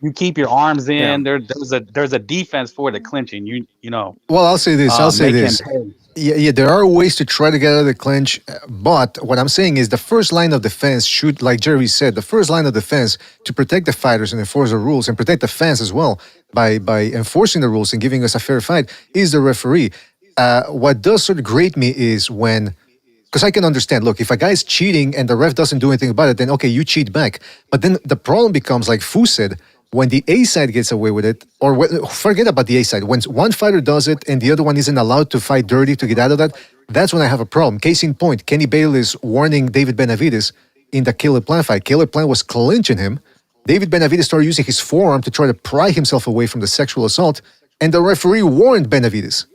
you keep your arms Yeah. in. There's a defense for the clinching. You know. Well, I'll say this. I'll say Make him this. pay. Yeah, there are ways to try to get out of the clinch, but what I'm saying is the first line of defense should, like Jerry said, the first line of defense to protect the fighters and enforce the rules and protect the fans as well by enforcing the rules and giving us a fair fight is the referee. What does sort of grate me is when, because I can understand, look, if a guy's cheating and the ref doesn't do anything about it, then okay, you cheat back. But then the problem becomes, like Fu said, when the A side gets away with it, or forget about the A side, when one fighter does it and the other one isn't allowed to fight dirty to get out of that, that's when I have a problem. Case in point, Kenny Bayless warning David Benavidez in the Caleb Plant fight. Caleb Plant was clinching him. David Benavidez started using his forearm to try to pry himself away from the sexual assault, and the referee warned Benavidez,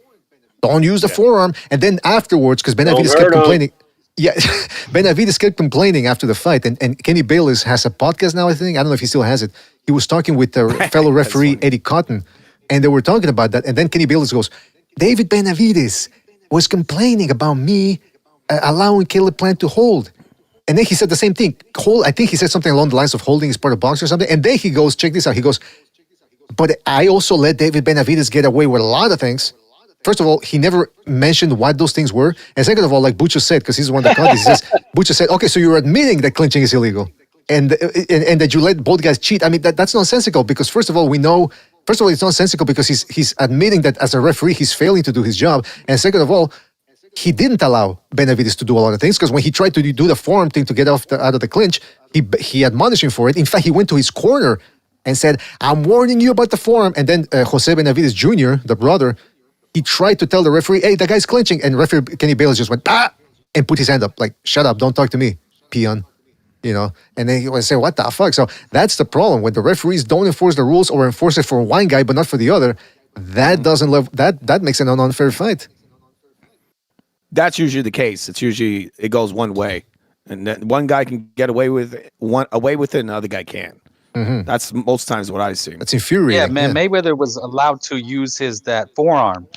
don't use the forearm. And then afterwards, because Benavidez kept complaining, Benavidez kept complaining after the fight, and Kenny Bayless has a podcast now, I think. I don't know if he still has it. He was talking with the fellow referee, Eddie Cotton, and they were talking about that. And then Kenny Bayless goes, David Benavidez was complaining about me allowing Caleb Plant to hold. And then he said the same thing. I think he said something along the lines of holding is part of boxing or something. And then he goes, check this out. He goes, but I also let David Benavidez get away with a lot of things. First of all, he never mentioned what those things were. And second of all, like Butcher said, because he's the one that caught this, he says, Butcher said, okay, so you're admitting that clinching is illegal and that you let both guys cheat. I mean, that's nonsensical because first of all, it's nonsensical because he's admitting that as a referee, he's failing to do his job. And second of all, he didn't allow Benavidez to do a lot of things because when he tried to do the forearm thing to get out of the clinch, he admonished him for it. In fact, he went to his corner and said, I'm warning you about the forearm. And then Jose Benavidez Jr., the brother, he tried to tell the referee, hey, the guy's clinching. And referee Kenny Bayless just went, and put his hand up, like, shut up, don't talk to me, peon. You know, and then he would say, what the fuck? So that's the problem. When the referees don't enforce the rules or enforce it for one guy but not for the other, that makes it an unfair fight. That's usually the case. It goes one way. And then one guy can get away with it, and the other guy can't. Mm-hmm. That's most times what I see. That's infuriating. Yeah, man. Yeah. Mayweather was allowed to use that forearm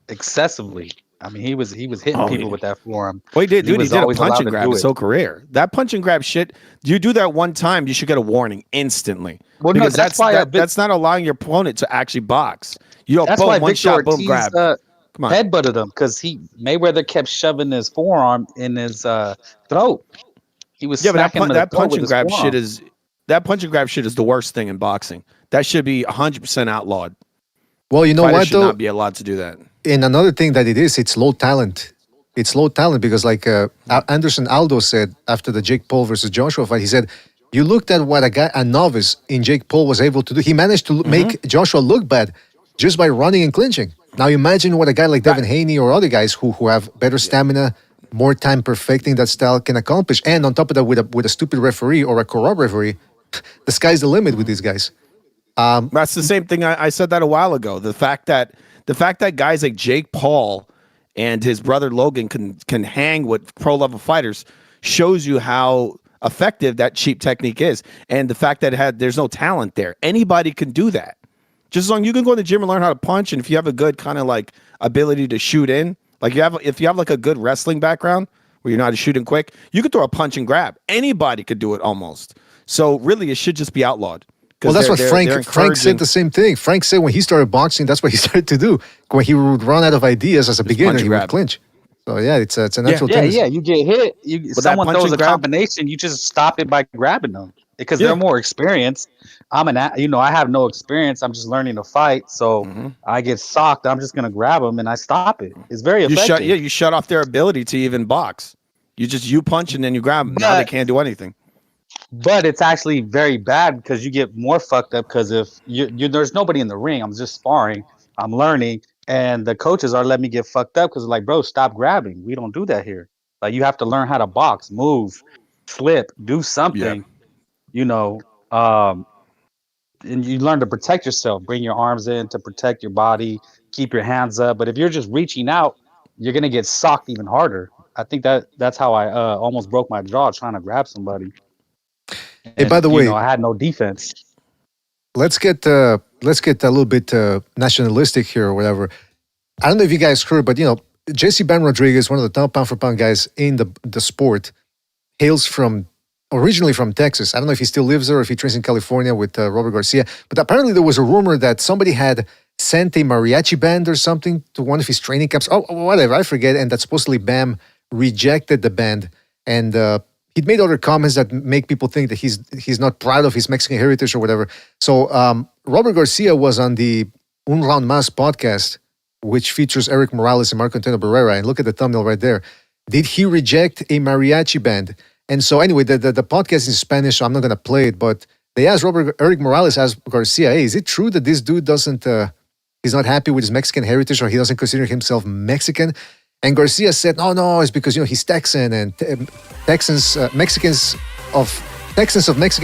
excessively. I mean, he was hitting people with that forearm. Well, he did, dude. He did a punch and grab his whole it. career. That punch and grab shit. You do that one time, you should get a warning instantly. Well, because no, that's not allowing your opponent to actually box. You know, that's boom, why one Victor shot, boom, Ortiz, grab. Come on. Headbutted him because Mayweather kept shoving his forearm in his throat. He was smacking him in the throat with his forearm. That punch and grab shit is the worst thing in boxing. That should be 100% outlawed. Well, you know Fighters what should though? not be allowed to do that. And another thing that it's low talent. It's low talent because like Anderson Aldo said after the Jake Paul versus Joshua fight, he said, you looked at what a novice in Jake Paul was able to do. He managed to make Joshua look bad just by running and clinching. Now imagine what a guy like Devin Haney or other guys who have better stamina, more time perfecting that style can accomplish. And on top of that, with a stupid referee or a corrupt referee, the sky's the limit with these guys. That's the same thing I said that a while ago. The fact that guys like Jake Paul and his brother Logan can hang with pro level fighters shows you how effective that cheap technique is. And the fact that there's no talent there. Anybody can do that. Just as long you can go to the gym and learn how to punch, and if you have a good kind of like ability to shoot in, like if you have like a good wrestling background where you're not shooting quick, you could throw a punch and grab. Anybody could do it almost. So really, it should just be outlawed. Well, that's what Frank said the same thing. Frank said when he started boxing, that's what he started to do. When he would run out of ideas as a beginner, he would clinch. So yeah, it's a natural thing. Yeah, you get hit. Someone throws a combination, you just stop it by grabbing them because they're more experienced. I have no experience. I'm just learning to fight. So I get socked. I'm just gonna grab them and I stop it. It's very effective. You shut off their ability to even box. You punch and then you grab them. Now they can't do anything. But it's actually very bad because you get more fucked up because if there's nobody in the ring, I'm just sparring, I'm learning, and the coaches are letting me get fucked up because like, bro, stop grabbing. We don't do that here. Like you have to learn how to box, move, slip, do something, and you learn to protect yourself, bring your arms in to protect your body, keep your hands up. But if you're just reaching out, you're going to get socked even harder. I think that's how I almost broke my jaw trying to grab somebody. Hey, by the way, I had no defense. Let's get a little bit nationalistic here or whatever. I don't know if you guys heard, but Jesse Ben Rodriguez, one of the top pound for pound guys in the sport, hails from originally from Texas. I don't know if he still lives there or if he trains in California with Robert Garcia. But apparently there was a rumor that somebody had sent a mariachi band or something to one of his training camps. Oh, whatever, I forget. And that supposedly Bam rejected the band. And he'd made other comments that make people think that he's not proud of his Mexican heritage or whatever. So Robert Garcia was on the Un Round Mas podcast, which features Eric Morales and Marco Antonio Barrera. And look at the thumbnail right there. Did he reject a mariachi band? And so anyway, the podcast is in Spanish, so I'm not going to play it. But they asked Eric Morales asked Garcia, hey, is it true that this dude doesn't, he's not happy with his Mexican heritage or he doesn't consider himself Mexican? And Garcia said, no, it's because, he's Texan and Texans of Mexican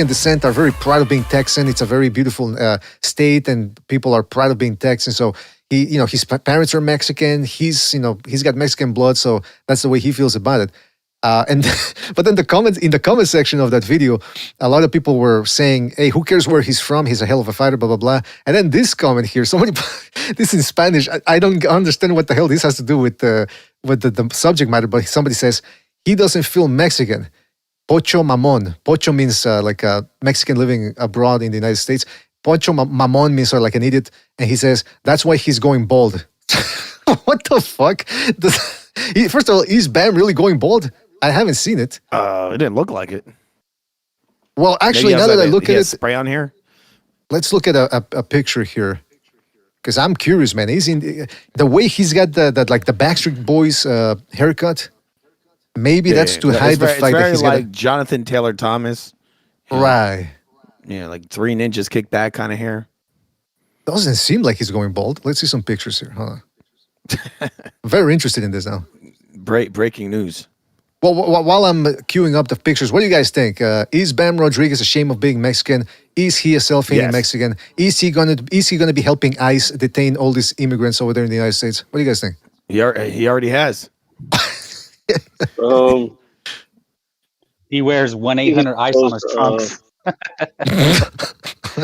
descent are very proud of being Texan. It's a very beautiful state and people are proud of being Texan. So his parents are Mexican. He's got Mexican blood. So that's the way he feels about it. But then in the comment section of that video, a lot of people were saying, hey, who cares where he's from? He's a hell of a fighter, blah, blah, blah. And then this comment here, this in Spanish, I don't understand what the hell this has to do with the subject matter, but somebody says, he doesn't feel Mexican. Pocho mamon. Pocho means like a Mexican living abroad in the United States. Pocho mamon means like an idiot. And he says, that's why he's going bald. What the fuck? First of all, is Bam really going bald? I haven't seen it. It didn't look like it. Well, actually, now that I look at it, spray on here. Let's look at a picture here, because I'm curious, man. He's in the way he's got that like the Backstreet Boys haircut. Maybe that's to hide the fact that he's like Jonathan Taylor Thomas, right? Yeah, like 3 ninjas kick back kind of hair. Doesn't seem like he's going bald. Let's see some pictures here. Hold on. Very interested in this now. Breaking news. Well, while I'm queuing up the pictures, what do you guys think? Is Bam Rodriguez ashamed of being Mexican? Is he a self-hating Mexican? Is he gonna be helping ICE detain all these immigrants over there in the United States? What do you guys think? He already has. He wears 1-800 ICE on his trunks.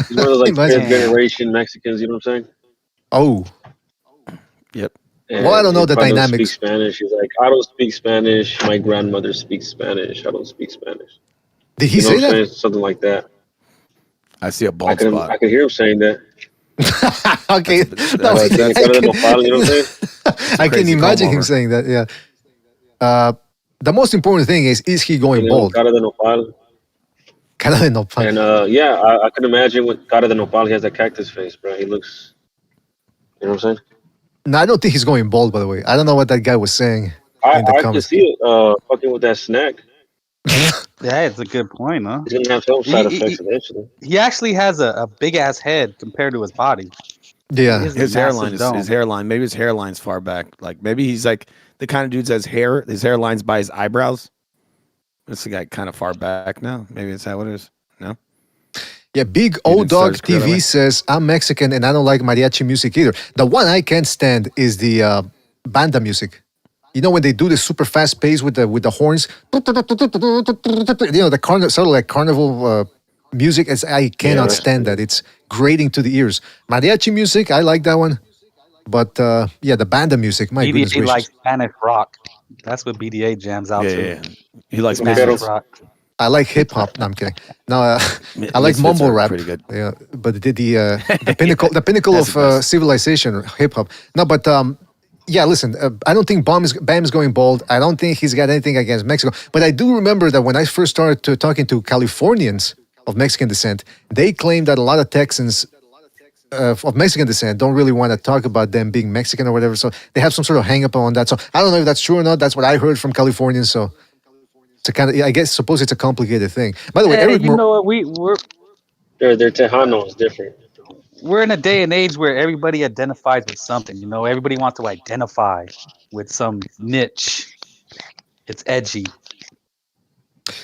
He's one of those like fifth generation Mexicans. You know what I'm saying? Oh. Yep. And well, I don't know the dynamics. dynamics. Speak Spanish. He's like, I don't speak Spanish. My grandmother speaks Spanish. I don't speak Spanish. Did he say that? Something like that. I see a bald spot. I can hear him saying that. Okay. I can imagine him saying that. Yeah. The most important thing is he going bald? Cara de nopal. Cara de nopal. And I can imagine with cara de nopal, he has that cactus face, bro. He looks. You know what I'm saying? No, I don't think he's going bald, by the way. I don't know what that guy was saying. I can see it fucking with that snack. Yeah, it's a good point, huh? He's going to have some side effects eventually. He actually has a big-ass head compared to his body. Yeah. His hairline. Maybe his hairline's far back. Like, maybe he's like the kind of dude that has hair. His hairline's by his eyebrows. This guy kind of far back now. Maybe that's how it is. No? Yeah, Big O Dog TV says, I'm Mexican and I don't like mariachi music either. The one I can't stand is the banda music. You know when they do the super fast pace with the horns? The sort of like carnival music. I cannot stand that. It's grating to the ears. Mariachi music, I like that one. But the banda music, my goodness gracious. BDA likes Spanish rock. That's what BDA jams out to. Yeah. He likes Spanish rock. I like hip hop. No, I'm kidding. No, I like mumble rap. Pretty good. Yeah, but the pinnacle of civilization, hip hop. No, but listen. I don't think Bam is going bald. I don't think he's got anything against Mexico. But I do remember that when I first started talking to Californians of Mexican descent, they claimed that a lot of Texans of Mexican descent don't really want to talk about them being Mexican or whatever. So they have some sort of hang up on that. So I don't know if that's true or not. That's what I heard from Californians. So. I suppose it's a complicated thing. By the way, Eric, you know what? We're their Tejano is different. We're in a day and age where everybody identifies with something. You know, everybody wants to identify with some niche. It's edgy.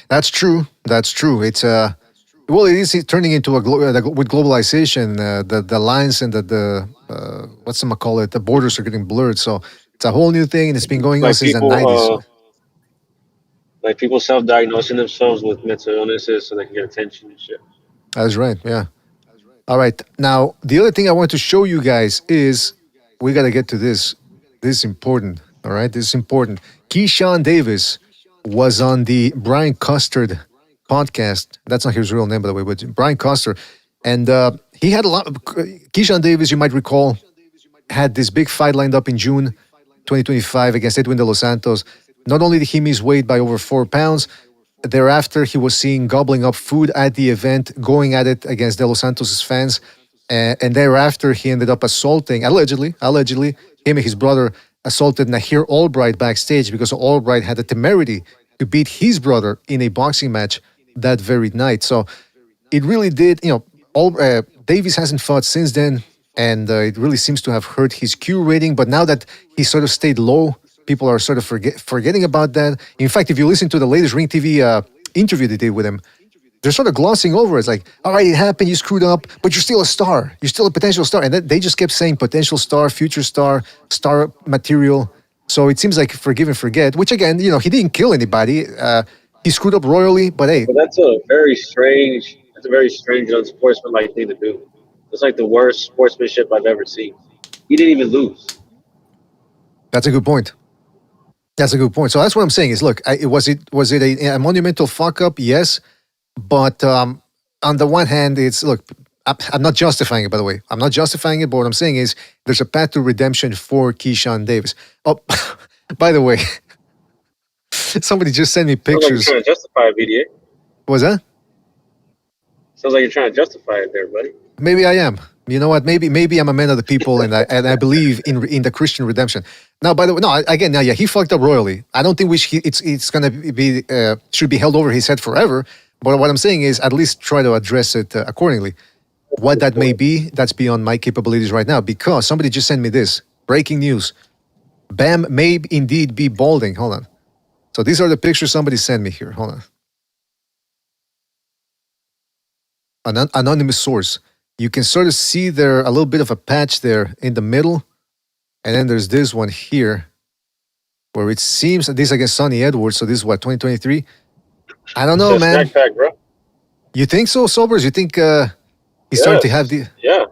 That's true. It's well, it is turning into with globalization. The lines and the the borders are getting blurred. So it's a whole new thing, and it's been going on since the 90s. Like people self-diagnosing themselves with mental illnesses so they can get attention and shit. That's right, yeah. All right. Now, the other thing I want to show you guys is we got to get to this. This is important, all right? This is important. Keyshawn Davis was on the Brian Custard podcast. That's not his real name, by the way, but Brian Coster. And he had a lot of. Keyshawn Davis, you might recall, had this big fight lined up in June 2025 against Edwin De Los Santos. Not only did he miss weight by over 4 pounds, thereafter he was seen gobbling up food at the event, going at it against De Los Santos' fans. And thereafter, he ended up allegedly, him and his brother assaulted Nahir Albright backstage because Albright had the temerity to beat his brother in a boxing match that very night. So it really did, Davis hasn't fought since then, and it really seems to have hurt his Q rating. But now that he sort of stayed low, people are sort of forgetting about that. In fact, if you listen to the latest Ring TV interview they did with him, they're sort of glossing over it. It's like, all right, it happened, you screwed up, but you're still a star. You're still a potential star. And they just kept saying potential star, future star, star material. So it seems like forgive and forget, which again, he didn't kill anybody. He screwed up royally, but hey. But that's a very strange, unsportsmanlike thing to do. It's like the worst sportsmanship I've ever seen. He didn't even lose. That's a good point. So that's what I'm saying is, look, was it a monumental fuck up? Yes. But on the one hand, I'm not justifying it, by the way. I'm not justifying it, but what I'm saying is there's a path to redemption for Keyshawn Davis. Oh, by the way, somebody just sent me pictures. Sounds like you're trying to justify it, BDA. What was that? Sounds like you're trying to justify it there, buddy. Maybe I am. You know what? Maybe I'm a man of the people, and I believe in the Christian redemption. Now, by the way, he fucked up royally. I don't think it's gonna be should be held over his head forever. But what I'm saying is at least try to address it accordingly. What that may be, that's beyond my capabilities right now, because somebody just sent me this. Breaking news. Bam may indeed be balding. Hold on. So these are the pictures somebody sent me here. Hold on. An anonymous source. You can sort of see there a little bit of a patch there in the middle. And then there's this one here where it seems that this is against Sonny Edwards. So this is what, 2023? I don't know, man. Snack pack, bro. You think so, Sobers? You think he's starting to have the... Yeah.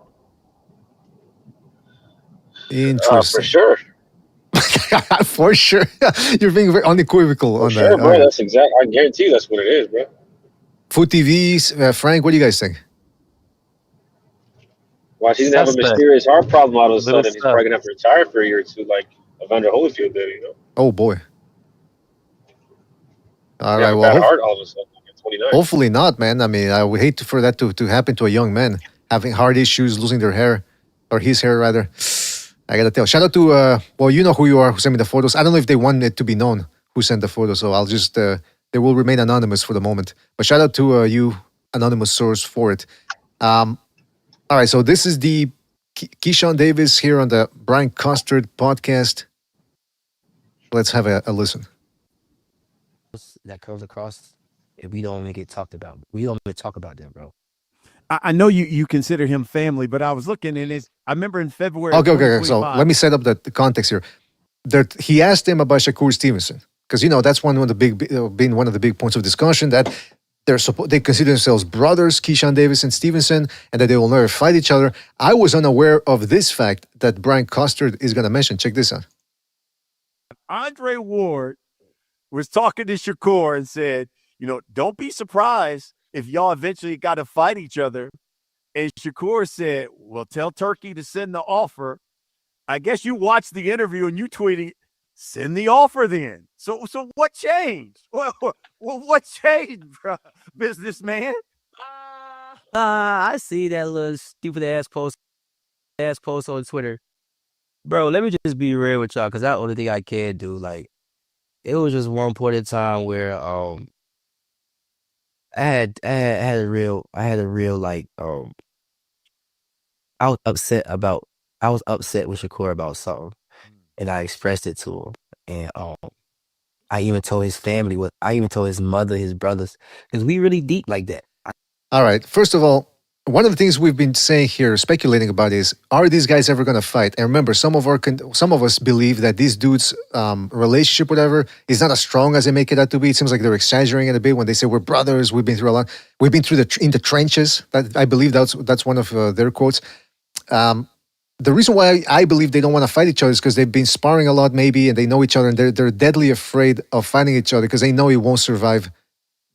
Interesting. For sure. For sure. You're being very unequivocal on Sure, that. bro. That's exact. I guarantee you that's what it is, bro. Food TVs. Frank, what do you guys think? Watch, he's gonna have a mysterious heart problem all of a sudden. He's probably gonna have to retire for a year or two, like Evander Holyfield did, Oh, boy. All right, well, bad heart all of a sudden at 29. Hopefully not, man. I mean, I would hate for that to happen to a young man having heart issues, losing their hair, or his hair rather. I gotta tell. Shout out to you know who you are, who sent me the photos. I don't know if they want it to be known who sent the photos, so I'll just they will remain anonymous for the moment. But shout out to you, anonymous source, for it. All right, so this is the Keyshawn Davis here on the Brian Costard podcast. Let's have a listen. That comes across, and we don't even get talked about. We don't even talk about them, bro. I know you consider him family, but I was looking and I remember in February. Okay. So let me set up the context here. He asked him about Shakur Stevenson because that's one of the big points of discussion that they consider themselves brothers, Keyshawn Davis and Stevenson, and that they will never fight each other. I was unaware of this fact that Brian Costard is going to mention. Check this out. Andre Ward was talking to Shakur and said, don't be surprised if y'all eventually got to fight each other. And Shakur said, well, tell Turkey to send the offer. I guess you watched the interview and you tweeted, send the offer then. So what changed? What changed, bro, businessman? I see that little stupid ass post on Twitter. Bro, let me just be real with y'all, because that's the only thing I can do. Like, it was just one point in time where I had a real like I was upset with Shakur about something, and I expressed it to him, and I even told his family I even told his mother, his brothers, because we really deep like that. All right. First of all, one of the things we've been saying here, speculating about, is are these guys ever going to fight? And remember, some of us believe that these dudes' relationship, whatever, is not as strong as they make it out to be. It seems like they're exaggerating it a bit when they say we're brothers. We've been through a lot. We've been through in the trenches. That I believe that's one of their quotes. The reason why I believe they don't want to fight each other is because they've been sparring a lot, maybe, and they know each other, and they're deadly afraid of fighting each other because they know it won't survive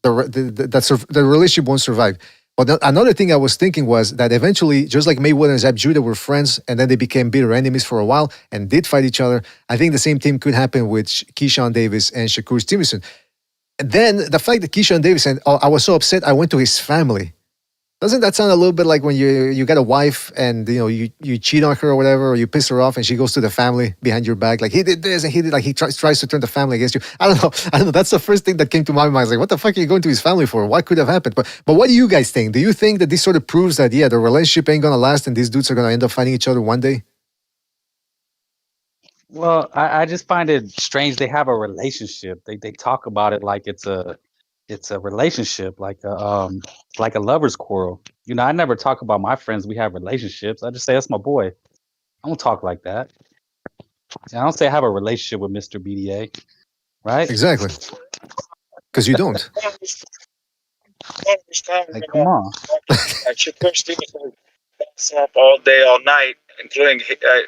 the relationship won't survive. But another thing I was thinking was that eventually, just like Mayweather and Zab Judah were friends, and then they became bitter enemies for a while and did fight each other, I think the same thing could happen with Keyshawn Davis and Shakur Stevenson. And then the fact that Keyshawn Davis, and I was so upset, I went to his family. Doesn't that sound a little bit like when you got a wife and you cheat on her or whatever, or you piss her off and she goes to the family behind your back, like he did this and he did, like he tries to turn the family against you. I don't know. That's the first thing that came to my mind. I was like, what the fuck are you going to his family for? What could have happened? But what do you guys think? Do you think that this sort of proves that the relationship ain't gonna last and these dudes are gonna end up fighting each other one day? Well, I just find it strange they have a relationship. They talk about it like it's a relationship, like a lover's quarrel. I never talk about my friends. We have relationships. I just say that's my boy. I don't talk like that. I don't say I have a relationship with Mr. BDA, right? Exactly. Because you don't. Like, come on. Shakur Stevenson up all day, all night, including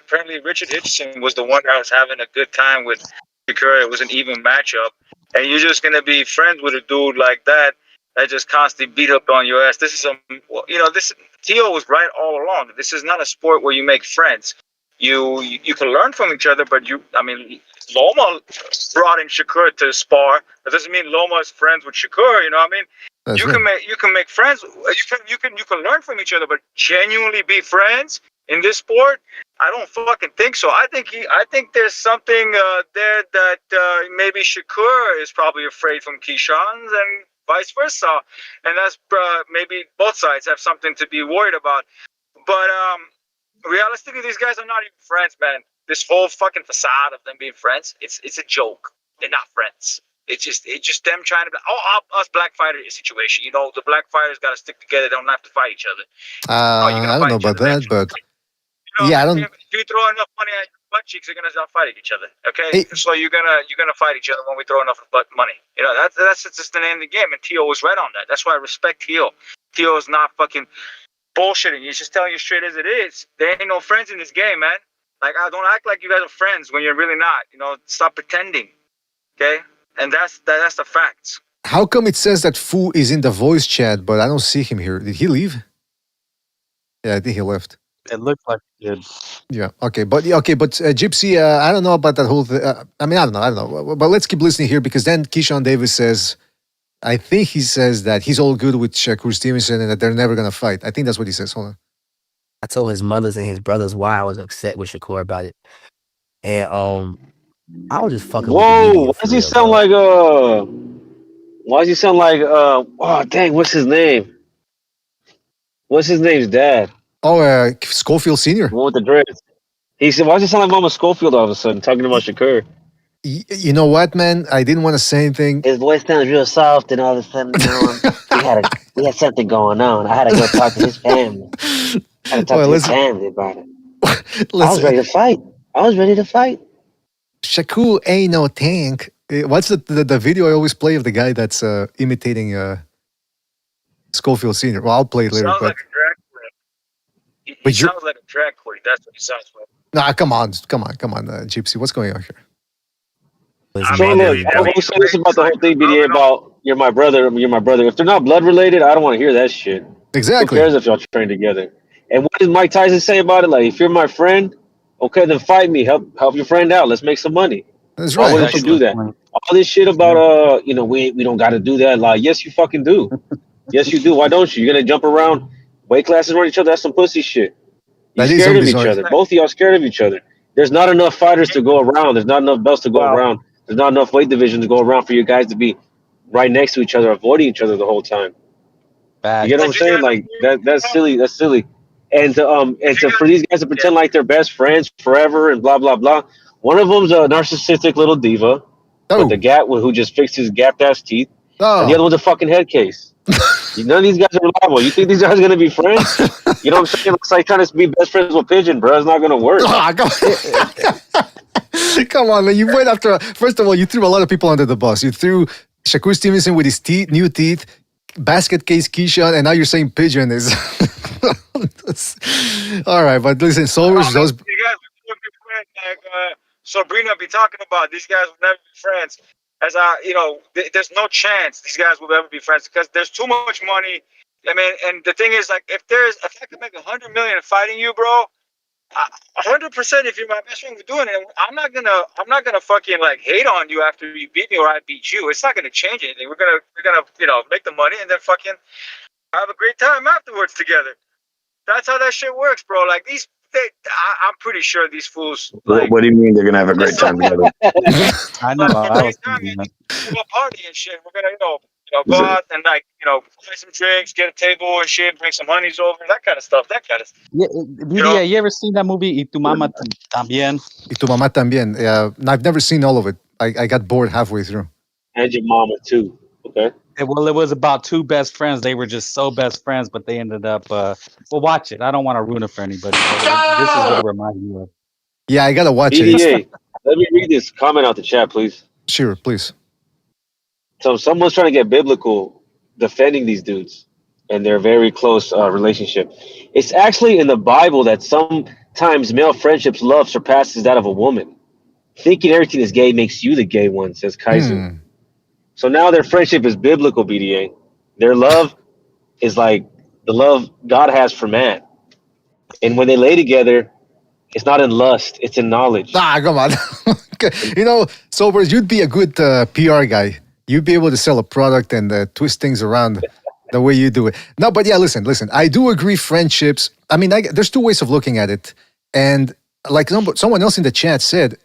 apparently Richard Hitchison was the one that was having a good time with Shakur. It was an even matchup, and you're just gonna be friends with a dude like that just constantly beat up on your ass. This is this Teo was right all along. This is not a sport where you make friends. You can learn from each other, but Loma brought in Shakur to spar. That doesn't mean Loma is friends with Shakur. You know what I mean? That's you can make friends. You can learn from each other, but genuinely be friends in this sport, I don't fucking think so. I think there's something there that maybe Shakur is probably afraid from Keyshawn and vice versa, and that's maybe both sides have something to be worried about. But realistically, these guys are not even friends, man. This whole fucking facade of them being friends, it's a joke. They're not friends. It's just them trying to us black fighter situation. The black fighters got to stick together. They don't have to fight each other. I don't know about that, but yeah, I don't. If you throw enough money at your butt cheeks, they're gonna start fighting each other. Okay, so you're gonna fight each other when we throw enough money. That's just the name of the game. And Teo was right on that. That's why I respect Teo. Teo is not fucking bullshitting. He's just telling you straight as it is. There ain't no friends in this game, man. Like, I don't act like you guys are friends when you're really not. Stop pretending. Okay, and that's the facts. How come it says that Fu is in the voice chat, but I don't see him here? Did he leave? Yeah, I think he left. It looked like it did. Yeah. Okay. But Gypsy, I don't know about that whole thing. I don't know. But let's keep listening here, because then Keyshawn Davis says, I think he says that he's all good with Shakur Stevenson and that they're never gonna fight. I think that's what he says. Hold on. I told his mothers and his brothers why I was upset with Shakur about it, and I was just fucking. Whoa! Why does he sound like Why does he sound like oh dang, what's his name? What's his name's dad? Oh, Schofield Sr. The one with the dreads. He said, why does he sound like Mama Schofield all of a sudden, talking about Shakur? You know what, man? I didn't want to say anything. His voice sounds real soft, and all of a sudden, we had something going on. I had to go talk to his family. I had to talk to his family about it. I was ready to fight. Shakur ain't no tank. What's the video I always play of the guy that's imitating Schofield Sr.? Well, I'll play it later. Sounds like a drag queen. He sounds like a drag queen. That's what he sounds like. Nah, come on, Gypsy. What's going on here? So look, I will say this about the whole thing, BDA, about you're my brother. If they're not blood related, I don't want to hear that shit. Exactly. Who cares if y'all train together? And what does Mike Tyson say about it? Like, if you're my friend, okay, then fight me. Help your friend out. Let's make some money. That's Why right. wouldn't you do that? All this shit about we don't got to do that. Like, yes, you fucking do. Yes, you do. Why don't you? You're gonna jump around weight classes around each other. That's some pussy shit. You're scared of each other. Both of y'all scared of each other. There's not enough fighters to go around. There's not enough belts to go around. There's not enough weight division to go around for you guys to be right next to each other, avoiding each other the whole time. You get what I'm saying? Like that's silly. That's silly. And to for these guys to pretend like they're best friends forever and blah blah blah. One of them's a narcissistic little diva with the who just fixed his gapped ass teeth, and the other one's a fucking head case. None of these guys are reliable. You think these guys are gonna be friends? You know what I'm saying? It's like trying to be best friends with Pigeon, bro. It's not gonna work. Come on, man. You went after. First of all, you threw a lot of people under the bus. You threw Shakur Stevenson with his new teeth, basket case Keyshawn, and now you're saying Pigeon is. All right, but listen, Soldiers, those. You guys would be friends, like Sabrina be talking about. These guys would never be friends. there's no chance these guys will ever be friends because there's too much money. I mean, and the thing is, like, if I could make $100 million fighting you, bro, 100%. If you're my best friend, we're doing it. I'm not gonna fucking like hate on you after you beat me or I beat you. It's not gonna change anything. We're gonna make the money and then fucking have a great time afterwards together. That's how that shit works, bro. Like I'm pretty sure these fools. Like, what do you mean they're gonna have a great time together? I know. I was thinking that. we'll party and shit. We're gonna go out and like buy some drinks, get a table and shit, bring some honeys over, that kind of stuff. Yeah, BDA, you ever seen that movie Itauma también? Itauma también. I've never seen all of it. I got bored halfway through. And your mama too. Okay. Well, it was about two best friends. They were just so best friends, but they ended up. Well, watch it. I don't want to ruin it for anybody. But this is what it reminds me of. Yeah, I gotta watch BDA, it. let me read this comment out the chat, please. Sure, please. So someone's trying to get biblical, defending these dudes and their very close relationship. It's actually in the Bible that sometimes male friendships love surpasses that of a woman. Thinking everything is gay makes you the gay one, says Kaiser. So now their friendship is biblical, BDA. Their love is like the love God has for man. And when they lay together, it's not in lust, it's in knowledge. Come on. Sobers, you'd be a good PR guy. You'd be able to sell a product and twist things around the way you do it. No, but yeah, listen. I do agree friendships. I mean, there's two ways of looking at it. And like someone else in the chat said,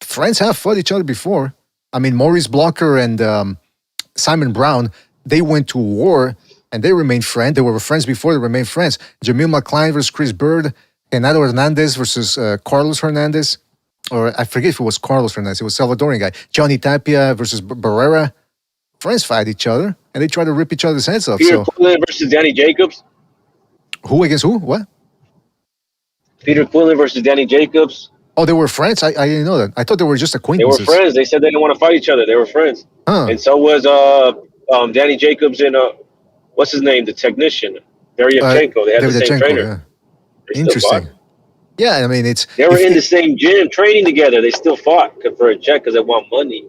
friends have fought each other before. I mean, Maurice Blocker and Simon Brown, they went to war and they remained friends. They were friends before, they remained friends. Jamil McCline versus Chris Bird, Renato Hernandez versus Carlos Hernandez. Or I forget if it was Carlos Hernandez, it was Salvadorian guy. Johnny Tapia versus Barrera. Friends fight each other and they try to rip each other's heads off. Peter Quinlan versus Danny Jacobs. Who against who? What? Peter Quinlan versus Danny Jacobs. Oh, they were friends? I didn't know that. I thought they were just acquaintances. They were friends. They said they didn't want to fight each other. They were friends. Huh. And so was Danny Jacobs and what's his name? The technician. Daryevchenko. They had the same trainer. Yeah. Interesting. Yeah, I mean, they were in the same gym training together. They still fought for a check because they want money.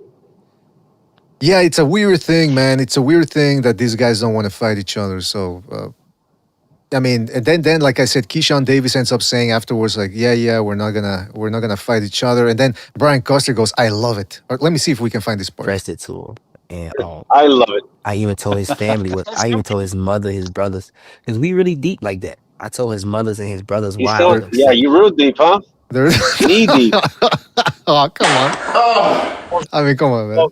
Yeah, it's a weird thing, man. It's a weird thing that these guys don't want to fight each other. So, I mean, and then, like I said, Keyshawn Davis ends up saying afterwards, like, yeah, we're not gonna fight each other. And then Brian Coster goes, "I love it." Or, let me see if we can find this part. Pressed it to him, and I love it. I even told his family, I even told his mother, his brothers, because we really deep like that. I told his mothers and his brothers why. Yeah, you real deep, huh? Knee deep. Oh, come on. I mean, come on, man.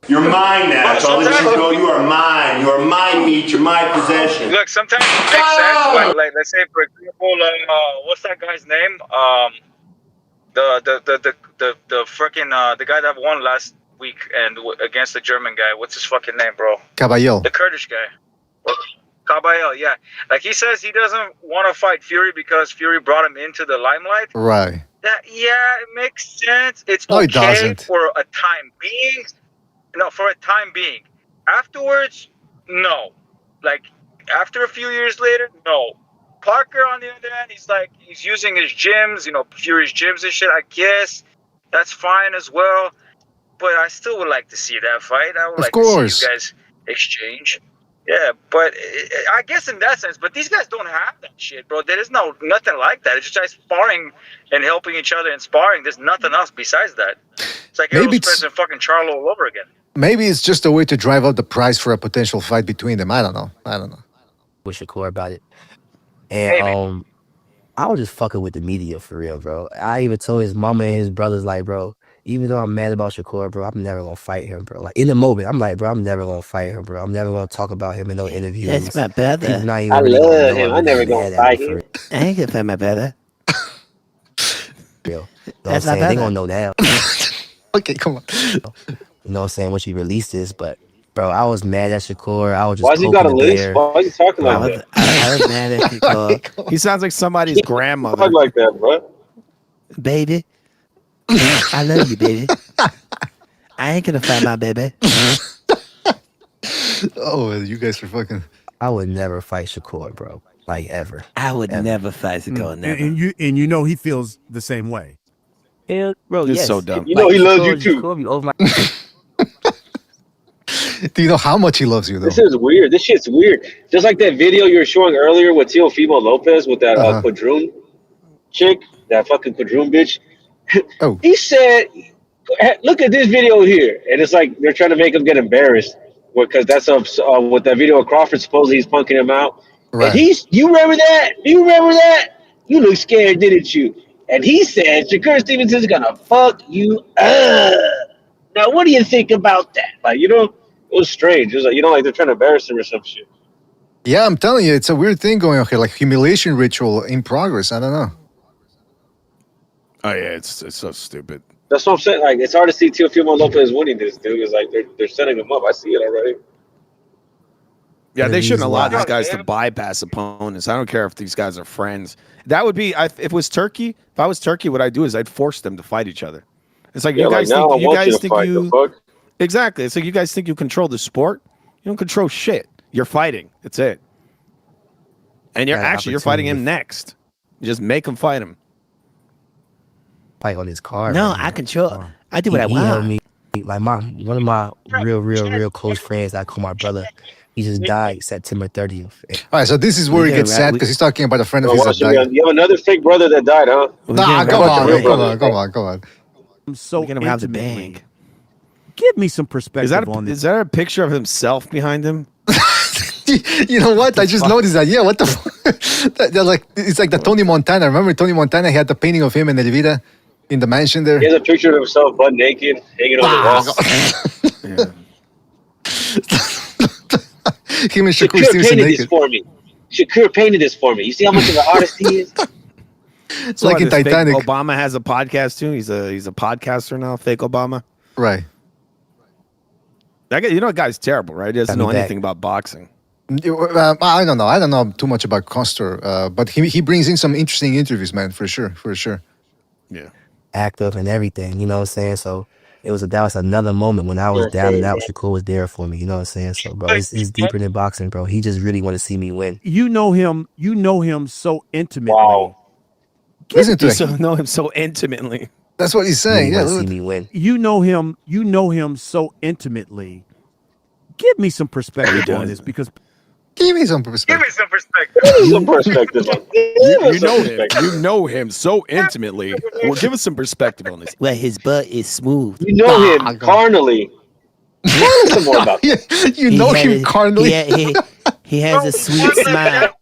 You're mine now. That's all that you go. You are mine. You are my meat. You're my possession. Look, sometimes it makes sense. Like let's say, for example, what's that guy's name? The freaking the guy that won last week and against the German guy. What's his fucking name, bro? Caballero. The Kurdish guy. Caballero, yeah. Like he says he doesn't want to fight Fury because Fury brought him into the limelight. Right. It makes sense. It's no, okay it doesn't. for a time being. No, for a time being. Afterwards, no. Like, after a few years later, no. Parker, on the other hand, he's using his gyms, Fury's gyms and shit, I guess. That's fine as well. But I still would like to see that fight. I would like to see you guys exchange. Yeah, but I guess in that sense, but these guys don't have that shit, bro. There is nothing like that. It's just guys sparring and helping each other and sparring. There's nothing else besides that. It's like Errol Spence and fucking Charlo all over again. Maybe it's just a way to drive up the price for a potential fight between them. I don't know. With Shakur about it. And I was just fucking with the media for real, bro. I even told his mama and his brothers, like, bro, even though I'm mad about Shakur, bro, I'm never gonna fight him, bro. Like in the moment, I'm like, bro, I'm never gonna fight him, bro. I'm never gonna talk about him in no interviews. That's my brother. I love him. I'm never gonna fight him. I ain't gonna fight my brother. Real. That's my brother. They gonna know that. Okay, come on. You know what I'm saying? Once you release this, but bro, I was mad at Shakur. I was just. Why's he got a list? Why is he talking like that? I was mad at Shakur. He sounds like somebody's grandmother. Talk like that, bro. Baby, I love you, baby. I ain't gonna fight my baby. Oh, you guys are fucking. I would never fight Shakur, bro. Like ever. I would never fight Shakur. Never. And you know he feels the same way. Yeah, bro. It's yes. so dumb. You know he loves you too. Over my Do you know how much he loves you, though? This is weird. This shit's weird. Just like that video you were showing earlier with Teofimo Lopez with that Quadroon chick, that fucking Quadroon bitch. Oh. He said, look at this video here. And it's like they're trying to make him get embarrassed because that's with that video of Crawford. Supposedly he's punking him out. Right. And you remember that? Do you remember that? You look scared, didn't you? And he said, Shakur Stevenson's going to fuck you up. Now, what do you think about that? Like, it was strange. It was like, like they're trying to embarrass him or some shit. Yeah, I'm telling you, it's a weird thing going on here, like humiliation ritual in progress. I don't know. Oh yeah, it's so stupid. That's what I'm saying. Like, it's hard to see Teofimo Lopez winning this, dude. It's like they're setting him up. I see it already. Yeah, they shouldn't allow these guys to bypass opponents. I don't care if these guys are friends. That would be if it was Turkey. If I was Turkey, what I'd do is I'd force them to fight each other. It's like you guys think exactly. It's like you guys think you control the sport. You don't control shit. You're fighting. That's it. And you're fighting him next. You just make him fight him. Fight on his car. No, I control. I do what I want. He helped me. Like one of my real close friends, I call my brother. He just died September 30th. All right, so this is where he gets sad because he's talking about a friend of his that died. You have another fake brother that died, huh? Nah, come on. I'm so gonna have the bag. Give me some perspective on this. Is that a picture of himself behind him? You know what? I just noticed that. Yeah, what the fuck? Like, it's like the Tony Montana. Remember Tony Montana? He had the painting of him in Elvira in the mansion there. He has a picture of himself butt naked, hanging on the wall. Him and Shakur painted this for me. Shakur painted this for me. You see how much of an artist he is? It's like in Titanic. Obama has a podcast too. He's a podcaster now. Fake Obama. Right. That guy, that guy's terrible, right? He doesn't know anything about boxing. I don't know. I don't know too much about Coster, but he brings in some interesting interviews, man, for sure. Yeah. Active and everything, you know what I'm saying? So that was another moment when I was down and out. Shakur was there for me, you know what I'm saying? So, bro, it's deeper than boxing, bro. He just really want to see me win. You know him so intimately. Wow. Listen to him. Know him so intimately. That's what he's saying. Yeah, see me win. You know him so intimately. Give me some perspective on this because. Give me some perspective. You know him so intimately. Well, give us some perspective on this. Well, his butt is smooth. You know him carnally. Tell us some more about that. You know him carnally. He has a sweet smile.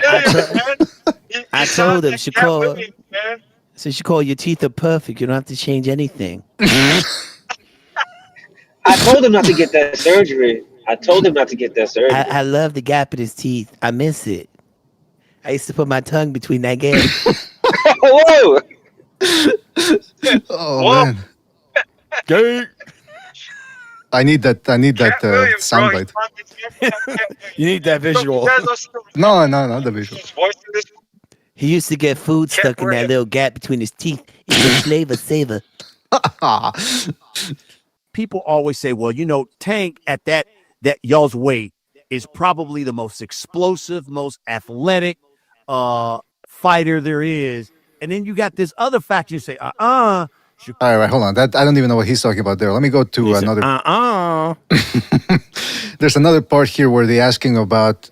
I told him, Shakur. So Shakur, your teeth are perfect. You don't have to change anything. I told him not to get that surgery. I love the gap in his teeth. I miss it. I used to put my tongue between that gap. Whoa! Oh, man. Gay. I need that soundbite. You need that visual. No, not the visual. He used to get food stuck in that little gap between his teeth. It's a savor. People always say, well, Tank at that y'all's weight is probably the most explosive, most athletic fighter there is. And then you got this other factor. You say, All right, hold on. I don't even know what he's talking about there. Let me go to another. There's another part here where they're asking about,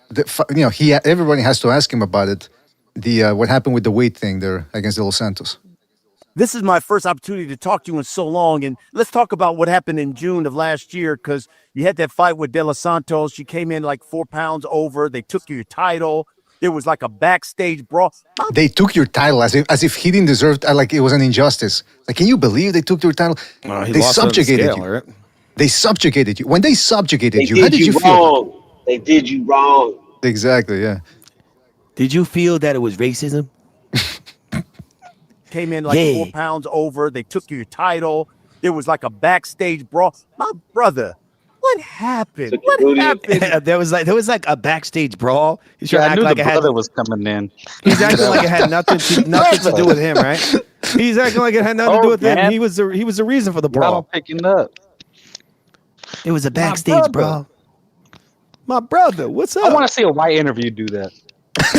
everybody has to ask him about it. What happened with the weight thing there against De Los Santos. This is my first opportunity to talk to you in so long. And let's talk about what happened in June of last year, because you had that fight with De Los Santos. She came in like 4 pounds over. They took your title. There was like a backstage brawl. They took your title as if he didn't deserve, like it was an injustice. Like, can you believe they took your title? They subjugated you. Right? They subjugated you. When they subjugated you, how did you feel? They did you wrong. Exactly, yeah. Did you feel that it was racism? Came in like 4 pounds over. They took your title. There was like a backstage brawl. My brother, what happened? There was like a backstage brawl. He's I knew the brother was coming in. He's acting like it had nothing to do with him, right? He's acting like it had nothing to do with him. He was the reason for the brawl. Picking up. It was a backstage brawl. My brother, what's up? I want to see a white interview do that.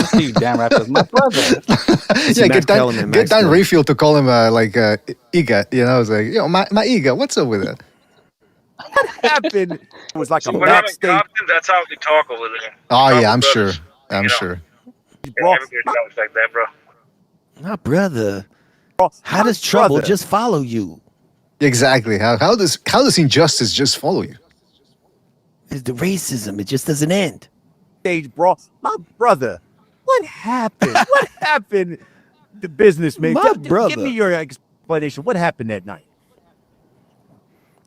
Steve damn right, that's my brother. Yeah, get Dan Rayfield to call him Iga. I was like, my Iga, what's up with that? What happened? It was like So a when I'm in backstage. Compton, that's how we talk over there. Oh yeah, Compton I'm brothers, sure. I'm sure. Everybody talks like that, bro. My brother. How does trouble just follow you? Exactly. How does injustice just follow you? It's the racism. It just doesn't end. Stage brawl. My brother, what happened? What happened? The businessman. My Give brother. me your explanation. What happened that night?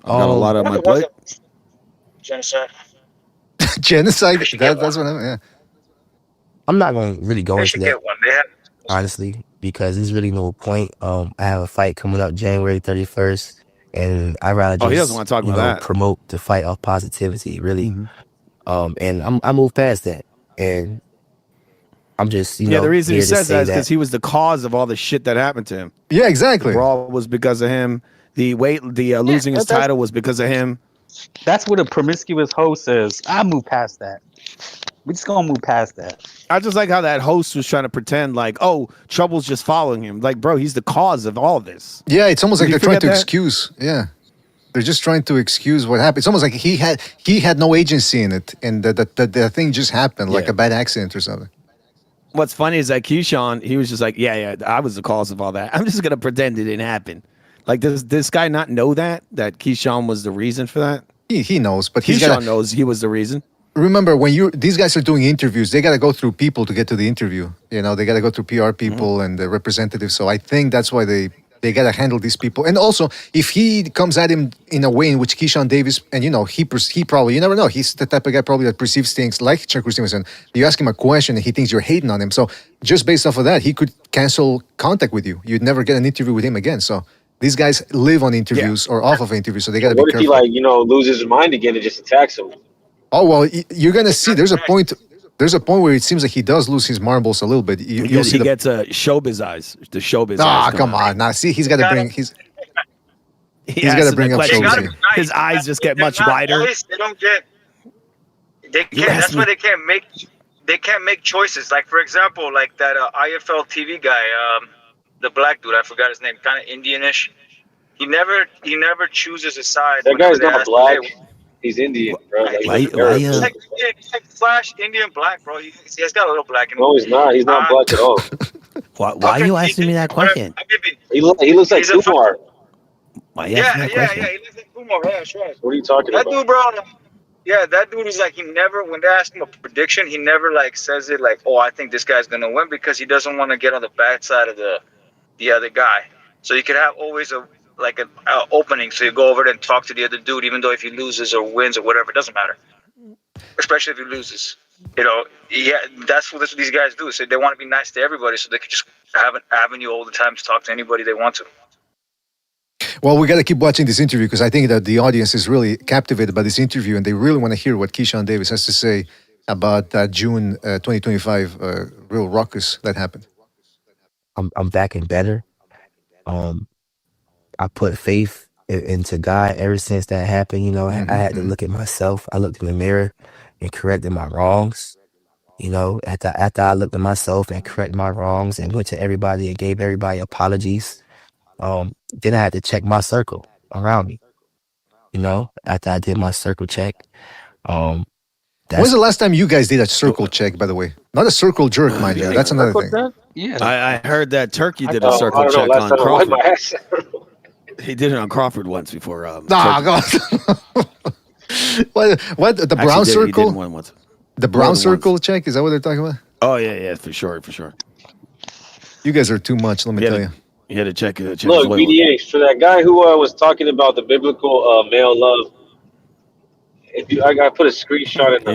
I got a lot on my plate. Genocide. Genocide. That's what I'm. Yeah. I'm not gonna really go They into should that, get one. They have. honestly, because there's really no point. I have a fight coming up January 31st, and I rather Oh, he just doesn't want to talk about that. promote the fight of positivity, really. Mm-hmm. And I moved past that, and I'm just The reason he here to says say that is because he was the cause of all the shit that happened to him. Yeah, exactly. The brawl was because of him. The losing his title was because of him. That's what a promiscuous host says. I move past that. We're just gonna move past that. I just like how that host was trying to pretend like, oh, trouble's just following him. Like, bro, he's the cause of all this. Yeah, it's almost Did like you they're trying forget to that? excuse. Yeah, they're just trying to excuse what happened. It's almost like he had no agency in it, and the thing just happened, like a bad accident or something. What's funny is that Keyshawn, he was just like, yeah, I was the cause of all that. I'm just gonna pretend it didn't happen. Like, does this guy not know that Keyshawn was the reason for that? He knows, but Keyshawn knows he was the reason. Remember, when these guys are doing interviews, they got to go through people to get to the interview. You know, they got to go through PR people and the representatives. So I think that's why they got to handle these people. And also, if he comes at him in a way in which Keyshawn Davis, and he probably, you never know, he's the type of guy probably that perceives things like Shakur Stevenson. You ask him a question and he thinks you're hating on him. So just based off of that, he could cancel contact with you. You'd never get an interview with him again. So these guys live on interviews or off of interviews. So they got to be What if careful. he loses his mind again and just attacks him? Oh well, you're gonna see. There's a point. There's a point where it seems like he does lose his marbles a little bit. He gets showbiz eyes. The showbiz eyes. Ah, come on. Now, see, he's got to bring. He's got to bring up showbiz. His eyes just get much wider. They don't get. They can't. That's why they can't make. They can't make choices. Like for example, like that IFL TV guy, the black dude. I forgot his name. Kind of Indianish. He never chooses a side. That guy's not black. He's Indian, bro. He's like Flash Indian black, bro. He's got a little black in him. No, he's not. He's not black at all. Why are you asking me that question? He looks like Kumar. Why are you asking that question? He looks like Kumar. Yeah, sure. What are you talking about? That dude, bro. Yeah, that dude is like, he never, when they ask him a prediction, he never like says it like, oh, I think this guy's gonna win, because he doesn't want to get on the bad side of the other guy. So you could have always an opening, so you go over there and talk to the other dude, even though if he loses or wins or whatever, it doesn't matter. Especially if he loses. That's what these guys do. So they want to be nice to everybody, so they can just have an avenue all the time to talk to anybody they want to. Well, we got to keep watching this interview because I think that the audience is really captivated by this interview and they really want to hear what Keyshawn Davis has to say about that June 2025 real ruckus that happened. I'm back and better. I put faith into God ever since that happened. I had to look at myself. I looked in the mirror and corrected my wrongs. After I looked at myself and corrected my wrongs and went to everybody and gave everybody apologies, then I had to check my circle around me. After I did my circle check. When was the last time you guys did a circle check, by the way? Not a circle jerk, mind you. That's another thing. Yeah. I heard that Turkey did a circle check on Crawford. He did it on Crawford once before. Nah, go on. What? The brown circle? He did one once. The brown circle check? Is that what they're talking about? Oh, yeah, for sure. You guys are too much, let me tell you. You had to check it. Look, BDH, for that guy who was talking about the biblical male love, I put a screenshot in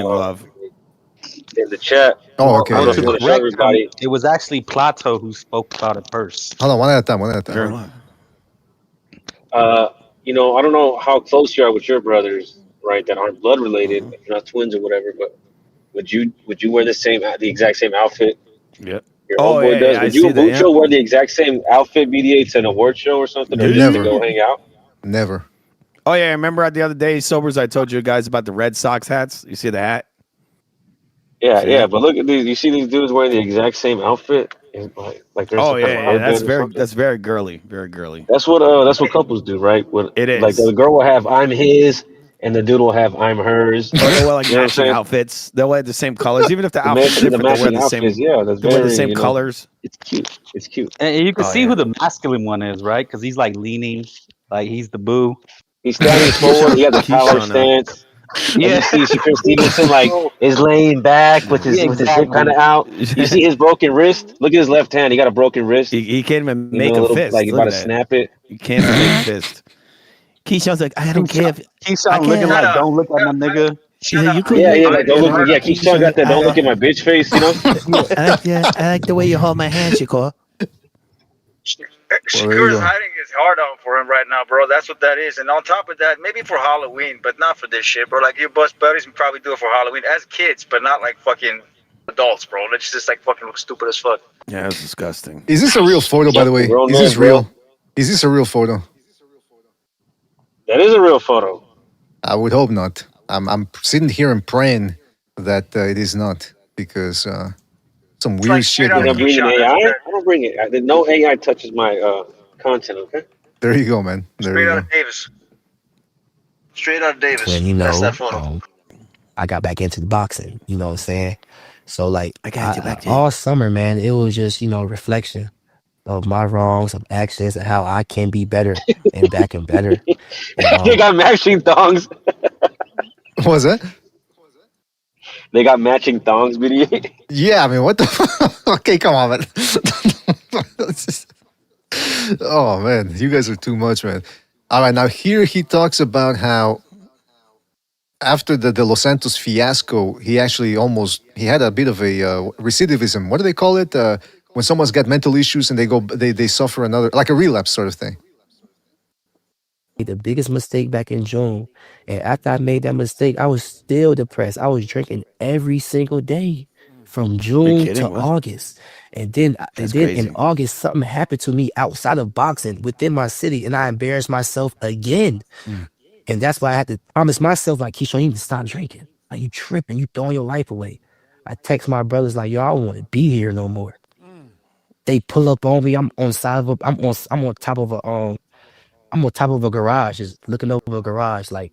the chat. Oh, okay. I want to show everybody. It was actually Plato who spoke about it first. Hold on, one at a time. I don't know how close you are with your brothers, right? That aren't blood related, if you're not twins or whatever. But would you wear the exact same outfit? Yep. Your homeboy does. Would you wear the exact same outfit, BDA, to an award show or something, or just to go hang out? Never. Oh yeah, remember the other day, sobers, I told you guys about the Red Sox hats. You see the hat? Yeah. But look at these. You see these dudes wearing the exact same outfit? Like that's very girly, very girly. That's what couples do, right? It is. Like the girl will have "I'm his" and the dude will have I'm hers. Or they'll wear like You know what I'm matching saying? outfits. They'll wear the same colors, even if the The outfit's matching, the different. They'll wear matching the same. outfits, yeah, that's They wear the very, same colors. it's cute. It's cute. And you can Oh, see yeah. who the masculine one is, right? Because he's like leaning, like he's the boo. He's standing forward. He has a power stance. And Yeah. you see Shakur Stevenson like is laying back with Yeah, his hip kind of out. You see his broken wrist. Look at his left hand. He got a broken wrist. He can't even You make know, a little, fist. like he's Look about at to that. snap it. You can't even make a fist. Keyshawn's like, I don't care if Keyshawn looking like, don't look at my nigga. She's like, you could Yeah, look. yeah, like don't look. Yeah, Keyshawn got that. Don't look at my bitch face. You know. I like the way you hold my hand, Shakur. Shakur is hiding his heart out for him right now, bro. That's what that is. And on top of that, maybe for Halloween, but not for this shit, bro. Like, your bust buddies can probably do it for Halloween as kids, but not like fucking adults, bro. Let's just like fucking look stupid as fuck. Yeah, that's disgusting. Is this a real photo, by the way? Grown Is man, this bro. real? Is this a real photo? That is a real photo. I would hope not. I'm sitting here and praying that it is not, because some weird shit. You're Going not on. bringing AI? I don't bring it. No AI touches my content. Okay. There you go, man. There Straight you out go. of Davis. Straight out of Davis. When, you That's know, that photo. I got back into the boxing, you know what I'm saying? So like I got you back in. all summer, man, it was just, reflection of my wrongs, of actions, and how I can be better and back and better. And, They got matching thongs. What was that? They got matching thongs, BDA. Yeah, I mean, what the? Okay, come on, man. Oh man, you guys are too much, man. All right, now here he talks about how after the Los Santos fiasco, he actually he had a bit of a recidivism. What do they call it? When someone's got mental issues and they suffer another, like a relapse sort of thing. the biggest mistake back in June. And after I made that mistake, I was still depressed. I was drinking every single day from June kidding? to What? August. And then crazy. in August, something happened to me outside of boxing within my city, and I embarrassed myself again. And that's why I had to promise myself, like, Keyshawn, you need to stop drinking. Like, you tripping, you throwing your life away. I text my brothers like, yo, I don't want to be here no more. They pull up on me. I'm on top of a garage, just looking over a garage, like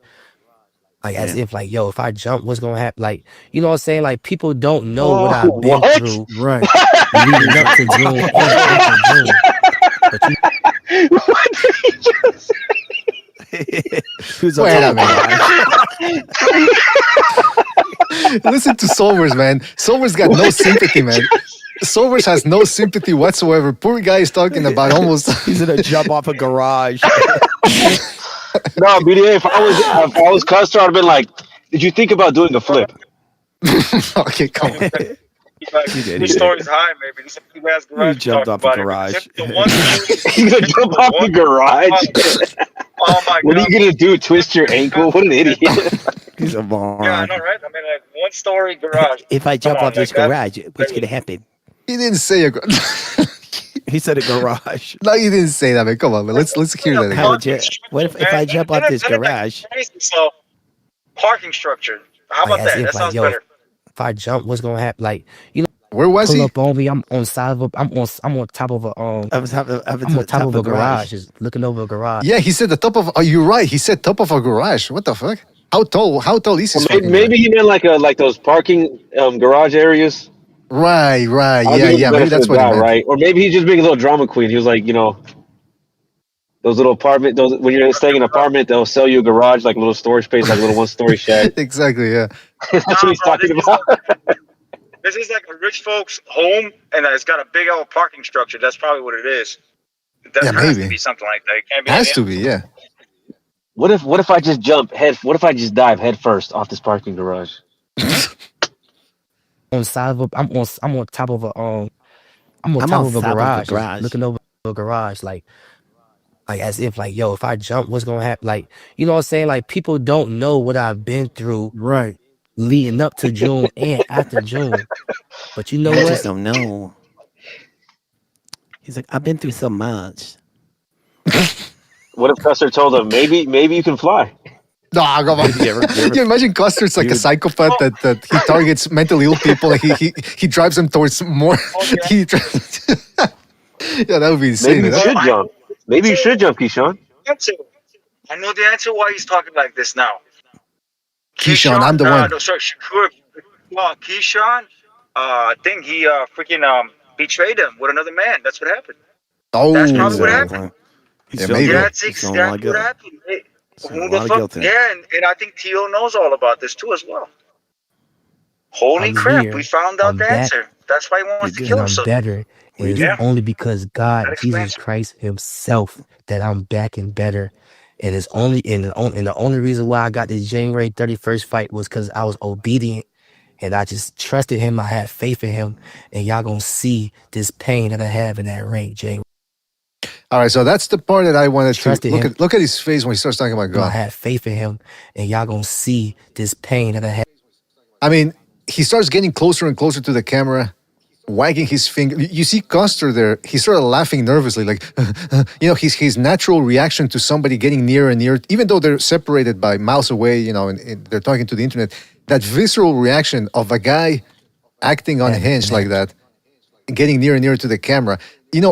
as if like, yo, if I jump, what's gonna happen? Like, you know what I'm saying? Like, people don't know what I've been what? through Right. leading up to June and after June. But What did he just say? Who's Wait a minute. Listen to Solvers, man. Solvers got no sympathy, man. Solvers has no sympathy whatsoever. Poor guy is talking about almost. He's gonna jump off a garage. No, BDA. If I was Custer, I'd have been like, "Did you think about doing a flip?" Okay, come on. His story's high, maybe. This big ass garage. You jumped off a garage. He's gonna jump off the garage. Oh my god. What are you gonna do? Twist your ankle? What an idiot! He's a moron. Yeah, I know, right? I mean, like, one-story garage. If I jump Come on, off this like that. garage, what's gonna happen? He didn't say a. He said a garage. No, you didn't say that, man. Come on, man. Let's hear that. How Again. would you? What if I jump off this garage? So, parking structure. How about like, as that? if That like, sounds yo, better. if I jump, what's gonna happen? Like, Where was pull he? up on me. I'm on top of a I'm on top of a garage, just looking over a garage. Yeah, he said the top of. Oh, you're right. He said top of a garage. What the fuck? How tall? How tall is his? Maybe he meant like those parking garage areas. Right. Yeah. Maybe that's what he meant. Right? Or maybe he's just being a little drama queen. He was like, those little apartment. Those when you're staying in an apartment, they'll sell you a garage, like a little storage space, like a little one-story shed. Exactly. Yeah. That's what he's talking about. This is like a rich folks' home, and it's got a big old parking structure. That's probably what it is. That has maybe. to be something like that. It can't be. Has to be. Yeah. What if I just what if I just dive head first off this parking garage? I'm on top of a garage, just looking over a garage, like as if like, yo, if I jump, what's gonna happen? Like, you know what I'm saying? Like, people don't know what I've been through Right. leading up to June and after June. But you know I what? just don't know. He's like, I've been through so much. What if Custer told him maybe you can fly? No, come on. You imagine Custer's like a psychopath that he targets mentally ill people and he drives them towards more. Yeah, that would be insane. Maybe you should jump. Maybe you should jump, Keyshawn. I know the answer why he's talking like this now. Keyshawn, I'm the one. No, sorry, Shakur. Well, Keyshawn, I think he freaking betrayed him with another man. That's what happened. Oh, That's probably what happened. He's feeling guilt. That's He's feeling a lot of exactly what guilt. happened. Hey, Feeling who a the lot of fuck? guilt in. Yeah, and I think Tio knows all about this too as well. Holy I'm crap, we here. found out I'm the back. answer. That's why he wants to kill And I'm himself. better. And it's Yeah. only because God, That Jesus explains it. Christ Himself, that I'm back and better. And it's only and the only reason why I got this January 31st fight was because I was obedient and I just trusted Him. I had faith in Him. And y'all gonna see this pain that I have in that ring, January. All right, so that's the part that I wanted to Trusted look him. at. Look at his face when he starts talking about I God. had faith in Him, and y'all gonna see this pain that I have. I mean, he starts getting closer and closer to the camera, wagging his finger. You see Custer there. He started laughing nervously, like, his natural reaction to somebody getting near and near, even though they're separated by miles away, and they're talking to the internet. That visceral reaction of a guy acting unhinged like that, getting near and near to the camera.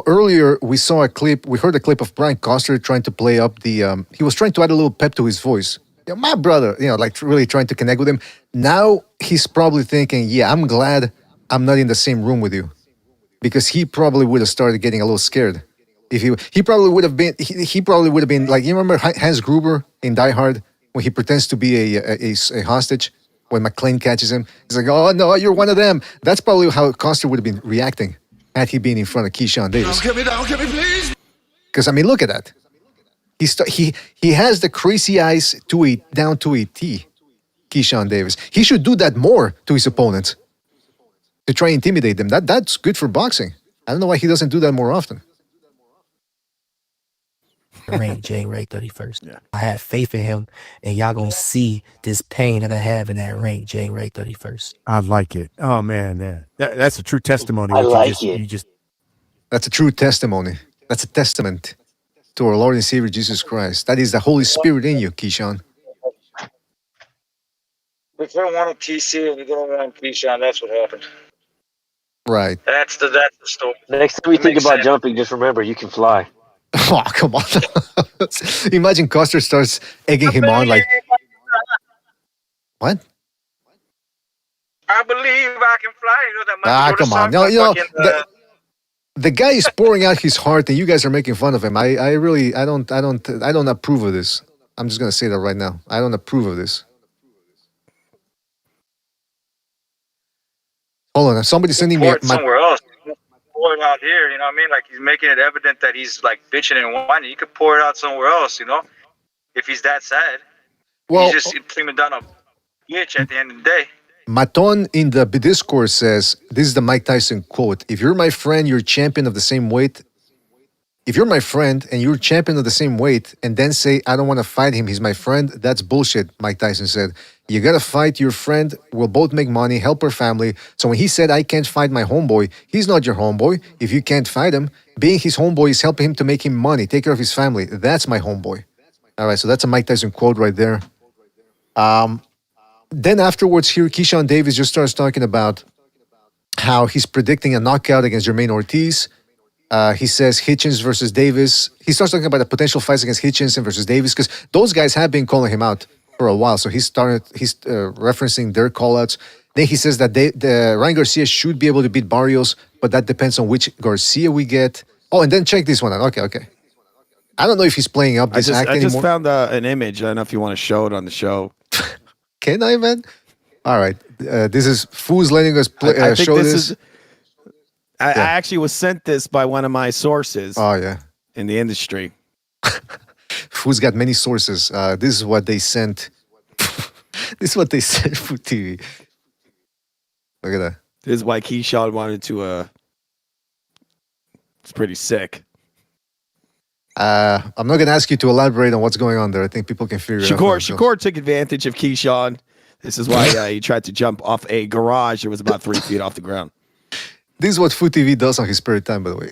Earlier we saw a clip, we heard a clip of Brian Coster trying to play up he was trying to add a little pep to his voice. My brother, like really trying to connect with him. Now he's probably thinking, yeah, I'm glad I'm not in the same room with you. Because he probably would have started getting a little scared. If he probably would have been, he probably would have been like, you remember Hans Gruber in Die Hard when he pretends to be a hostage? When McClane catches him, he's like, "Oh no, you're one of them." That's probably how Coster would have been reacting had he been in front of Keyshawn Davis. Don't kill me, please. Because I mean, look at that. He has the crazy eyes down to a T. Keyshawn Davis. He should do that more to his opponents to try and intimidate them. That's good for boxing. I don't know why he doesn't do that more often. Ring January 31st. Yeah. I had faith in Him, and y'all gonna see this pain that I have in that ring January 31st. I like it. Oh man, that's a true testimony. I What like you it. just That's a true testimony. That's a testament to our Lord and Savior Jesus Christ. That is the Holy Spirit in you, Keyshawn. We couldn't want TC and we didn't want Keyshawn. That's what happened. Right. That's the story. Next time you It think makes about sense. jumping, just remember you can fly. Oh, come on. Imagine Custer starts egging him on like, what? I believe I can fly. You know that Michael Jordan Come on. song? No, the guy is pouring out his heart and you guys are making fun of him. I really don't approve of this. I'm just gonna say that right now. I don't approve of this. Hold on, somebody's sending me Pour it somewhere else. Pour it out here. You know what I mean? Like he's making it evident that he's like bitching and whining. You could pour it out somewhere else. If he's that sad. Well, he's just prima donna bitch at the end of the day. Maton in the Discord says, this is the Mike Tyson quote: "If you're my friend, you're champion of the same weight. If you're my friend and you're champion of the same weight and then say, I don't want to fight him, he's my friend, that's bullshit," Mike Tyson said. You got to fight your friend. We'll both make money, help our family. So when he said, I can't fight my homeboy, he's not your homeboy. If you can't fight him, being his homeboy is helping him to make him money, take care of his family. That's my homeboy. All right, so that's a Mike Tyson quote right there. Then afterwards here, Keyshawn Davis just starts talking about how he's predicting a knockout against Jermaine Ortiz. He says Hitchens versus Davis. He starts talking about the potential fights against Hitchens and versus Davis because those guys have been calling him out for a while. So he's referencing their callouts. Then he says that Ryan Garcia should be able to beat Barrios, but that depends on which Garcia we get. Oh, and then check this one out. Okay. I don't know if he's playing up this act anymore. I just found an image. I don't know if you want to show it on the show. Can I, man? All right. This is Foos letting us show this. I actually was sent this by one of my sources. Oh, yeah. In the industry. Foos got many sources. This is what they sent. This is what they sent for TV. Look at that. This is why Keyshawn wanted to. It's pretty sick. I'm not going to ask you to elaborate on what's going on there. I think people can figure it out. Shakur took advantage of Keyshawn. This is why he tried to jump off a garage. It was about 3 feet off the ground. This is what Food TV does on his spare time, by the way.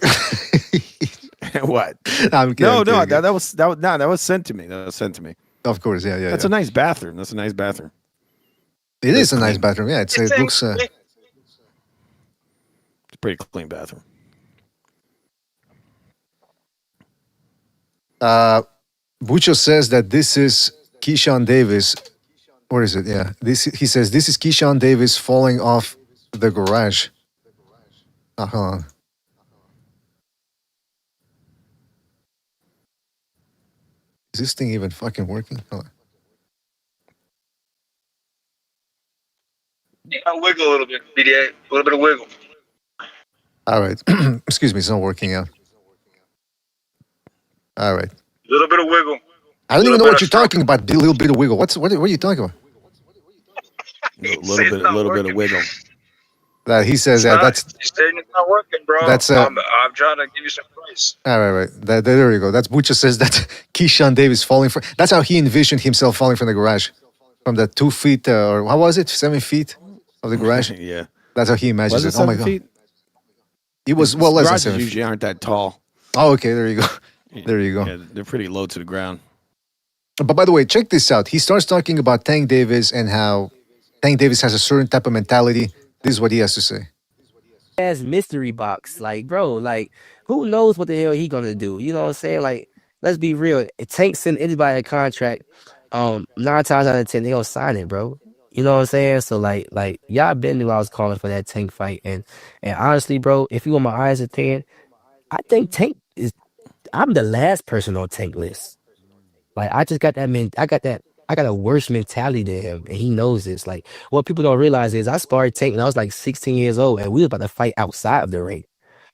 What? I'm kidding, that was sent to me. That was sent to me. Of course, yeah. That's a nice bathroom. That's a nice bathroom. It is a nice bathroom. Yeah, it looks. It's a pretty clean bathroom. Bucho says that this is Keyshawn Davis Where is it? Yeah. He says this is Keyshawn Davis falling off the garage. Hold on. Is this thing even fucking working? Hold on. I wiggle a little bit, BDA. A little bit of wiggle. All right. Excuse me, it's not working out. All right. A little bit of wiggle. I don't even know what you're talking about. A little bit of wiggle. What are you talking about? A little bit of wiggle. He says that that's He's saying it's not working, bro. That's, I'm trying to give you some price. all right. There you go. That's Butcher says that Keyshawn Davis falling from. That's how he envisioned himself falling from the garage, from the 2 feet or how was it, 7 feet of the garage. Yeah. That's how he imagines Was it. it Oh my 7 god. feet? It was well less than Garages 7 feet. usually aren't that tall. Oh, okay. There you go. There you go. Yeah, they're pretty low to the ground. But by the way, check this out. He starts talking about Tank Davis and how Tank Davis has a certain type of mentality. This is what he has to say. As mystery box, like bro, like who knows what the hell he gonna do? You know what I'm saying? Like, let's be real. It Tank send anybody a contract. 9 times out of 10 they gonna sign it, bro. You know what I'm saying? So like y'all been knew I was calling for that Tank fight, and honestly, bro, if you want my eyes at 10, I think Tank is. I'm the last person on Tank list. Like I just got that I got a worse mentality than him, and he knows this. Like what people don't realize is I sparred Tank when I was like 16 years old, and we was about to fight outside of the ring.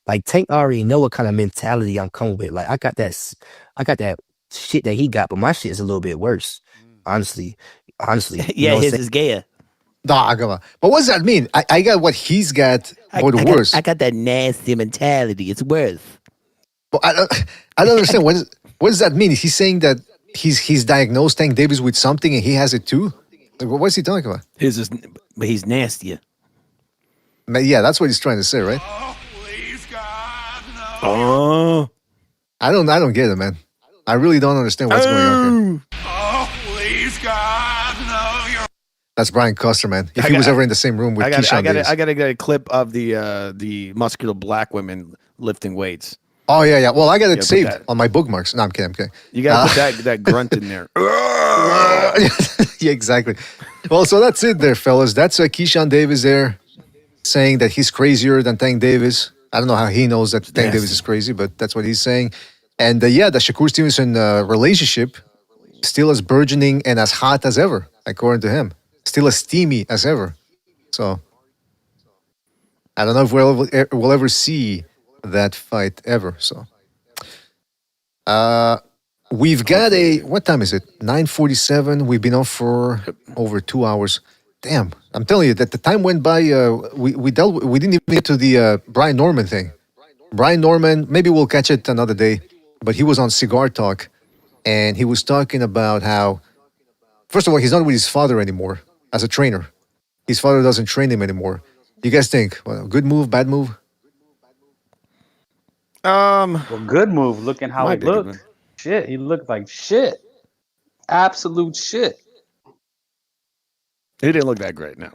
Like Tank already know what kind of mentality I'm coming with. Like I got that shit that he got, but my shit is a little bit worse. Honestly, Yeah, his is gayer. Nah, come on. But what does that mean? I got what he's got, or the worse. I got that nasty mentality. It's worse. But I don't understand. What does that mean? Is he saying that he's diagnosed Tank Davis with something and he has it too? Like, what's he talking about? But he's nastier. Yeah, that's what he's trying to say, right? Oh, I don't get it, man. I really don't understand what's going on here. Please, God, no, you're. That's Brian Custer, man. If he was ever in the same room with Keyshawn Davis. I gotta get a clip of the muscular black women lifting weights. Oh yeah. Well, I got it saved on my bookmarks. No, I'm kidding. You gotta put that grunt in there. Yeah, exactly. Well, so that's it there, fellas. That's Keyshawn Davis there saying that he's crazier than Tank Davis. I don't know how he knows that Tank Davis is crazy, but that's what he's saying. And the Shakur Stevenson relationship still as burgeoning and as hot as ever, according to him. Still as steamy as ever. So I don't know if we'll ever see that fight ever. So we've got what time is it? 9:47. We've been on for over 2 hours. Damn, I'm telling you that the time went by. We didn't even get to the Brian Norman thing. Brian Norman, maybe we'll catch it another day, but he was on Cigar Talk and he was talking about how, first of all, he's not with his father anymore as a trainer. His father doesn't train him anymore. You guys think, good move, bad move? Well, good move. Looking how he Might be a good looked. Shit, he looked like shit. Absolute shit. He didn't look that great now.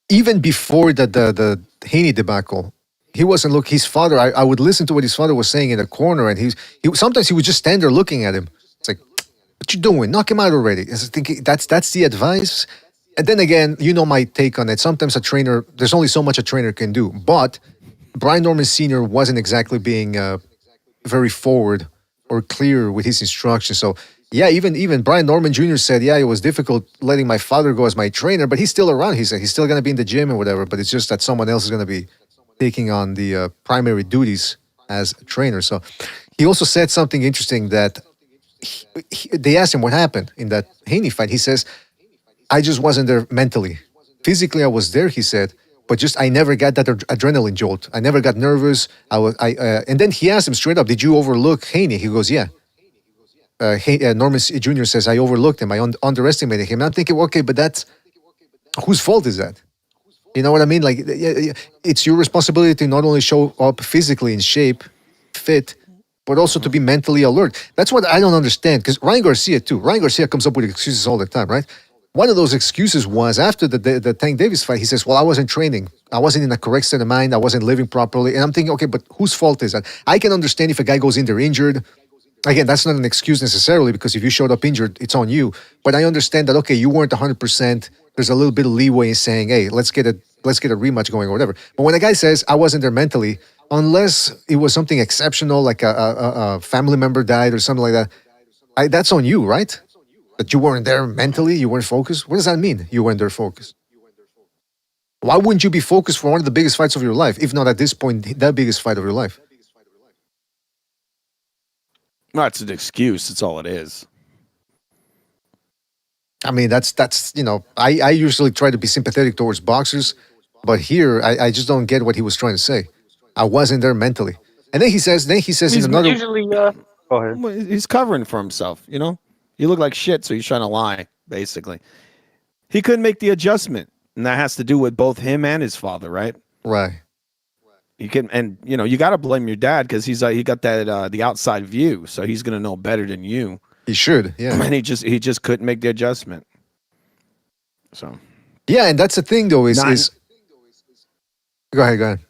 Even before the Haney debacle, he wasn't look. His father, I would listen to what his father was saying in the corner, and he sometimes he would just stand there looking at him. It's like, what you doing? Knock him out already. I was thinking that's the advice. And then again, you know my take on it. Sometimes a trainer, there's only so much a trainer can do. But Brian Norman Sr. wasn't exactly being very forward or clear with his instructions. So yeah, even Brian Norman Jr. said, yeah, it was difficult letting my father go as my trainer, but he's still around. He said he's still going to be in the gym and whatever, but it's just that someone else is going to be taking on the primary duties as a trainer. So he also said something interesting that they asked him what happened in that Haney fight. He says, I just wasn't there mentally. Physically, I was there, he said, but just I never got that adrenaline jolt. I never got nervous. And then he asked him straight up, did you overlook Haney? He goes, yeah. Norman Jr. says, I overlooked him. I underestimated him. And I'm thinking, okay, but that's whose fault is that? You know what I mean? Like, it's your responsibility to not only show up physically in shape, fit, but also to be mentally alert. That's what I don't understand. Because Ryan Garcia comes up with excuses all the time, right? One of those excuses was after the Tank Davis fight, he says, well, I wasn't training. I wasn't in the correct state of mind. I wasn't living properly. And I'm thinking, okay, but whose fault is that? I can understand if a guy goes in there injured, Again, that's not an excuse necessarily because if you showed up injured, it's on you. But I understand that okay, you weren't 100%. There's a little bit of leeway in saying, hey, let's get a rematch going or whatever. But when a guy says I wasn't there mentally, unless it was something exceptional like a family member died or something like that, that's on you, right? That you weren't there mentally, you weren't focused. What does that mean? You weren't there focused. Why wouldn't you be focused for one of the biggest fights of your life, if not at this point the biggest fight of your life? No, it's an excuse. That's all it is. I mean, that's I usually try to be sympathetic towards boxers, but here I just don't get what he was trying to say. I wasn't there mentally. And then he says He's in another usually go ahead. He's covering for himself, you know? You look like shit, so he's trying to lie, basically. He couldn't make the adjustment, and that has to do with both him and his father, right? Right. You can, and you got to blame your dad because he got that the outside view, so he's gonna know better than you. He should, yeah. And he just couldn't make the adjustment. So yeah, and that's the thing though is go ahead.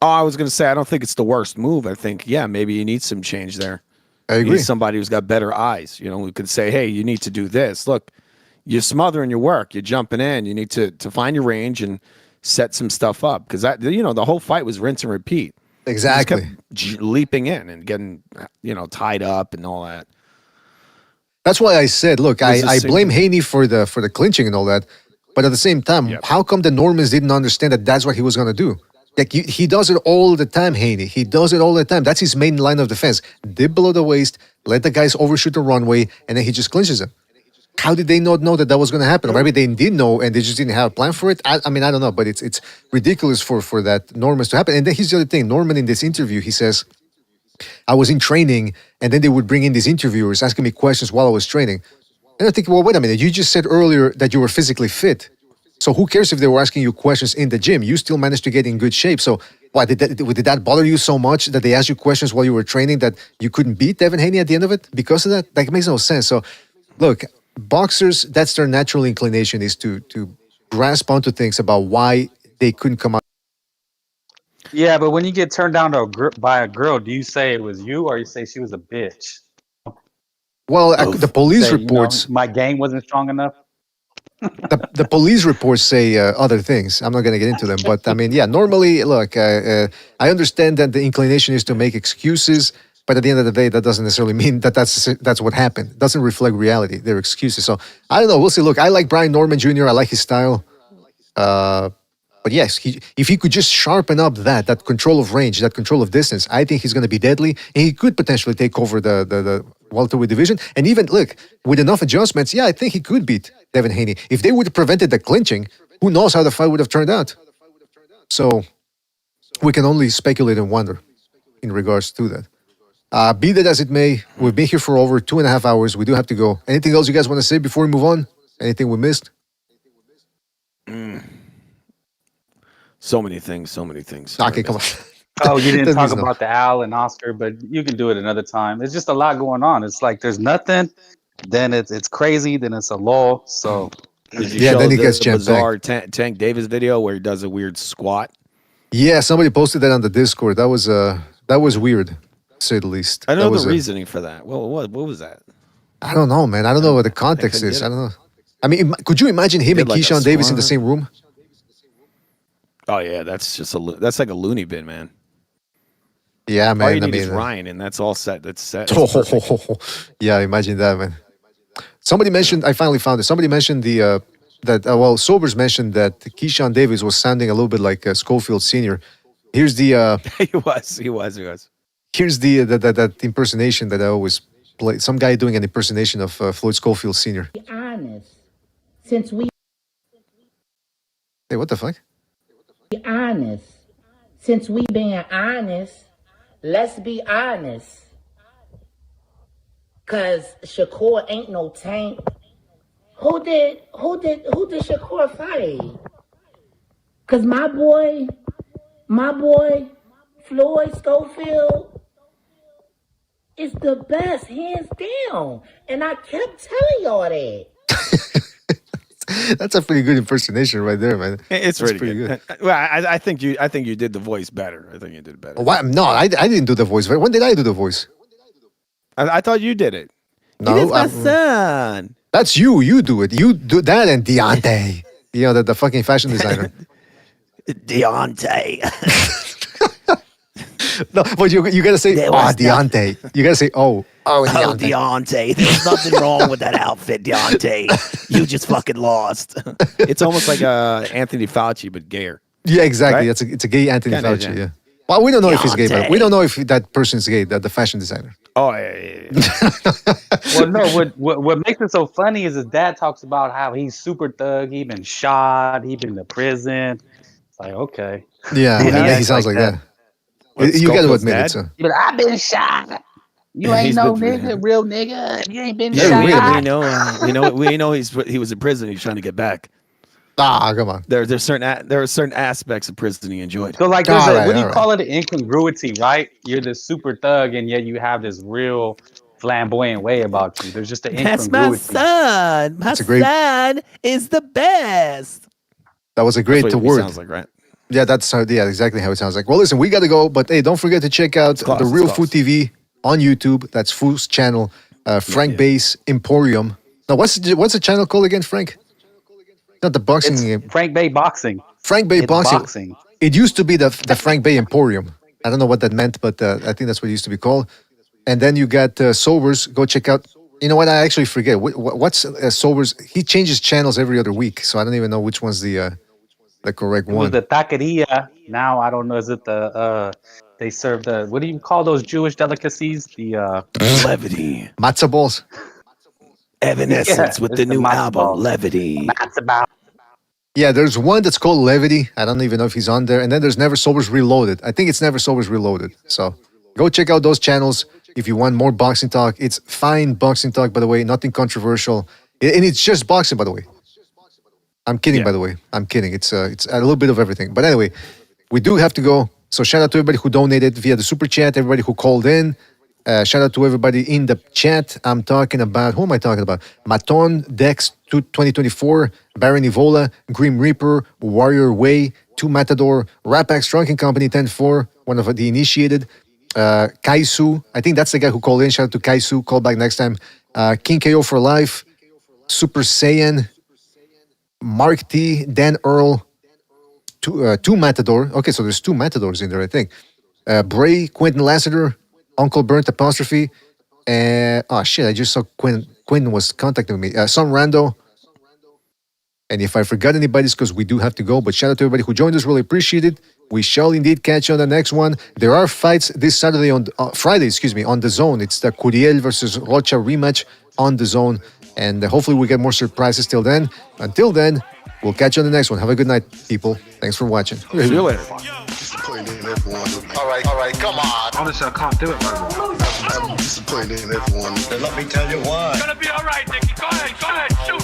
Oh, I was gonna say I don't think it's the worst move. I think maybe you need some change there. I agree. You need somebody who's got better eyes. Who could say, hey, you need to do this. Look, you're smothering your work. You're jumping in. You need to find your range and set some stuff up because that the whole fight was rinse and repeat. Exactly. He just kept leaping in and getting tied up and all that. That's why I said, look, I blame Haney for the clinching and all that, but at the same time, how come the Normans didn't understand that that's what he was going to do? Like he does it all the time, Haney. He does it all the time. That's his main line of defense. Dip below the waist, let the guys overshoot the runway, and then he just clinches them. How did they not know that was going to happen? Or maybe they did know and they just didn't have a plan for it. I mean, I don't know, but it's ridiculous for that Norman's to happen. And then here's the other thing. Norman in this interview, he says, I was in training and then they would bring in these interviewers asking me questions while I was training. And I think, well, wait a minute. You just said earlier that you were physically fit. So who cares if they were asking you questions in the gym? You still managed to get in good shape. So why did that bother you so much that they asked you questions while you were training that you couldn't beat Devin Haney at the end of it? Because of that? Like, it makes no sense. So look, boxers, that's their natural inclination is to grasp onto things about why they couldn't come out. Yeah, but when you get turned down by a girl, do you say it was you or you say she was a bitch? Well, the police reports... my game wasn't strong enough? the police reports say other things. I'm not going to get into them. But, I mean, yeah, normally, look, I understand that the inclination is to make excuses, but at the end of the day, that doesn't necessarily mean that's what happened. It doesn't reflect reality. They're excuses. So, I don't know. We'll see. Look, I like Brian Norman Jr. I like his style. But yes, if he could just sharpen up that control of range, that control of distance, I think he's going to be deadly. And he could potentially take over the welterweight division. And even, look, with enough adjustments, yeah, I think he could beat Devin Haney. If they would have prevented the clinching, who knows how the fight would have turned out. So we can only speculate and wonder in regards to that. Be that as it may, we've been here for over 2.5 hours. We do have to go. Anything else you guys want to say before we move on? Anything we missed? So many things. Okay, come on. Oh, you didn't talk about the Al and Oscar, but you can do it another time. It's just a lot going on. It's like there's nothing, then it's crazy, then it's a lull. So did you show then he gets the bizarre Tank Davis video where he does a weird squat? Yeah, somebody posted that on the Discord. That was weird, to say the least. I don't know the reasoning for that. Well, what was that? I don't know, man. I don't know what the context is. I don't know. I mean, could you imagine him and Keyshawn Davis in the same room? Oh yeah, that's that's like a loony bin, man. Yeah, man. All you need is Ryan, and that's all set. That's set. Yeah, imagine that, man. Somebody mentioned. I finally found it. Somebody mentioned Sobers mentioned that Keyshawn Davis was sounding a little bit like Schofield Sr. Here's the. He was. Here's that impersonation that I always play. Some guy doing an impersonation of Floyd Schofield Sr. Be honest, since we. Hey, what the fuck? Be honest. Since we being honest, let's be honest. Cause Shakur ain't no tank. Who did Shakur fight? Cause my boy, Floyd Schofield is the best, hands down. And I kept telling y'all that. That's a pretty good impersonation right there, man. It's pretty good. Well, I think you did the voice better. I think you did better. Why? No, I didn't do the voice. When did I do the voice? I thought you did it. No, it is my son. That's you. You do it. You do that and Deontay. The fucking fashion designer. Deontay. No, but you gotta say, Deontay. You gotta say, Deontay. Deontay. There's nothing wrong with that outfit, Deontay. You just fucking lost. It's almost like Anthony Fauci, but gayer. Yeah, exactly. Right? It's a gay Anthony Kinda, Fauci. Yeah. Well, we don't know if he's gay, but we don't know if that person is gay. The fashion designer. Oh yeah. Well, no. What makes it so funny is his dad talks about how he's super thug. He been shot. He been to prison. It's like, okay. Yeah, he sounds like that. You got to admit it. So. But I've been shot. You ain't no nigga, real nigga. You ain't been We know he was in prison. He's trying to get back. Come on. There are certain aspects of prison he enjoyed. So like, what do you call it? An incongruity, right? You're this super thug, and yet you have this real flamboyant way about you. There's just an incongruity. That's my son. My son is the best. That was a great word. Sounds like, right? Yeah, that's exactly how it sounds like. Well, listen, we got to go, but hey, don't forget to check out the Real Food TV on YouTube. That's Food's channel, Frank Bay's Emporium. Now, what's the channel called again, Frank? Not the boxing game. Frank Bay Boxing. Frank Bay boxing. It used to be the Frank Bay Emporium. I don't know what that meant, but I think that's what it used to be called. And then you got Sobers. Go check out. You know what? I actually forget. What's Sobers? He changes channels every other week, so I don't even know which one's the correct one. It was the taqueria. Now I don't know. Is it they serve the, what do you call those Jewish delicacies? The levity. Matzah balls. Evanescence with the new album, Levity. Yeah, there's one that's called Levity. I don't even know if he's on there. And then there's Never Sobers Reloaded. I think it's Never Sobers Reloaded. So go check out those channels if you want more boxing talk. It's fine boxing talk, by the way. Nothing controversial. And it's just boxing, by the way. I'm kidding, by the way. I'm kidding. It's a little bit of everything. But anyway, we do have to go. So shout out to everybody who donated via the super chat, everybody who called in. Shout out to everybody in the chat. I'm talking about, who am I talking about? Maton, Dex 2024, Baron Evola, Grim Reaper, Warrior Way, 2 Matador, Rapax Drunken Company 10-4, one of the initiated, Kaisu, I think that's the guy who called in. Shout out to Kaisu, call back next time. King KO for Life, Super Saiyan, Mark T, Dan Earl, 2 Matador. Okay, so there's 2 Matadors in there, I think. Bray, Quentin Lassiter, Uncle Burnt apostrophe, and I just saw Quinn was contacting me. Some rando, and if I forgot anybody, it's because we do have to go. But shout out to everybody who joined us, really appreciate it. We shall indeed catch you on the next one. There are fights this Saturday on Friday, on the Zone. It's the Curiel versus Rocha rematch on the Zone, and hopefully we get more surprises till then. Until then, we'll catch you on the next one. Have a good night, people. Thanks for watching. See you later. All right, come on. Honestly, I can't do it, man. I'm disappointed in everyone. And let me tell you why. It's gonna be all right, Nicky. Go ahead, shoot.